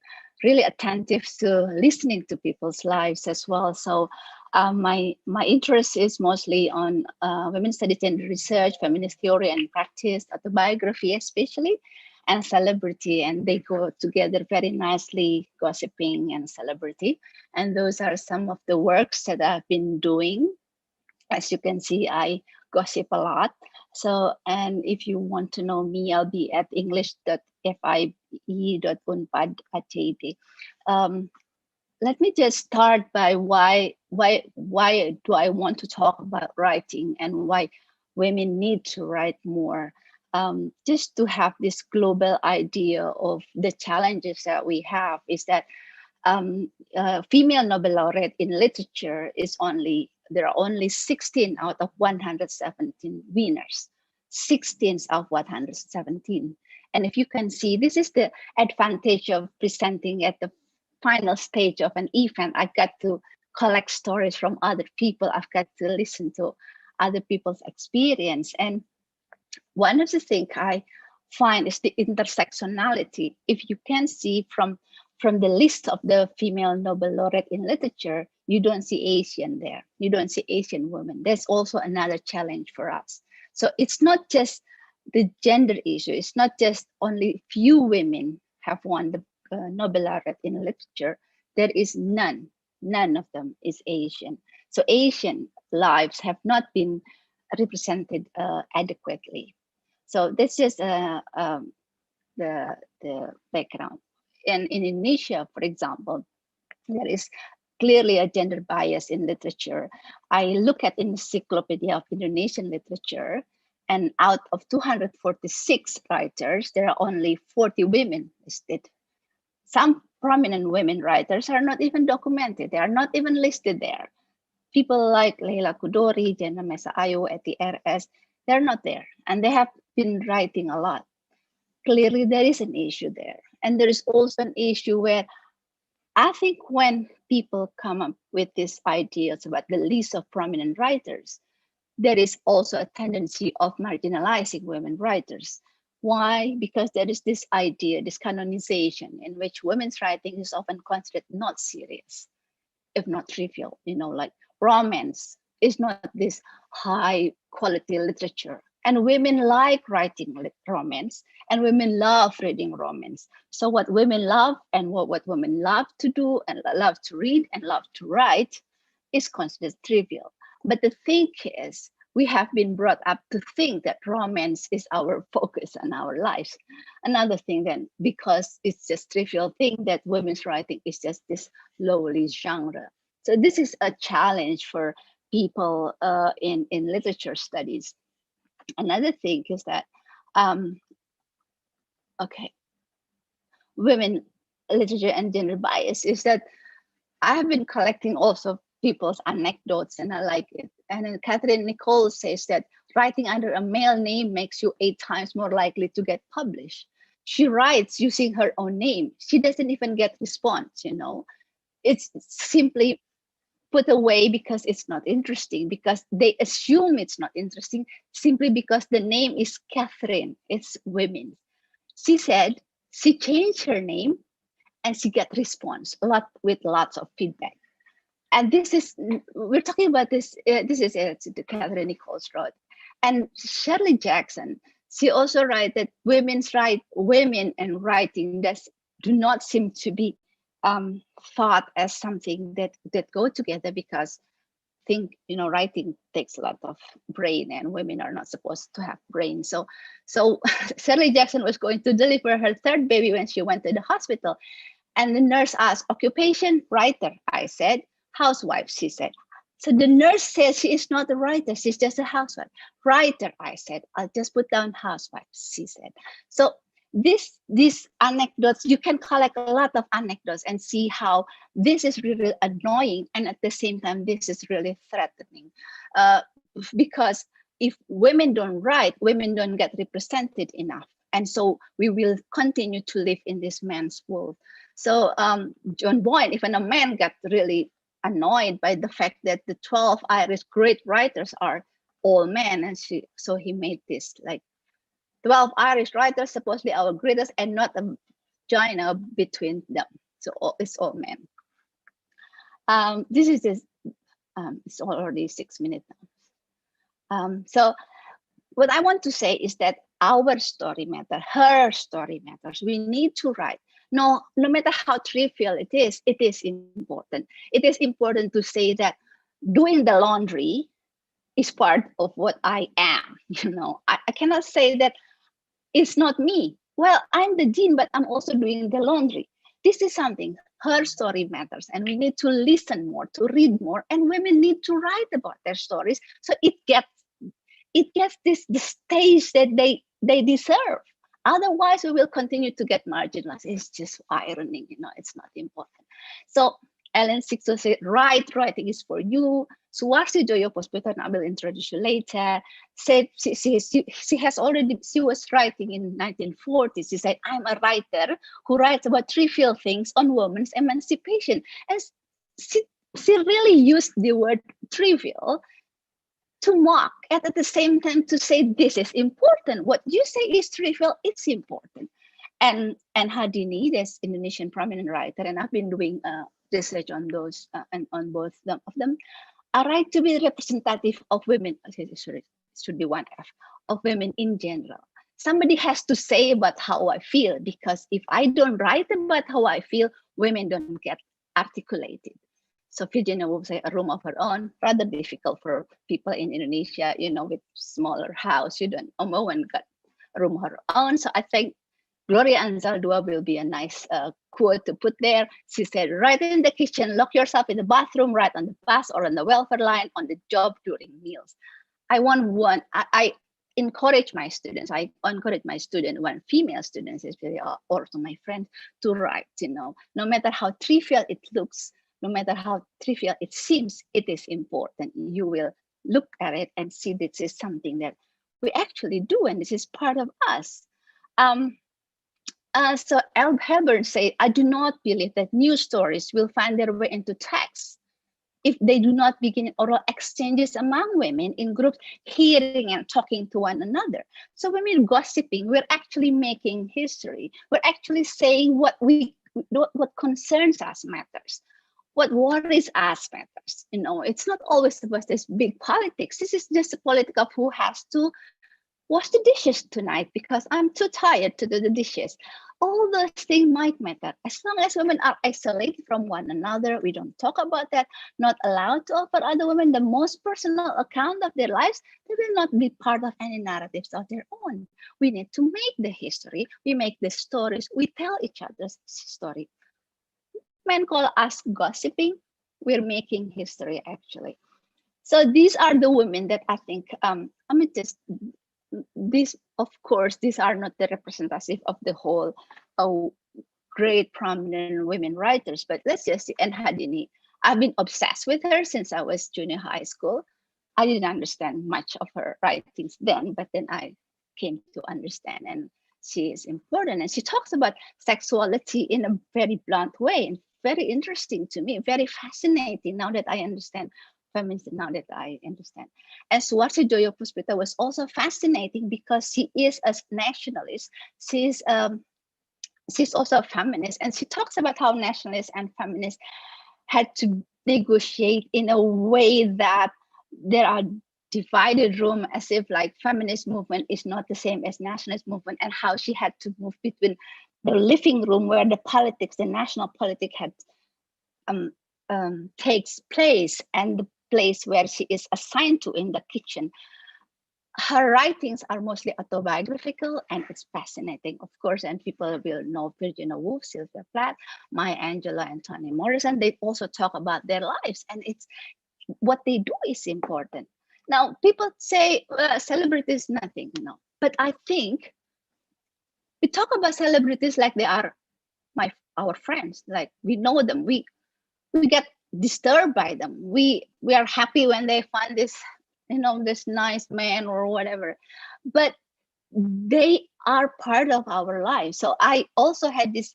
really attentive to listening to people's lives as well. So my interest is mostly on women's studies and research, feminist theory and practice, autobiography especially, and celebrity, and they go together very nicely, gossiping and celebrity. And those are some of the works that I've been doing. As you can see, I gossip a lot. So, and if you want to know me, I'll be at english.fibe.unpad.jd. Let me just start by why do I want to talk about writing and why women need to write more. Just to have this global idea of the challenges that we have is that female Nobel laureate in literature there are only 16 out of 117 winners, 16 out of 117. And if you can see, this is the advantage of presenting at the final stage of an event. I got to collect stories from other people. I've got to listen to other people's experience. And one of the things I find is the intersectionality. If you can see from the list of the female Nobel laureate in literature, you don't see Asian there. You don't see Asian women. That's also another challenge for us. So it's not just the gender issue. It's not just only few women have won the Nobel laureate in literature. There is none of them is Asian. So Asian lives have not been represented adequately. So that's just the background. In Indonesia, for example, there is clearly a gender bias in literature. I look at Encyclopedia of Indonesian Literature, and out of 246 writers, there are only 40 women listed. Some prominent women writers are not even documented. They are not even listed there. People like Leila Kudori, Jenna Mesa Ayu at the EHESS, they're not there. And they have been writing a lot. Clearly, there is an issue there. And there is also an issue where I think when people come up with these ideas about the list of prominent writers, there is also a tendency of marginalizing women writers. Why? Because there is this idea, this canonization in which women's writing is often considered not serious, if not trivial, like romance is not this high quality literature. And women like writing romance, and women love reading romance. So what women love and what women love to do and love to read and love to write is considered trivial. But the thing is, we have been brought up to think that romance is our focus and our lives. Another thing then, because it's just trivial thing, that women's writing is just this lowly genre. So this is a challenge for people in literature studies. Another thing is that, women literature and gender bias is that I have been collecting also people's anecdotes and I like it. And then Catherine Nicole says that writing under a male name makes you 8 times more likely to get published. She writes using her own name. She doesn't even get response, It's simply put away because it's not interesting, because they assume it's not interesting simply because the name is Catherine, it's women. She said she changed her name and she got response with lots of feedback. And this is, we're talking about this, this is the Catherine Nichols wrote. And Shirley Jackson, she also writes that women and writing do not seem to be thought as something that go together, because writing takes a lot of brain and women are not supposed to have brain. So Shirley Jackson was going to deliver her 3rd baby when she went to the hospital. And the nurse asked, occupation, writer. I said, housewife, she said. So the nurse says she is not a writer, she's just a housewife. Writer, I said, I'll just put down housewife, she said. So these anecdotes, you can collect a lot of anecdotes and see how this is really annoying, and at the same time, this is really threatening. Because if women don't write, women don't get represented enough. And so we will continue to live in this man's world. So John Boyne, even a man, got really annoyed by the fact that the 12 Irish great writers are all men. And so he made this 12 Irish writers, supposedly our greatest, and not a joiner between them. So it's all men. This is just, it's already 6 minutes now. So what I want to say is that our story matters, her story matters. We need to write. No matter how trivial it is important. It is important to say that doing the laundry is part of what I am. I cannot say that it's not me. Well, I'm the dean, but I'm also doing the laundry. This is something, her story matters, and we need to listen more, to read more, and women need to write about their stories so it gets the stage that they deserve. Otherwise, we will continue to get marginalized. It's just irony, it's not important. So Ellen Sixto said, writing is for you. Suwarsi Joyo Puspita, and I will introduce you later, said she was writing in 1940s. She said, I'm a writer who writes about trivial things on women's emancipation. And she really used the word trivial to mock, and at the same time to say this is important. What you say is trivial, it's important. And Hadini, this Indonesian prominent writer, and I've been doing research on those and on both of them, a right to be representative of women. Sorry, should be one F, of women in general. Somebody has to say about how I feel, because if I don't write about how I feel, women don't get articulated. So Virginia Woolf say a room of her own, rather difficult for people in Indonesia, you know, with smaller house. You don't, a woman got a room of her own. So I think Gloria Anzaldúa will be a nice quote to put there. She said, right in the kitchen, lock yourself in the bathroom, right on the bus or on the welfare line, on the job during meals. I encourage my students, when female students, especially, or to my friends, to write, you know, no matter how trivial it looks, no matter how trivial it seems, it is important. You will look at it and see this is something that we actually do, and this is part of us. So Elb Hebern said, I do not believe that news stories will find their way into text if they do not begin oral exchanges among women in groups, hearing and talking to one another. So when we're gossiping, we're actually making history. We're actually saying what concerns us matters. What worries us matters. You know, it's not always about this big politics. This is just a politics of who has to wash the dishes tonight because I'm too tired to do the dishes. All those things might matter. As long as women are isolated from one another, we don't talk about that, not allowed to offer other women the most personal account of their lives, they will not be part of any narratives of their own. We need to make the history, we make the stories, we tell each other's story. Men call us gossiping, we're making history actually. So these are the women that I think, these, of course, these are not the representative of the whole great prominent women writers, but let's just see, and Hadini, I've been obsessed with her since I was junior high school. I didn't understand much of her writings then, but then I came to understand, and she is important. And she talks about sexuality in a very blunt way, and very interesting to me, very fascinating now that I understand feminism, now that I understand. And Suwarsi Joyo Puspita was also fascinating because she is a nationalist. She's also a feminist, and she talks about how nationalists and feminists had to negotiate in a way that there are divided room, as if like feminist movement is not the same as nationalist movement, and how she had to move between the living room where the politics, the national politics had takes place, and the place where she is assigned to in the kitchen. Her writings are mostly autobiographical, and it's fascinating, of course, and people will know Virginia Woolf, Sylvia Plath, Maya Angelou, and Toni Morrison. They also talk about their lives, and it's what they do is important. Now, people say celebrities nothing, you know, but I think we talk about celebrities like they are our friends, like we know them, we get disturbed by them. We are happy when they find this, you know, this nice man or whatever, but they are part of our lives. So I also had this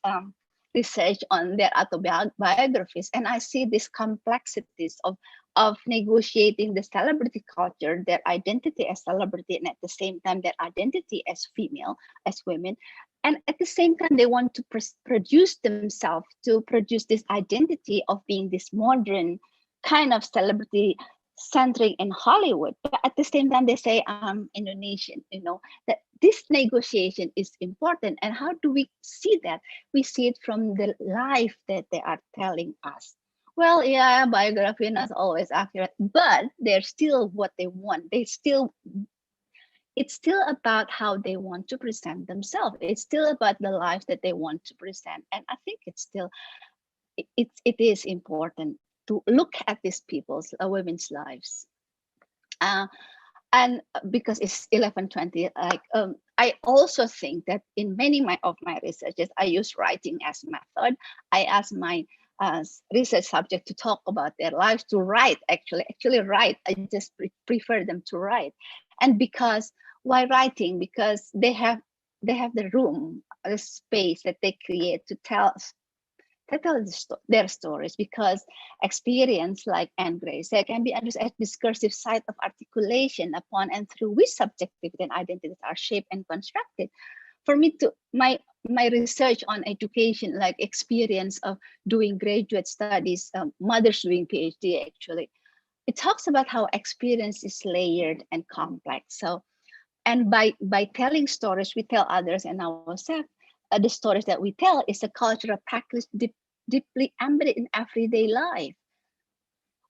research on their autobiographies, and I see these complexities of negotiating the celebrity culture, their identity as celebrity, and at the same time their identity as female, as women. And at the same time, they want to produce themselves, to produce this identity of being this modern kind of celebrity centering in Hollywood. But at the same time, they say, I'm Indonesian, you know, that this negotiation is important. And how do we see that? We see it from the life that they are telling us. Well, yeah, biography is not always accurate, but they're still what they want. It's still about how they want to present themselves. It's still about the life that they want to present. And I think it's still, it is important to look at these people's, women's lives. And because it's 11:20, like I also think that in many of my researches, I use writing as method. I ask my research subject to talk about their lives, to write, actually write. I just prefer them to write. And because why writing? Because they have the room, the space that they create to tell us to tell their stories, because experience, like Anne Gray said, can be understood as discursive site of articulation upon and through which subjectivity and identities are shaped and constructed. For me, my research on education, like experience of doing graduate studies, mothers doing PhD actually, it talks about how experience is layered and complex. So, and by telling stories, we tell others and ourselves. The stories that we tell is a cultural practice deeply embedded in everyday life.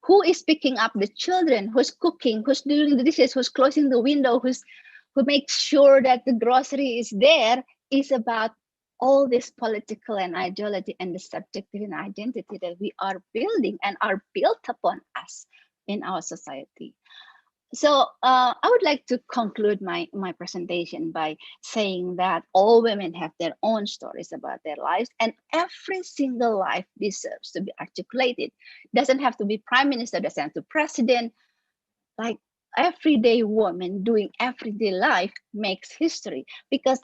Who is picking up the children? Who's cooking? Who's doing the dishes? Who's closing the window? Who makes sure that the grocery is there? Is about all this political and ideology and the subjective and identity that we are building and are built upon us in our society. So I would like to conclude my presentation by saying that all women have their own stories about their lives, and every single life deserves to be articulated. It doesn't have to be prime minister, doesn't have to be president. Like everyday woman doing everyday life makes history, because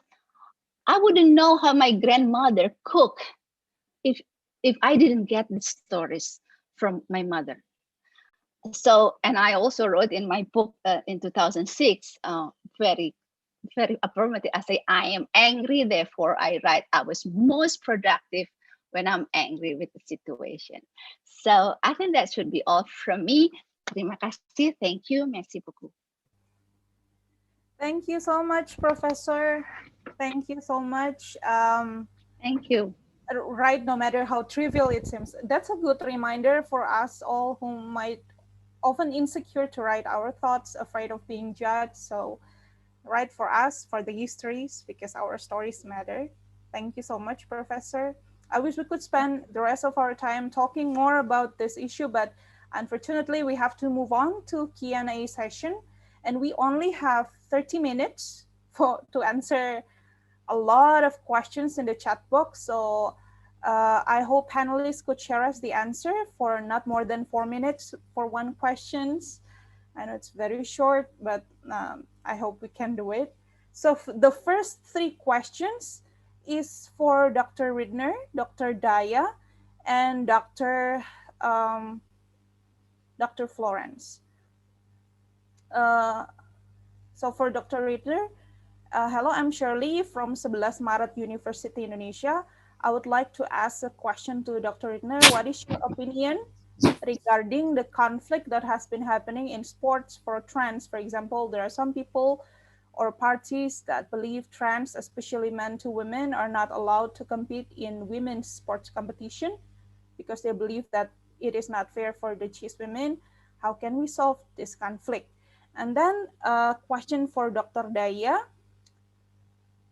I wouldn't know how my grandmother cooked if I didn't get the stories from my mother. So, and I also wrote in my book in 2006, very, very affirmative. I say, I am angry, therefore I write. I was most productive when I'm angry with the situation. So I think that should be all from me. Terima kasih. Thank you. Merci beaucoup. Thank you so much, Professor. Thank you so much. Thank you. Right, no matter how trivial it seems, that's a good reminder for us all who might often insecure to write our thoughts, afraid of being judged. So write for us, for the histories, because our stories matter. Thank you so much, Professor. I wish we could spend the rest of our time talking more about this issue, but unfortunately we have to move on to Q&A session, and we only have 30 minutes to answer a lot of questions in the chat box. So I hope panelists could share us the answer for not more than 4 minutes for one questions. I know it's very short, but I hope we can do it. So the first 3 questions is for Dr. Ridner, Dr. Daya, and Dr. Florence. So for Dr. Ridner, hello, I'm Shirley from 11 Maret University, Indonesia. I would like to ask a question to Dr. Ridner. What is your opinion regarding the conflict that has been happening in sports for trans? For example, there are some people or parties that believe trans, especially men to women, are not allowed to compete in women's sports competition because they believe that it is not fair for the cis women. How can we solve this conflict? And then a question for Dr. Daya.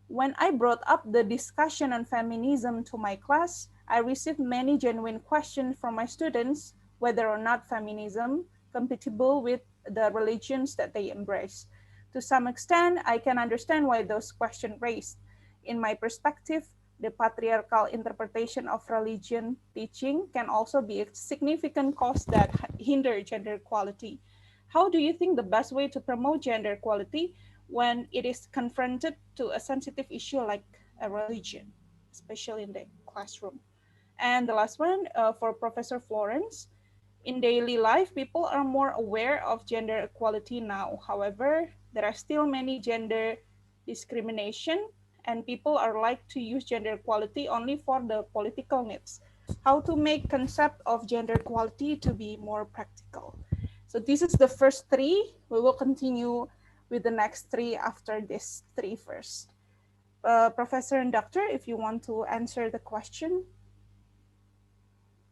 When I brought up the discussion on feminism to my class, I received many genuine questions from my students whether or not feminism compatible with the religions that they embrace. To some extent, I can understand why those questions raised. In my perspective, the patriarchal interpretation of religion teaching can also be a significant cause that hinder gender equality. How do you think the best way to promote gender equality when it is confronted to a sensitive issue like a religion, especially in the classroom? And the last one for Professor Florence. In daily life, people are more aware of gender equality now. However, there are still many gender discrimination, and people are like to use gender equality only for the political needs. How to make concept of gender equality to be more practical? So this is the first 3. We will continue with the next 3 after this 3 first. Professor and Doctor, if you want to answer the question.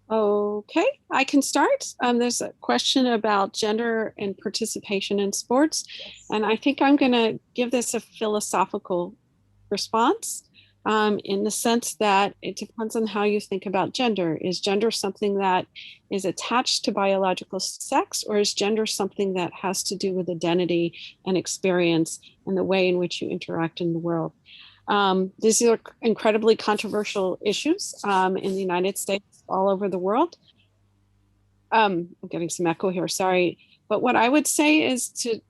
Okay, I can start. There's a question about gender and participation in sports, and I think I'm going to give this a philosophical response in the sense that it depends on how you think about gender. Is gender something that is attached to biological sex, or is gender something that has to do with identity and experience and the way in which you interact in the world? These are incredibly controversial issues in the United States, all over the world. I'm getting some echo here, sorry. But what I would say is to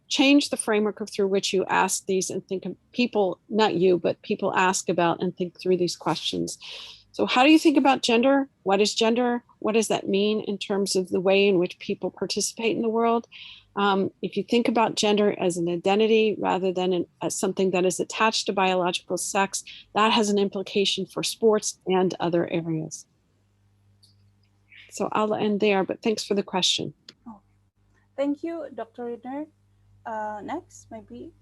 change the framework through which you ask these and think of people, not you, but people ask about and think through these questions. So how do you think about gender? What is gender? What does that mean in terms of the way in which people participate in the world? If you think about gender as an identity rather than as something that is attached to biological sex, that has an implication for sports and other areas. So I'll end there, but thanks for the question. Oh, thank you, Dr. Ridner. Next, maybe.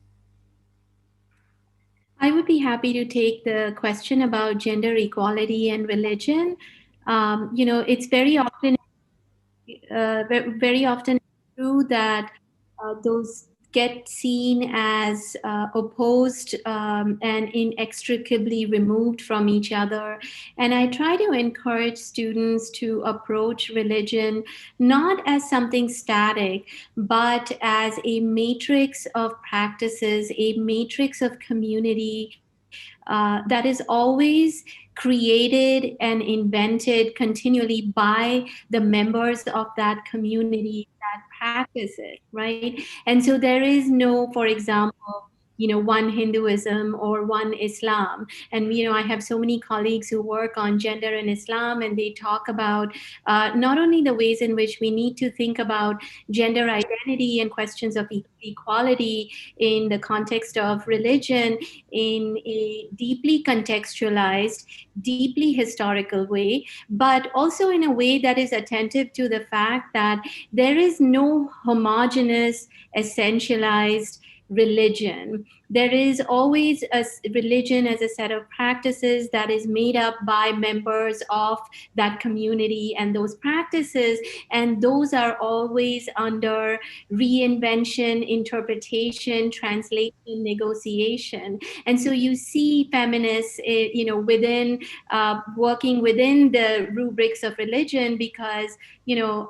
I would be happy to take the question about gender equality and religion. You know, it's very often true that those get seen as opposed and inextricably removed from each other. And I try to encourage students to approach religion not as something static, but as a matrix of practices, a matrix of community that is always created and invented continually by the members of that community that practice it, right? And so there is no, for example, you know, one Hinduism or one Islam. And, you know, I have so many colleagues who work on gender and Islam, and they talk about not only the ways in which we need to think about gender identity and questions of equality in the context of religion in a deeply contextualized, deeply historical way, but also in a way that is attentive to the fact that there is no homogeneous, essentialized religion. There is always a religion as a set of practices that is made up by members of that community and those practices, and those are always under reinvention, interpretation, translation, negotiation. And so you see feminists, you know, within working within the rubrics of religion, because, you know,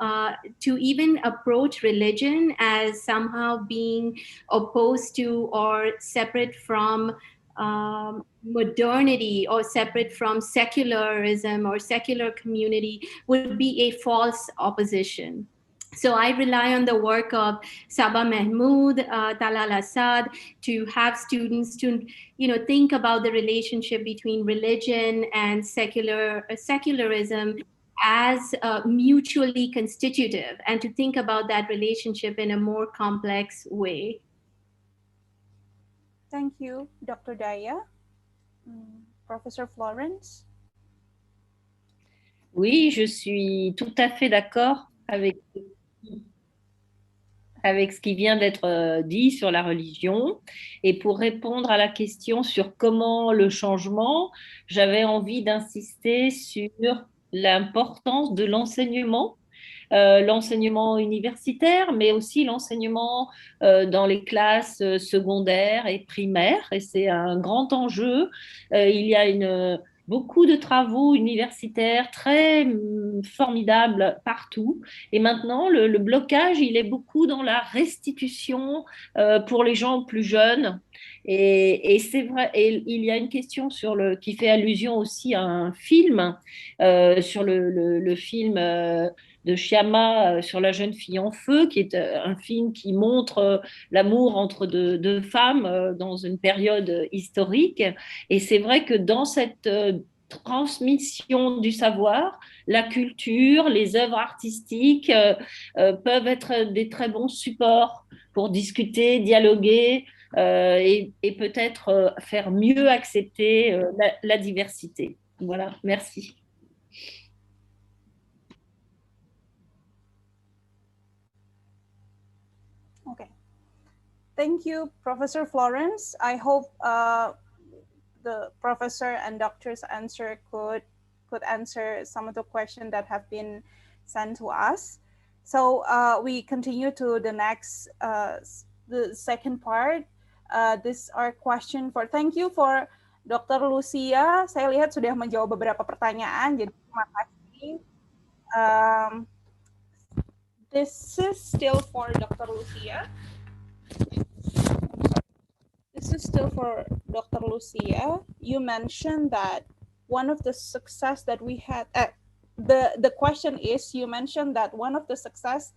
to even approach religion as somehow being opposed to or separate from modernity or separate from secularism or secular community would be a false opposition. So I rely on the work of Saba Mahmood, Talal Asad, to have students to, you know, think about the relationship between religion and secularism as mutually constitutive, and to think about that relationship in a more complex way. Thank you, Dr. Daya. Professor Florence? Oui, je suis tout à fait d'accord avec ce qui vient d'être dit sur la religion. Et pour répondre à la question sur comment le changement, j'avais envie d'insister sur l'importance de l'enseignement. L'enseignement universitaire, mais aussi l'enseignement dans les classes secondaires et primaires. Et c'est un grand enjeu. Il y a beaucoup de travaux universitaires très formidables partout. Et maintenant, le blocage, il est beaucoup dans la restitution pour les gens plus jeunes. Et c'est vrai, et il y a une question qui fait allusion aussi à un film, sur le film de Shyama sur la jeune fille en feu, qui est un film qui montre l'amour entre deux femmes dans une période historique. Et c'est vrai que dans cette transmission du savoir, la culture, les œuvres artistiques peuvent être des très bons supports pour discuter, dialoguer et peut-être faire mieux accepter la diversité. Voilà, merci. Okay. Thank you, Professor Florence. I hope the professor and doctor's answer could answer some of the questions that have been sent to us. So we continue to the next, the second part. This our question for, thank you for Dr. Lucia. Saya lihat sudah menjawab beberapa pertanyaan, jadi terima kasih. This is still for Dr. Lucia. This is still for Dr. Lucia. You mentioned that one of the success that we had, the question is, you mentioned that one of the success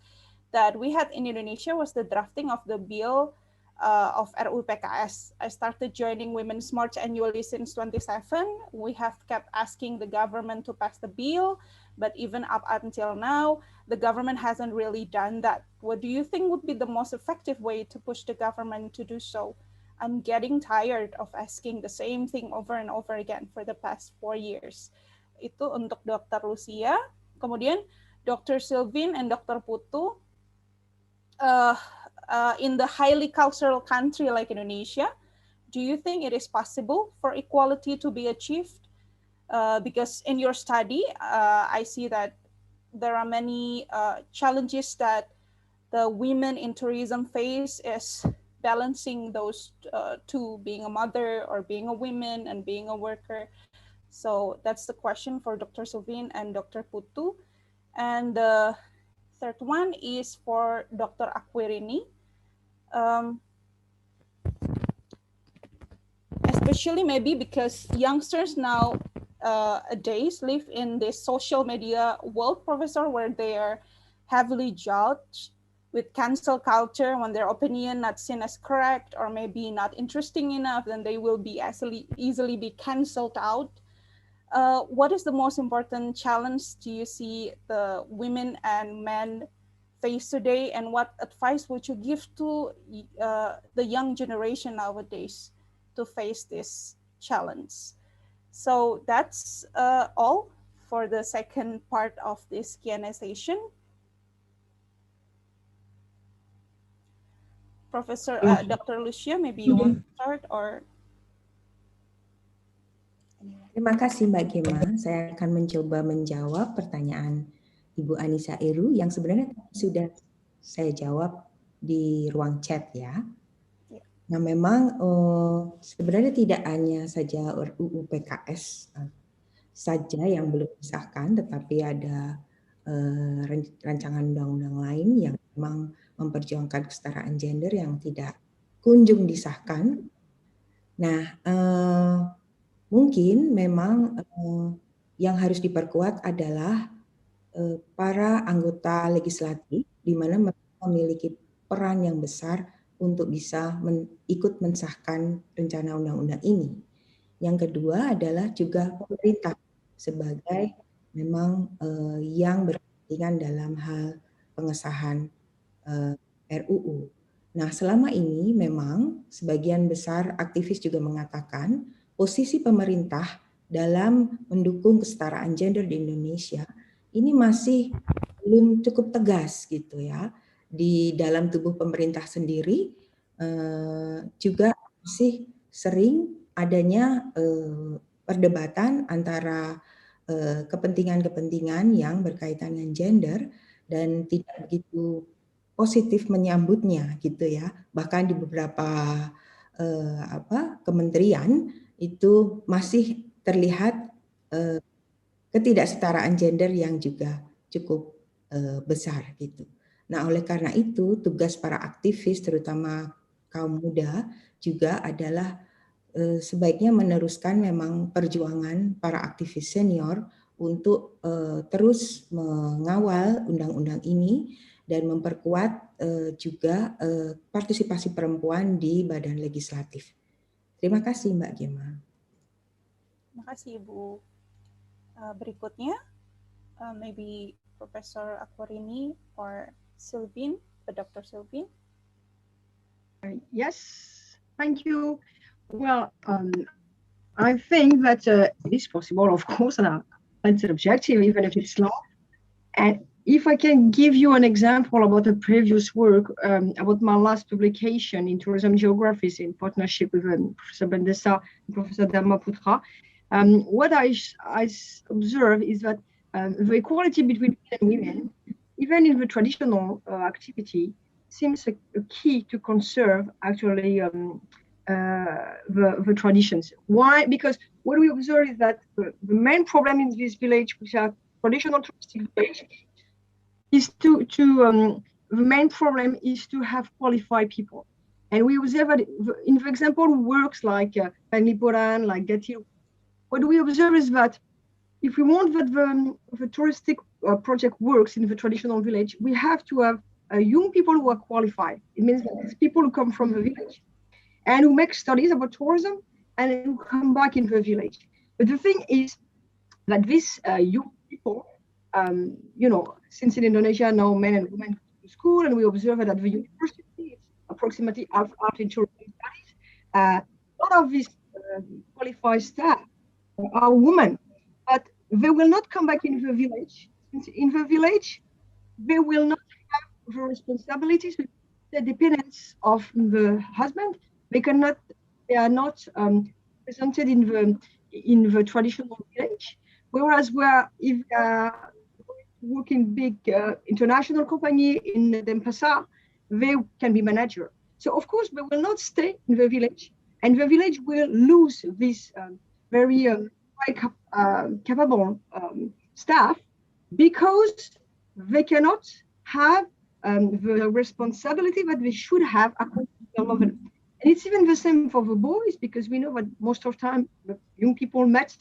that we had in Indonesia was the drafting of the bill of RUU PKS. I started joining Women's March annually since 2007. We have kept asking the government to pass the bill, but even up until now, the government hasn't really done that. What do you think would be the most effective way to push the government to do so? I'm getting tired of asking the same thing over and over again for the past 4 years. Itu untuk Dr. Lucia. Kemudian Dr. Sylvine and Dr. Putu. In the highly cultural country like Indonesia, do you think it is possible for equality to be achieved? Because in your study, I see that there are many challenges that the women in tourism face is balancing those two, being a mother or being a woman and being a worker. So that's the question for Dr. Sylvine and Dr. Putu. And the third one is for Dr. Acquirini. Especially maybe because youngsters nowadays live in this social media world, Professor, where they are heavily judged with cancel culture. When their opinion not seen as correct or maybe not interesting enough, then they will be easily be canceled out. What is the most important challenge do you see the women and men face today, and what advice would you give to the young generation nowadays to face this challenge? So that's all for the second part of this Q&A session. Professor Dr. Lucia, maybe you want to start or? Terima kasih Mbak Gema. Saya akan mencoba menjawab pertanyaan Ibu Anissa Eru yang sebenarnya sudah saya jawab di ruang chat ya. Nah memang sebenarnya tidak hanya saja RUU PKS saja yang belum disahkan, tetapi ada rancangan undang-undang lain yang memang memperjuangkan kesetaraan gender yang tidak kunjung disahkan. Nah mungkin memang yang harus diperkuat adalah para anggota legislatif, di mana mereka memiliki peran yang besar untuk bisa ikut mensahkan rencana undang-undang ini. Yang kedua adalah juga pemerintah sebagai memang yang berkepentingan dalam hal pengesahan RUU. Nah, selama ini memang sebagian besar aktivis juga mengatakan posisi pemerintah dalam mendukung kesetaraan gender di Indonesia ini masih belum cukup tegas gitu ya. Di dalam tubuh pemerintah sendiri juga masih sering adanya perdebatan antara kepentingan-kepentingan yang berkaitan dengan gender dan tidak begitu positif menyambutnya gitu ya. Bahkan di beberapa kementerian itu masih terlihat ketidaksetaraan gender yang juga cukup besar gitu. Nah, oleh karena itu tugas para aktivis terutama kaum muda juga adalah sebaiknya meneruskan memang perjuangan para aktivis senior untuk terus mengawal undang-undang ini dan memperkuat juga partisipasi perempuan di badan legislatif. Terima kasih Mbak Gema. Terima kasih Ibu. Berikutnya, maybe Professor Acquirini or Sylvine, Dr. Sylvine. Yes, thank you. Well, I think that it is possible, of course, and it's an objective, even if it's long. And if I can give you an example about a previous work, about my last publication in tourism geographies in partnership with Professor Bendesa and Professor Dharmaputra, what I observe is that the equality between men and women, even in the traditional activity, seems a key to conserve actually the traditions. Why? Because what we observe is that the main problem in this village, which are traditional touristic village, is the main problem is to have qualified people. And we observe that in the example works like Panglipuran, like Gati, what we observe is that if we want that the touristic project works in the traditional village, we have to have young people who are qualified. It means that it's people who come from the village and who make studies about tourism and who come back in the village. But the thing is that these young people, since in Indonesia now men and women go to school, and we observe that at the university, it's approximately half in tourism studies. A lot of these qualified staff are women, but they will not come back in the village. Since in the village, they will not have the responsibilities, the dependence of the husband. They are not presented in the traditional village. Whereas if they are working big international company in Denpasar, they can be manager. So of course they will not stay in the village, and the village will lose this very capable staff, because they cannot have the responsibility that they should have according to the level. And it's even the same for the boys, because we know that most of the time the young people met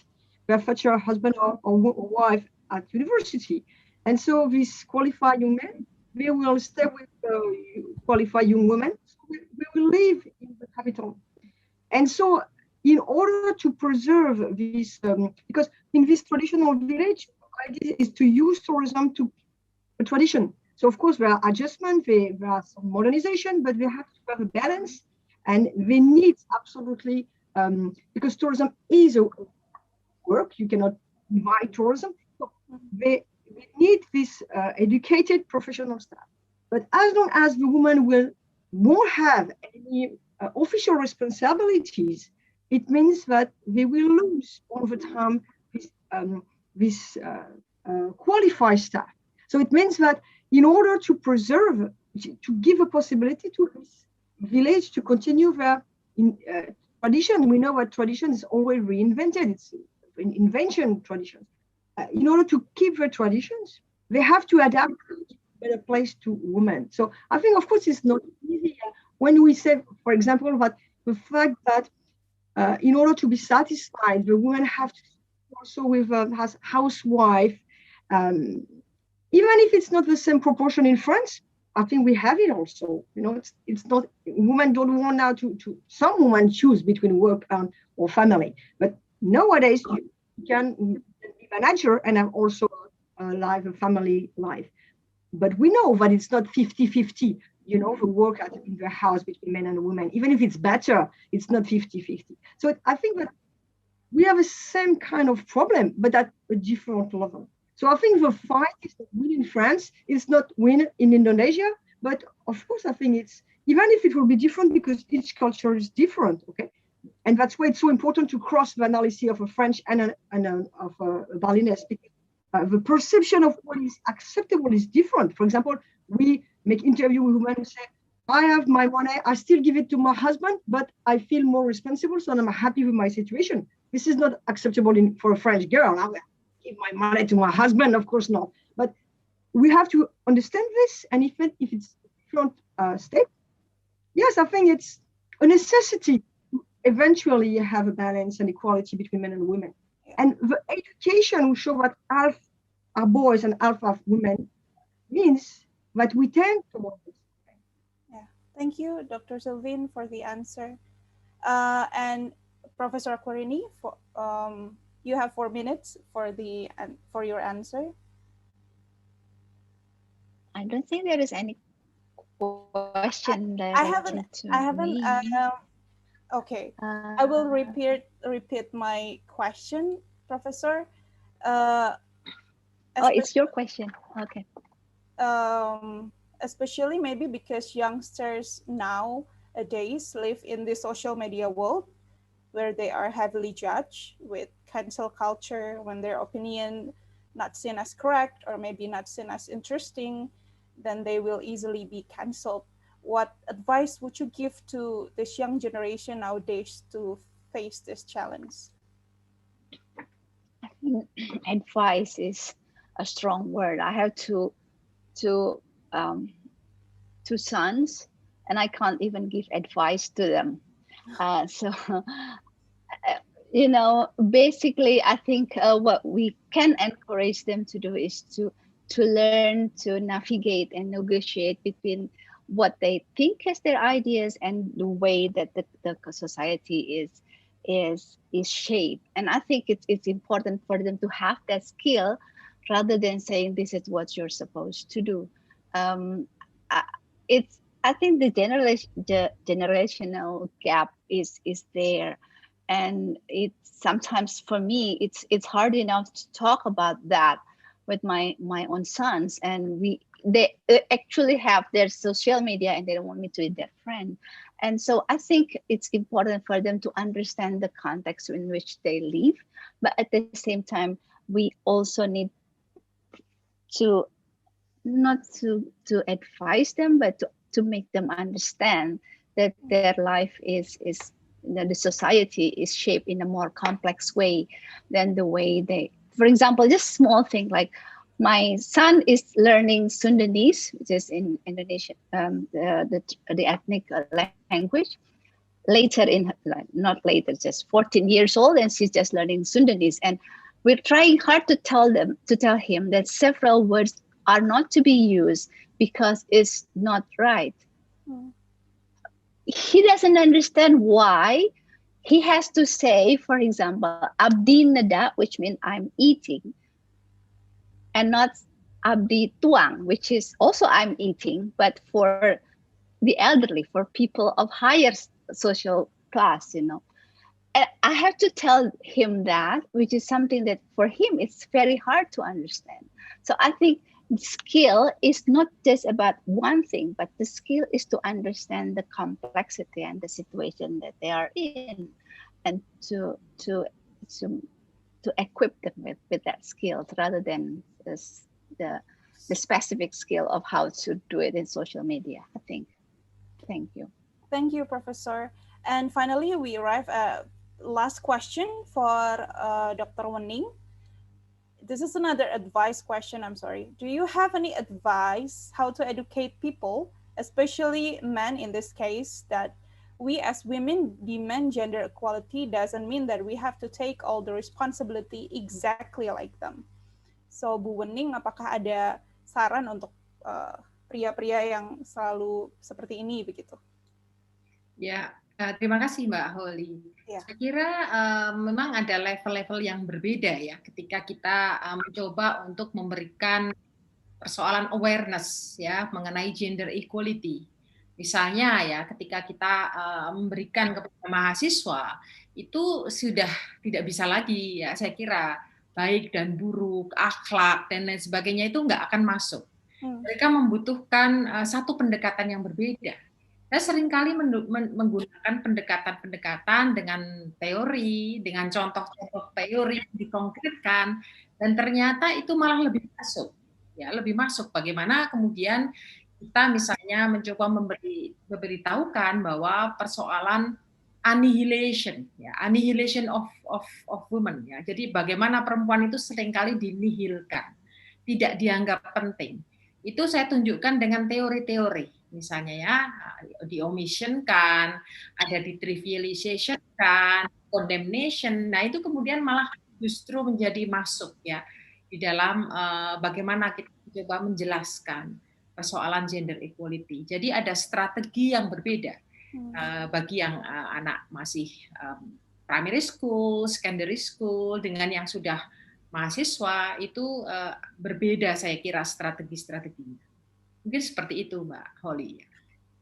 their future husband or wife at university. And so these qualified young men, they will stay with qualified young women. So they will live in the capital. And so in order to preserve this, because in this traditional village, the idea is to use tourism to a tradition. So of course there are adjustments, there are some modernization, but they have to have a balance, and they need absolutely, because tourism is a work, you cannot invite tourism. So they need this educated professional staff. But as long as the woman won't have any official responsibilities, it means that they will lose all the time this qualified staff. So it means that in order to preserve, to give a possibility to this village to continue their tradition, we know that tradition is always reinvented. It's an invention tradition. In order to keep their traditions, they have to adapt to a better place to women. So I think, of course, it's not easy. When we say, for example, that the fact that in order to be satisfied, the women have to also with as housewife, even if it's not the same proportion in France, I think we have it also. It's not, women don't want now to some women choose between work or family, but nowadays you can be manager and have also a family life. But we know that it's not 50-50, the work in the house between men and women. Even if it's better, it's not 50-50. So I think that we have the same kind of problem, but at a different level. So I think the fight is not win in France, it's not win in Indonesia, but of course I think it's, even if it will be different because each culture is different, okay? And that's why it's so important to cross the analysis of a French and of a Balinese, because the perception of what is acceptable is different. For example, we make interview with women who say, I have my money, I still give it to my husband, but I feel more responsible, so I'm happy with my situation. This is not acceptable for a French girl. I will give my money to my husband, of course not. But we have to understand this, and if it's different state, yes, I think it's a necessity to eventually have a balance and equality between men and women. And the education will show that half are boys and half are women means that we tend towards this. Yeah, thank you, Dr. Sylvain, for the answer. And Professor Aquarini, you have 4 minutes for your answer. I don't think there is any question directed to me. Okay, I will repeat my question, Professor. It's your question. Okay. Especially maybe because youngsters nowadays live in the social media world, where they are heavily judged with cancel culture when their opinion not seen as correct or maybe not seen as interesting, then they will easily be canceled. What advice would you give to this young generation nowadays to face this challenge? I think advice is a strong word. I have two sons, and I can't even give advice to them. Basically, I think what we can encourage them to do is to to learn to navigate and negotiate between what they think as their ideas and the way that the society is shaped. And I think it's important for them to have that skill rather than saying this is what you're supposed to do. I think the generational gap is there, and it's sometimes for me it's hard enough to talk about that with my own sons, and they actually have their social media and they don't want me to be their friend. And so I think it's important for them to understand the context in which they live, but at the same time we also need to not to advise them, but to make them understand that their life is the society is shaped in a more complex way than the way they, for example, just small thing like my son is learning Sundanese, which is in Indonesia, the ethnic language. Later not later, just 14 years old, and she's just learning Sundanese. And we're trying hard to tell him that several words are not to be used because it's not right. He doesn't understand why he has to say, for example, abdi neda, which means I'm eating, and not abdi tuang, which is also I'm eating, but for the elderly, for people of higher social class, And I have to tell him that, which is something that for him, it's very hard to understand. So I think skill is not just about one thing, but the skill is to understand the complexity and the situation that they are in, and to equip them with that skill rather than the specific skill of how to do it in social media, I think. Thank you. Thank you, Professor. And finally, we arrive at last question for Dr. Wening. This is another advice question, I'm sorry. Do you have any advice how to educate people, especially men in this case, that we as women demand gender equality doesn't mean that we have to take all the responsibility exactly like them. So Bu Wening, apakah ada saran untuk pria-pria yang selalu seperti ini begitu? Ya, terima kasih Mbak Holly. Ya. Saya kira memang ada level-level yang berbeda ya ketika kita mencoba untuk memberikan persoalan awareness ya mengenai gender equality. Misalnya ya ketika kita memberikan kepada mahasiswa itu sudah tidak bisa lagi ya saya kira baik dan buruk, akhlak dan lain sebagainya itu nggak akan masuk. Mereka membutuhkan satu pendekatan yang berbeda. Saya seringkali menggunakan pendekatan-pendekatan dengan teori, dengan contoh-contoh teori yang dikonkretkan, dan ternyata itu malah lebih masuk. Ya, lebih masuk bagaimana kemudian kita misalnya mencoba memberitahukan bahwa persoalan annihilation, ya, annihilation of women, ya. Jadi bagaimana perempuan itu seringkali dinihilkan, tidak dianggap penting. Itu saya tunjukkan dengan teori-teori. Misalnya ya, di-omission kan, ada di-trivialization kan, condemnation. Nah itu kemudian malah justru menjadi masuk ya di dalam bagaimana kita coba menjelaskan persoalan gender equality. Jadi ada strategi yang berbeda bagi yang anak masih primary school, secondary school, dengan yang sudah mahasiswa itu berbeda saya kira strategi-strateginya. Mungkin seperti itu Mbak Holly.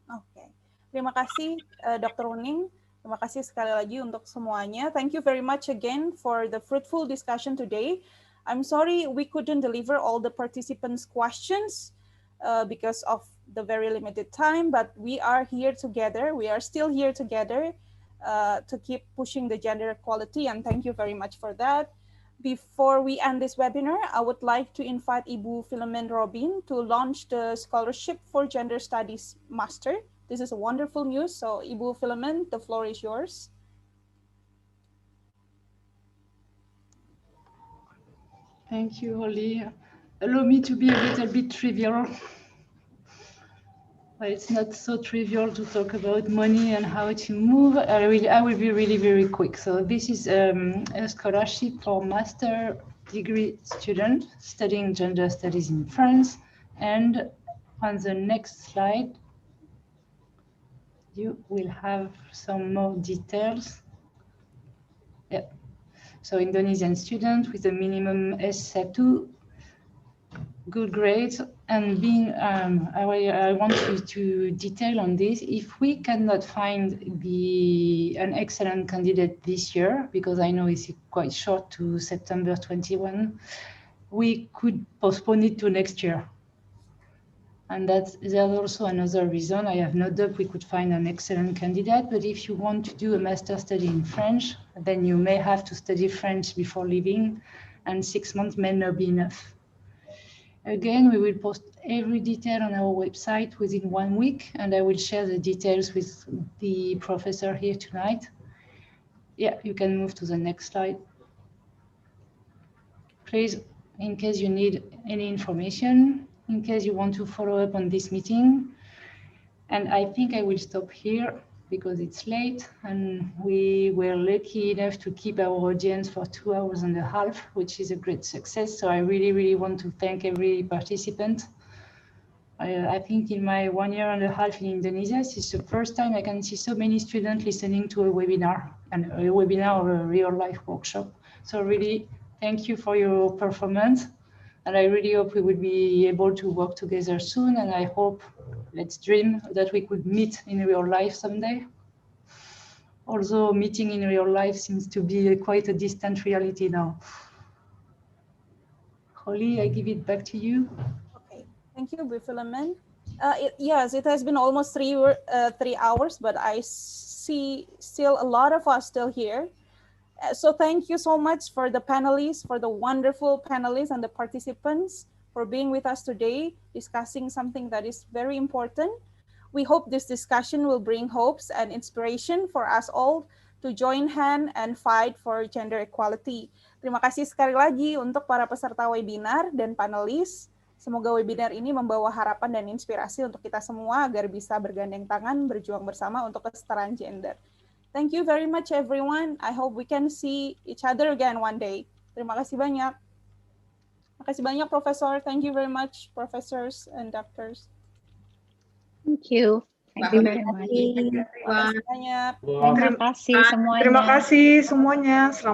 Oke, terima kasih Dr. Wening. Terima kasih sekali lagi untuk semuanya. Thank you very much again for the fruitful discussion today. I'm sorry we couldn't deliver all the participants' questions because of the very limited time, but we are here together. We are still here together to keep pushing the gender equality, and thank you very much for that. Before we end this webinar, I would like to invite Ibu Philomen Robin to launch the Scholarship for Gender Studies Master. This is a wonderful news. So Ibu Philomen, the floor is yours. Thank you, Holly. Allow me to be a little bit trivial. But it's not so trivial to talk about money and how to move. I will be really very quick. So this is a scholarship for master degree student studying gender studies in France. And on the next slide, you will have some more details. Yeah. So Indonesian student with a minimum S2, good grades, and being, I want you to detail on this. If we cannot find an excellent candidate this year, because I know it's quite short to September 21, we could postpone it to next year. And there's also another reason. I have no doubt we could find an excellent candidate, but if you want to do a master study in French, then you may have to study French before leaving, and 6 months may not be enough. Again, we will post every detail on our website within 1 week, and I will share the details with the professor here tonight. Yeah, you can move to the next slide. Please, in case you need any information, in case you want to follow up on this meeting. And I think I will stop here because it's late, and we were lucky enough to keep our audience for 2 hours and a half, which is a great success. So I really, really want to thank every participant. I think in my 1 year and a half in Indonesia, this is the first time I can see so many students listening to a webinar, and a webinar or a real life workshop. So really, thank you for your performance. And I really hope we will be able to work together soon. And I hope, let's dream, that we could meet in real life someday. Although meeting in real life seems to be quite a distant reality now. Holly, I give it back to you. Okay, thank you, Bu Philomen. Yes, it has been almost 3 hours, but I see still a lot of us still here. So thank you so much for the panelists, for the wonderful panelists and the participants for being with us today, discussing something that is very important. We hope this discussion will bring hopes and inspiration for us all to join hand and fight for gender equality. Terima kasih sekali lagi untuk para peserta webinar dan panelis. Semoga webinar ini membawa harapan dan inspirasi untuk kita semua agar bisa bergandeng tangan, berjuang bersama untuk kesetaraan gender. Thank you very much, everyone. I hope we can see each other again one day. Terima kasih banyak. Terima kasih banyak, Professor. Thank you very much, professors and doctors. Thank you. Thank you very much. Terima kasih banyak. Terima kasih semuanya.